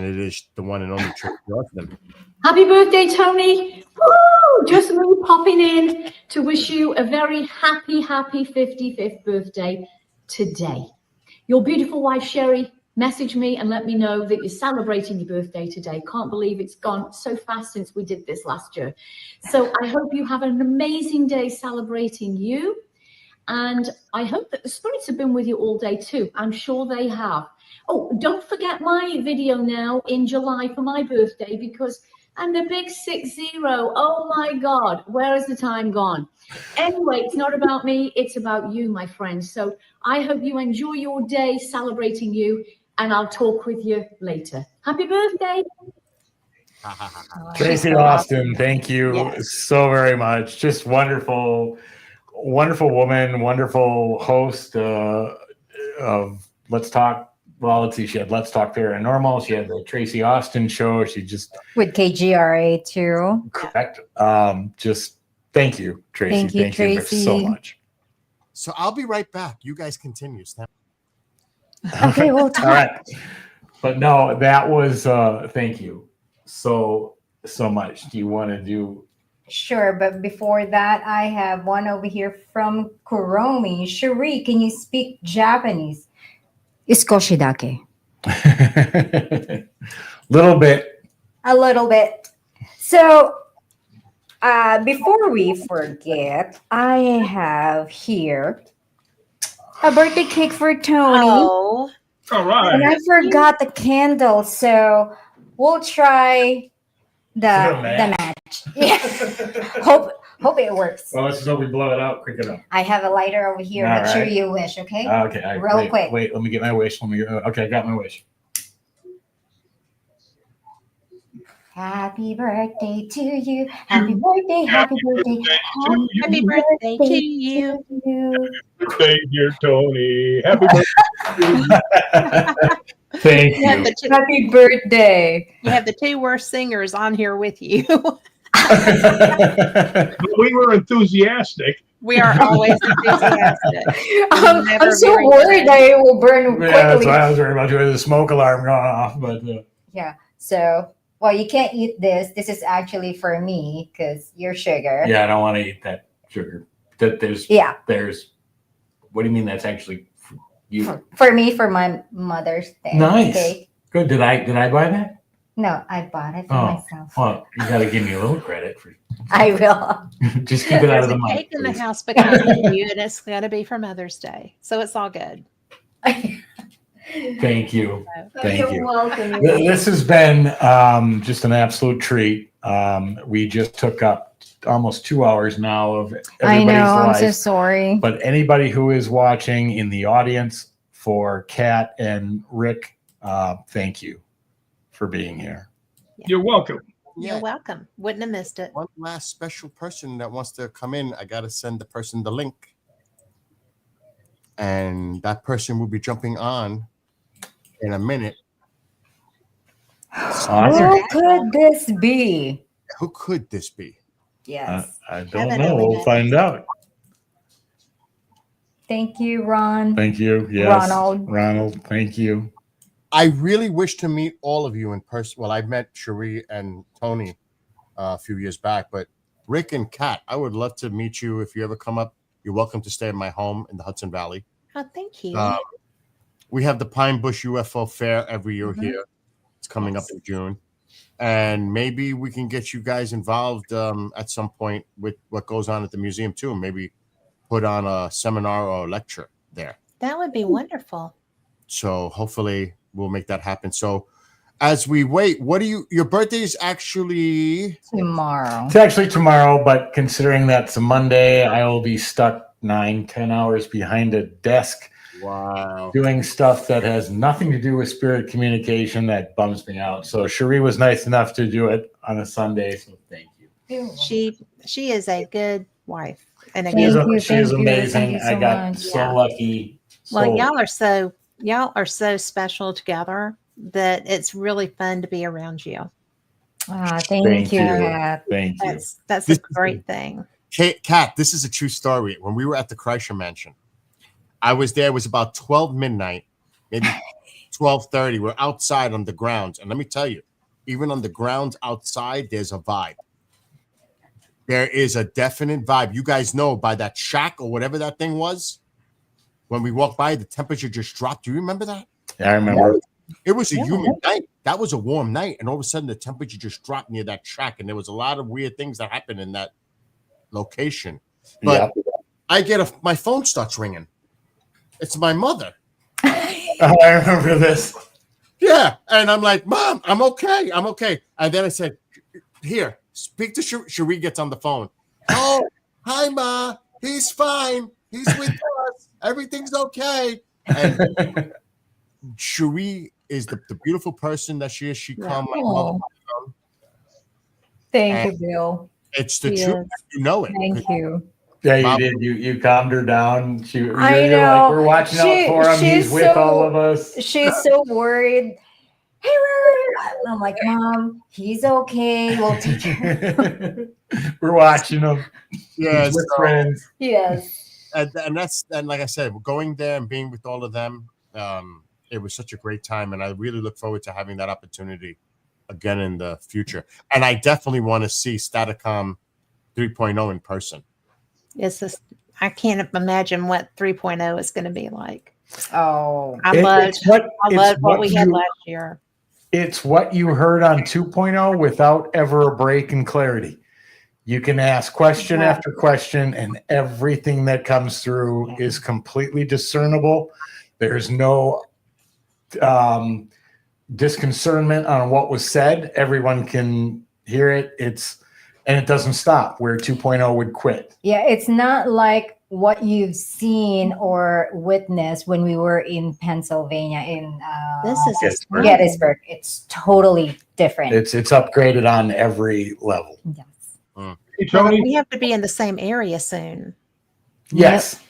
it is the one and only Cherie Rathman. Happy birthday, Tony. Woo! Just me popping in to wish you a very happy 55th birthday today. Your beautiful wife, Cherie, message me and let me know that you're celebrating your birthday today. Can't believe it's gone so fast since we did this last year. So I hope you have an amazing day celebrating you. And I hope that the spirits have been with you all day too. I'm sure they have. Oh, don't forget my video now in July for my birthday, because I'm the big 60. Oh my God, where has the time gone? Anyway, it's not about me, it's about you, my friends. So I hope you enjoy your day celebrating you, and I'll talk with you later. Happy birthday. Tracy Austin, thank you so very much. Just wonderful woman, wonderful host of Let's Talk. Well, let's see. She had Let's Talk Paranormal. She had the Tracy Austin show. She just With KGRA too. correct. Just thank you, Tracy. Thank you, Tracy. so much. So I'll be right back. You guys continue. Okay, we'll talk. All right. But no, that was thank you so much. Do you want to do? Sure, but before that, I have one over here from Kuromi. Cherie, can you speak Japanese? Iskoshi dake. Little bit. A little bit. So, before we forget, I have here a birthday cake for Tony. Oh. All right. And I forgot the candle, so we'll try the match. Yeah. Hope it works. Well, let's just hope we blow it out quick enough. I have a lighter over here. All Make sure right. you wish, okay? Okay. Real quick. Wait, let me get my wish. Okay, I got my wish. Happy birthday to you. Happy birthday. Happy birthday. Happy birthday to you. Birthday, dear Tony. Happy birthday. Thank You have you. the Happy birthday. You have the two worst singers on here with you. We were enthusiastic. We are always enthusiastic. I'm Never so very worried good. that it will burn Yeah, that's quickly. why I was worried about doing the smoke alarm going off. But Yeah. So Well, you can't eat this. This is actually for me because you're sugar. Yeah, I don't want to eat that sugar. There's what do you mean that's actually for you? For me, for my Mother's Day. Nice. Cake. Good. Did I buy that? No, I bought it for Oh, myself. well, you got to give me a little credit for. I will. Just keep it out of There's the a mic. cake in the please. house because of you, and it's going to be for Mother's Day, so it's all good. Thank you. Thank You're you. welcome. This has been just an absolute treat. We just took up almost 2 hours now of I everybody's know. I'm life. so sorry. But anybody who is watching in the audience, for Kat and Rick, thank you for being here. You're welcome. You're welcome. Wouldn't have missed it. One last special person that wants to come in. I got to send the person the link. And that person will be jumping on in a minute. Who could this be? Who could this be? Yes. I don't know. We'll find out. Thank you, Ron. Thank you. Yes. Ronald, thank you. I really wish to meet all of you in person. Well, I met Cherie and Tony a few years back, but Rick and Kat, I would love to meet you. If you ever come up, you're welcome to stay in my home in the Hudson Valley. Oh, thank you. We have the Pine Bush UFO Fair every year here. It's coming up in June. And maybe we can get you guys involved at some point with what goes on at the museum too. Maybe put on a seminar or a lecture there. That would be wonderful. So hopefully we'll make that happen. So as we wait, your birthday is actually tomorrow. It's actually tomorrow, but considering that's a Monday, I will be stuck 9-10 hours behind a desk. Wow. Doing stuff that has nothing to do with spirit communication. That bums me out. So Cherie was nice enough to do it on a Sunday. So thank you. She is a good wife and a She is, good she is amazing. Thank you so I got much. so Yeah. lucky. Well, So y'all are so special together that it's really fun to be around you. Thank you, Kat. Thank you. That's a great thing. Kat, this is a true story. When we were at the Kreischer Mansion, I was there. It was about 12 midnight, maybe 12:30. We're outside on the grounds. And let me tell you, even on the grounds outside, there's a vibe. There is a definite vibe. You guys know by that shack or whatever that thing was, when we walked by, the temperature just dropped. Do you remember that? Yeah, I remember. It was a humid night. That was a warm night. And all of a sudden, the temperature just dropped near that shack. And there was a lot of weird things that happened in that location. But I get my phone starts ringing. It's my mother. I remember this. Yeah. And I'm like, Mom, I'm okay. I'm okay. And then I said, here, speak to Cherie gets on the phone. Oh, hi, Ma. He's fine. He's with us. Everything's okay. And Cherie is the beautiful person that she is. She calmed my mother down. Thank you, Bill. It's the truth. You know it. Thank you. Yeah, you did. You calmed her down. You're I know. like, we're watching out for him. He's with all of us. She's so worried. Hey, and I'm like, Mom, he's okay. We'll take care. We're watching him. Yes, He's with friends. Yes. And like I said, going there and being with all of them, it was such a great time, and I really look forward to having that opportunity again in the future. And I definitely want to see Staticom 3.0 in person. It's just, I can't imagine what 3.0 is going to be like. Oh, I loved what we had last year. It's what you heard on 2.0 without ever a break in clarity. You can ask question after question, and everything that comes through is completely discernible. There's no disconcernment on what was said. Everyone can hear it. And it doesn't stop where 2.0 would quit. Yeah, it's not like what you've seen or witnessed when we were in Pennsylvania in Gettysburg. It's totally different. It's upgraded on every level. Yes. Hey, Tony. We have to be in the same area soon. Yes.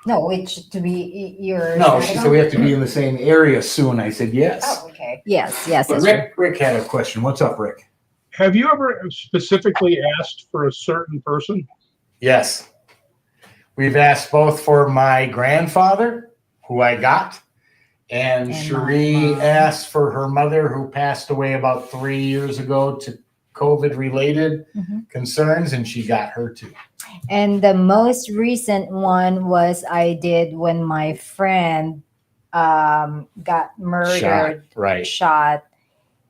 No, it should to be your. No, she said we have to be in the same area soon. I said yes. Oh, okay. Yes. But Rick had a question. What's up, Rick? Have you ever specifically asked for a certain person? Yes. We've asked both for my grandfather, who I got, And my Cherie mom. asked for her mother, who passed away about 3 years ago, to COVID-related concerns, and she got her too. And the most recent one was I did when my friend got murdered, right. shot.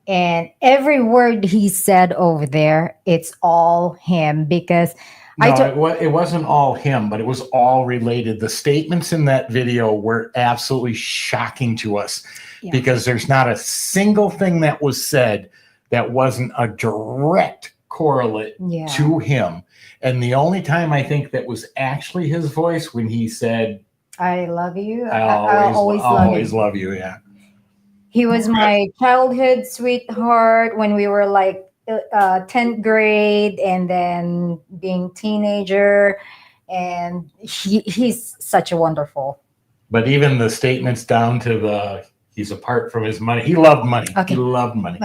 And every word he said over there, it's all him because No, it wasn't all him, but it was all related. The statements in that video were absolutely shocking to us because there's not a single thing that was said that wasn't a direct correlate to him. And the only time I think that was actually his voice when he said, I love you. I'll always love you. love you. Yeah. He was my childhood sweetheart when we were like 10th grade and then being teenager. And he's such a wonderful. But even the statements down to he's apart from his money. He loved money. Okay. He loved money.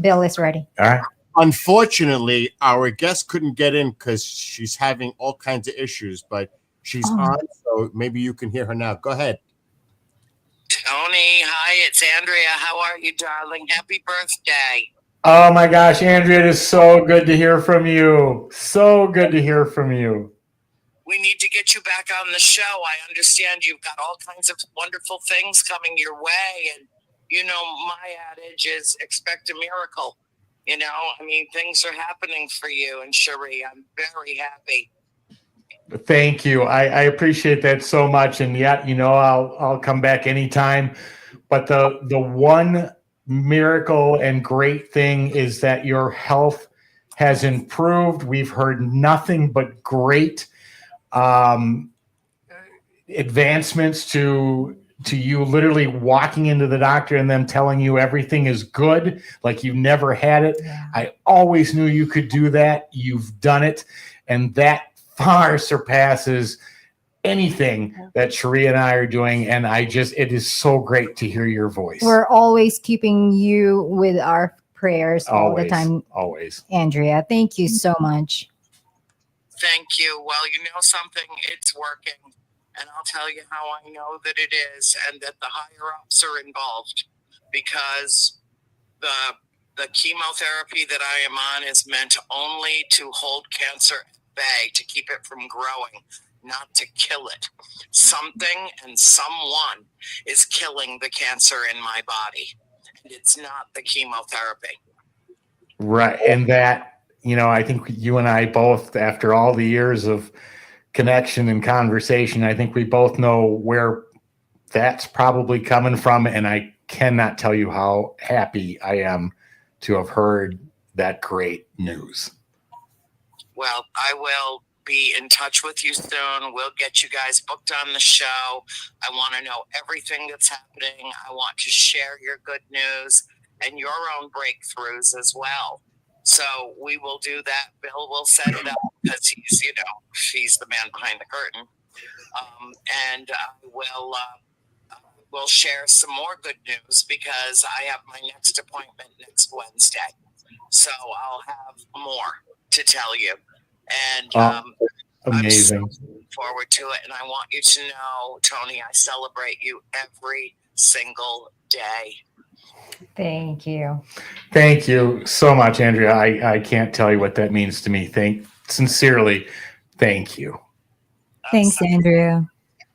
Bill is ready. All right. Unfortunately, our guest couldn't get in because she's having all kinds of issues, but she's on, so maybe you can hear her now. Go ahead. Tony, hi, it's Andrea. How are you, darling? Happy birthday. Oh my gosh, Andrea, it is so good to hear from you. So good to hear from you. We need to get you back on the show. I understand you've got all kinds of wonderful things coming your way. And, you know, my adage is expect a miracle. You know, I mean, things are happening for you and Cherie. I'm very happy. Thank you. I appreciate that so much. And yeah, you know, I'll come back anytime. But the one miracle and great thing is that your health has improved. We've heard nothing but great advancements to you literally walking into the doctor and them telling you everything is good, like you never had it. Yeah. I always knew you could do that. You've done it. And that far surpasses anything that Cherie and I are doing. And it is so great to hear your voice. We're always keeping you with our prayers all the time. Always. Andrea, thank you so much. Thank you. Well, you know something, it's working. And I'll tell you how I know that it is and that the higher ups are involved because the chemotherapy that I am on is meant only to hold cancer at bay, to keep it from growing, not to kill it. Something and someone is killing the cancer in my body. And it's not the chemotherapy. Right. And that, you know, I think you and I both, after all the years of connection and conversation, I think we both know where that's probably coming from. And I cannot tell you how happy I am to have heard that great news. Well, I will be in touch with you soon. We'll get you guys booked on the show. I want to know everything that's happening. I want to share your good news and your own breakthroughs as well. So we will do that. Bill will set it up because he's, you know, he's the man behind the curtain. And we'll share some more good news because I have my next appointment next Wednesday. So I'll have more to tell you. And amazing. I'm so looking forward to it. And I want you to know, Tony, I celebrate you every single day. Thank you. Thank you so much, Andrea. I can't tell you what that means to me. Sincerely, thank you. Thanks, Andrea.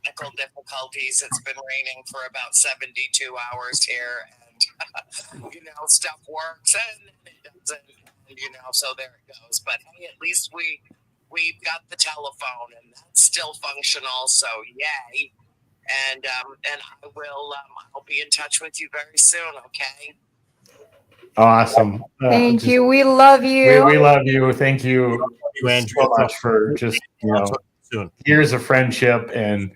Technical difficulties. It's been raining for about 72 hours here. And, you know, stuff works and it doesn't. And, you know, so there it goes. But hey, at least we've got the telephone and that's still functional. So yay. And I will I'll be in touch with you very soon, okay? Awesome. Thank you. We love you. We love you. Thank you so much for just, you know, years of friendship and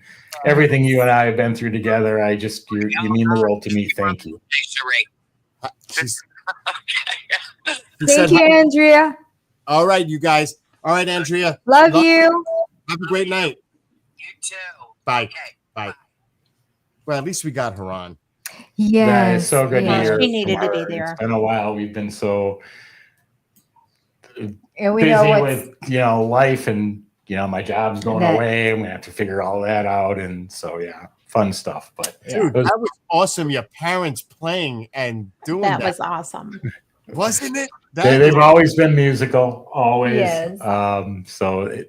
everything you and I have been through together. You mean the world to me. Thank you. Thank you, Andrea. All right, you guys. All right, Andrea. Love you. Have a great night. You too. Bye. Okay. Bye. Well, at least we got her on. Yes. That is so good to hear. She needed to from be her. there. It's been a while. We've been so And we busy know with, you know, life and, you know, my job's going away. I'm going to have to figure all that out. And so, yeah, fun stuff. But Dude, it was- that was awesome. Your parents playing and doing that. That was awesome. Wasn't it? they've always been musical, always. Yes.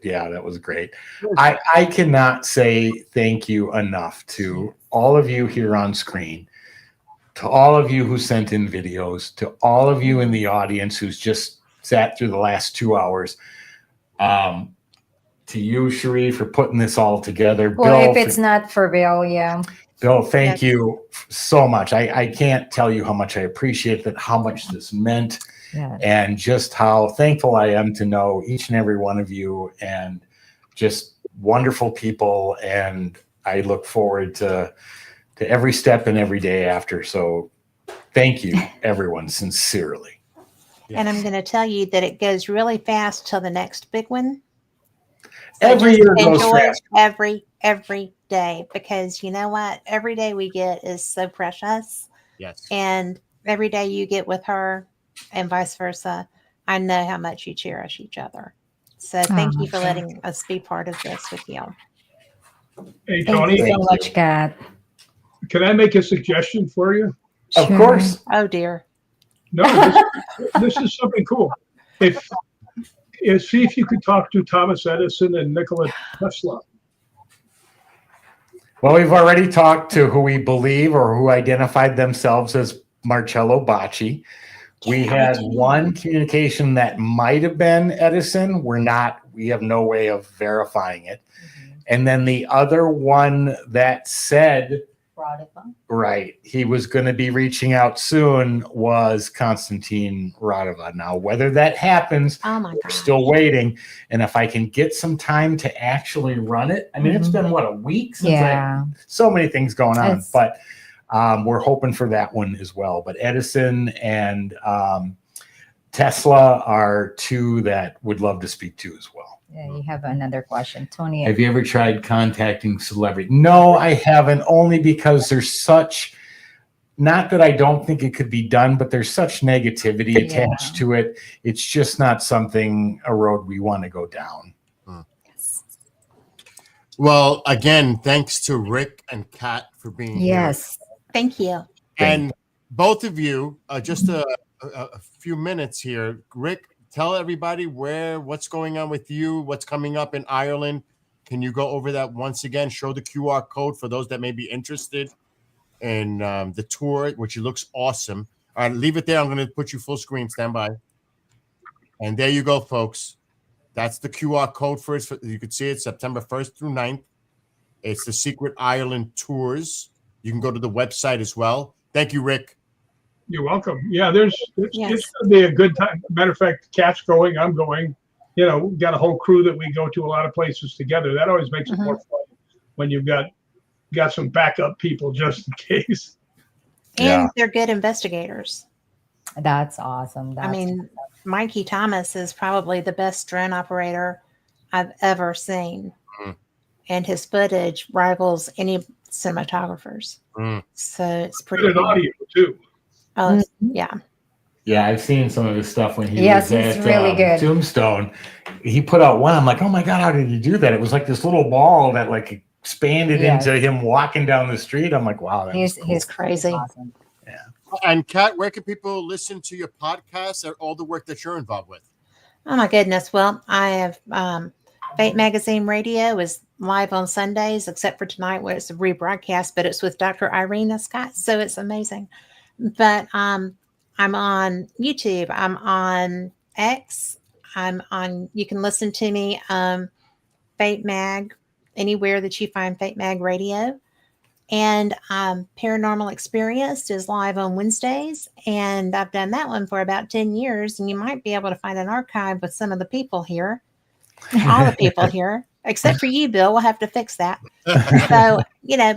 Yeah, that was great. I cannot say thank you enough to all of you here on screen, to all of you who sent in videos, to all of you in the audience who's just sat through the last 2 hours. To you, Cherie, for putting this all together. Well, Bill, if it's not for Bill, yeah. Bill, thank you so much. I can't tell you how much I appreciate that, how much this meant, Yeah. and just how thankful I am to know each and every one of you, and just wonderful people. And I look forward to every step and every day after. So thank you, everyone, sincerely. And I'm going to tell you that it goes really fast till the next big one. Every just year goes enjoy fast. every day, because you know what? Every day we get is so precious. Yes. And every day you get with her and vice versa, I know how much you cherish each other. So thank you for letting us be part of this with you. Hey, Thank Tony, you so much, Kat. can I make a suggestion for you? Of course. Oh dear. No, this is something cool. See if you could talk to Thomas Edison and Nikola Tesla. Well, we've already talked to who we believe or who identified themselves as Marcello Bacci. We had one communication that might have been Edison. We have no way of verifying it. And then the other one that said, right, he was going to be reaching out soon was Konstantin Radova. Now, whether that happens, we're still waiting. And if I can get some time to actually run it, I mean, it's been a week since so many things going on, but we're hoping for that one as well. But Edison and Tesla are two that would love to speak to as well. Yeah, you have another question, Tony. Have you ever tried contacting celebrities? No, I haven't, only because there's such, not that I don't think it could be done, but there's such negativity attached to it. It's just not a road we want to go down. Well, again, thanks to Rick and Kat for being here. Yes. Thank you. And both of you, just a few minutes here. Rick, tell everybody what's going on with you, what's coming up in Ireland. Can you go over that once again? Show the QR code for those that may be interested in the tour, which looks awesome. All right, leave it there. I'm going to put you full screen. Stand by. And there you go, folks. That's the QR code for it. You can see it September 1st through 9th. It's the Secret Ireland Tours. You can go to the website as well. Thank you, Rick. You're welcome. Yeah, it's going to be a good time. Matter of fact, Kat's going, I'm going. You know, we've got a whole crew that we go to a lot of places together. That always makes it more fun when you've got some backup people just in case. And they're good investigators. That's awesome. I mean, Mikey Thomas is probably the best drone operator I've ever seen. And his footage rivals any cinematographers. So it's pretty Good cool. audio too. Oh, yeah. Yeah, I've seen some of his stuff when he Yes, was it's at really good. Tombstone. He put out one. I'm like, oh my God, how did he do that? It was like this little ball that like expanded into him walking down the street. I'm like, wow, He's crazy. Awesome. And Kat, where can people listen to your podcast or all the work that you're involved with? Oh my goodness. Well, I have Fate Magazine Radio is live on Sundays, except for tonight where it's a rebroadcast, but it's with Dr. Irina Scott. So it's amazing. But I'm on YouTube. I'm on X. You can listen to me, Fate Mag, anywhere that you find Fate Mag Radio. And Paranormal Experienced is live on Wednesdays. And I've done that one for about 10 years. And you might be able to find an archive with some of the people here, all the people here, except for you, Bill. We'll have to fix that. So,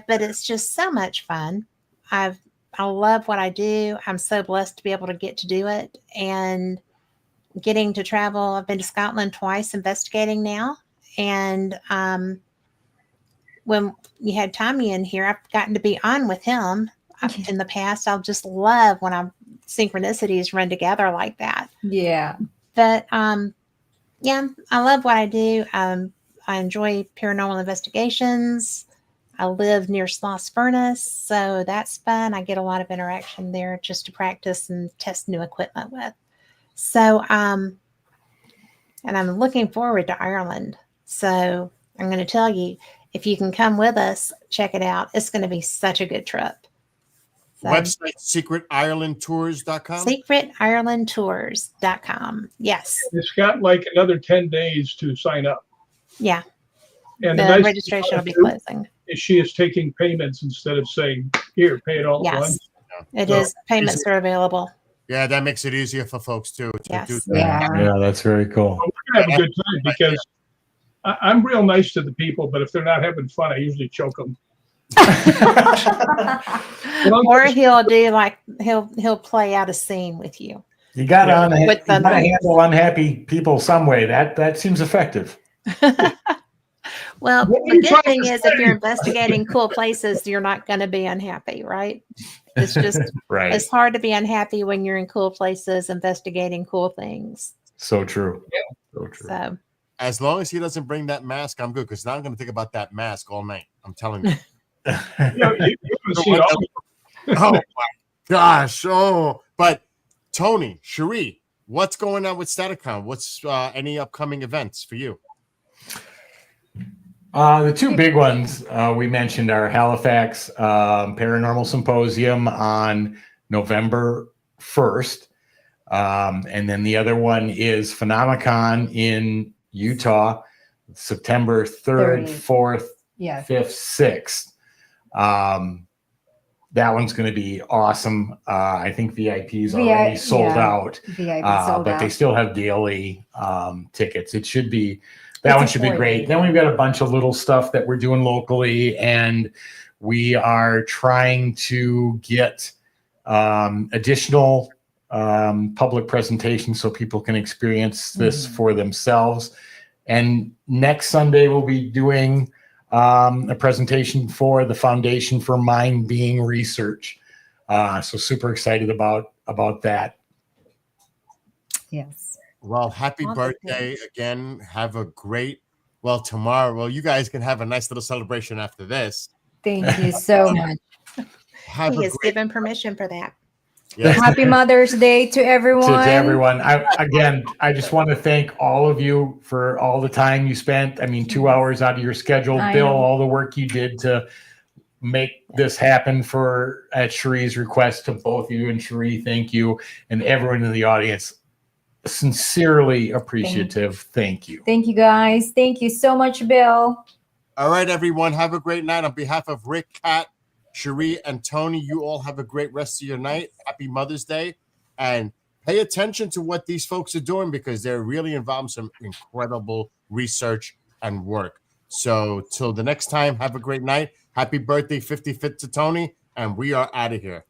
but it's just so much fun. I love what I do. I'm so blessed to be able to get to do it. And getting to travel. I've been to Scotland twice investigating now. And when you had Tommy in here, I've gotten to be on with him in the past. I'll just love when synchronicities run together like that. Yeah. But I love what I do. I enjoy paranormal investigations. I live near Sloss Furnace, so that's fun. I get a lot of interaction there just to practice and test new equipment with. So, and I'm looking forward to Ireland. So I'm going to tell you, if you can come with us, check it out. It's going to be such a good trip. So, Website secretirelandtours.com. secretirelandtours.com. Yes. It's got like another 10 days to sign up. Yeah. And the nice registration will be thing closing. is she is taking payments instead of saying, here, pay it all at Yes. once. It is. Payments are available. Yeah, that makes it easier for folks too. To Yes. do that. Yeah, that's very cool. We're going to have a good time because I'm real nice to the people, but if they're not having fun, I usually choke them. Or he'll do like he'll play out a scene with you. You got to With the handle unhappy people some way. That seems effective. Well, What are the you good trying thing to is say? if you're investigating cool places, you're not going to be unhappy, right? It's just Right. It's hard to be unhappy when you're in cool places investigating cool things. So true. So true. So As long as he doesn't bring that mask, I'm good. Because now I'm going to think about that mask all night. I'm telling you. You haven't seen all Oh my gosh! Oh, but Tony, Cherie, what's going on with Staticon? What's any upcoming events for you? The two big ones we mentioned are Halifax Paranormal Symposium on November 1st. And then the other one is Phenomicon in Utah, September 3rd, 4th, Yeah. 5th, 6th. That one's going to be awesome. I think VIP's already sold out, VIP sold but out. they still have daily tickets. It should be, that It's one should be important. great. Then we've got a bunch of little stuff that we're doing locally, and we are trying to get additional public presentations so people can experience this for themselves. And next Sunday, we'll be doing a presentation for the Foundation for Mind Being Research. So super excited about that. Yes. Well, happy Lots of birthday again. Have a great, tomorrow. Well, you guys can have a nice little celebration after this. Thank you so much. Have he a is great, given permission for that. Happy Mother's Day to everyone. To everyone. I just want to thank all of you for all the time you spent. I mean, 2 hours out of your schedule. I Bill, know. all the work you did to make this happen at Cherie's request. To both of you and Cherie, thank you. And everyone in the audience, sincerely appreciative. Thank you. Thank you, guys. Thank you so much, Bill. All right, everyone. Have a great night. On behalf of Rick, Kat, Cherie, and Tony, you all have a great rest of your night. Happy Mother's Day. And pay attention to what these folks are doing because they're really involved in some incredible research and work. So till the next time, have a great night. Happy birthday, 55th to Tony. And we are out of here.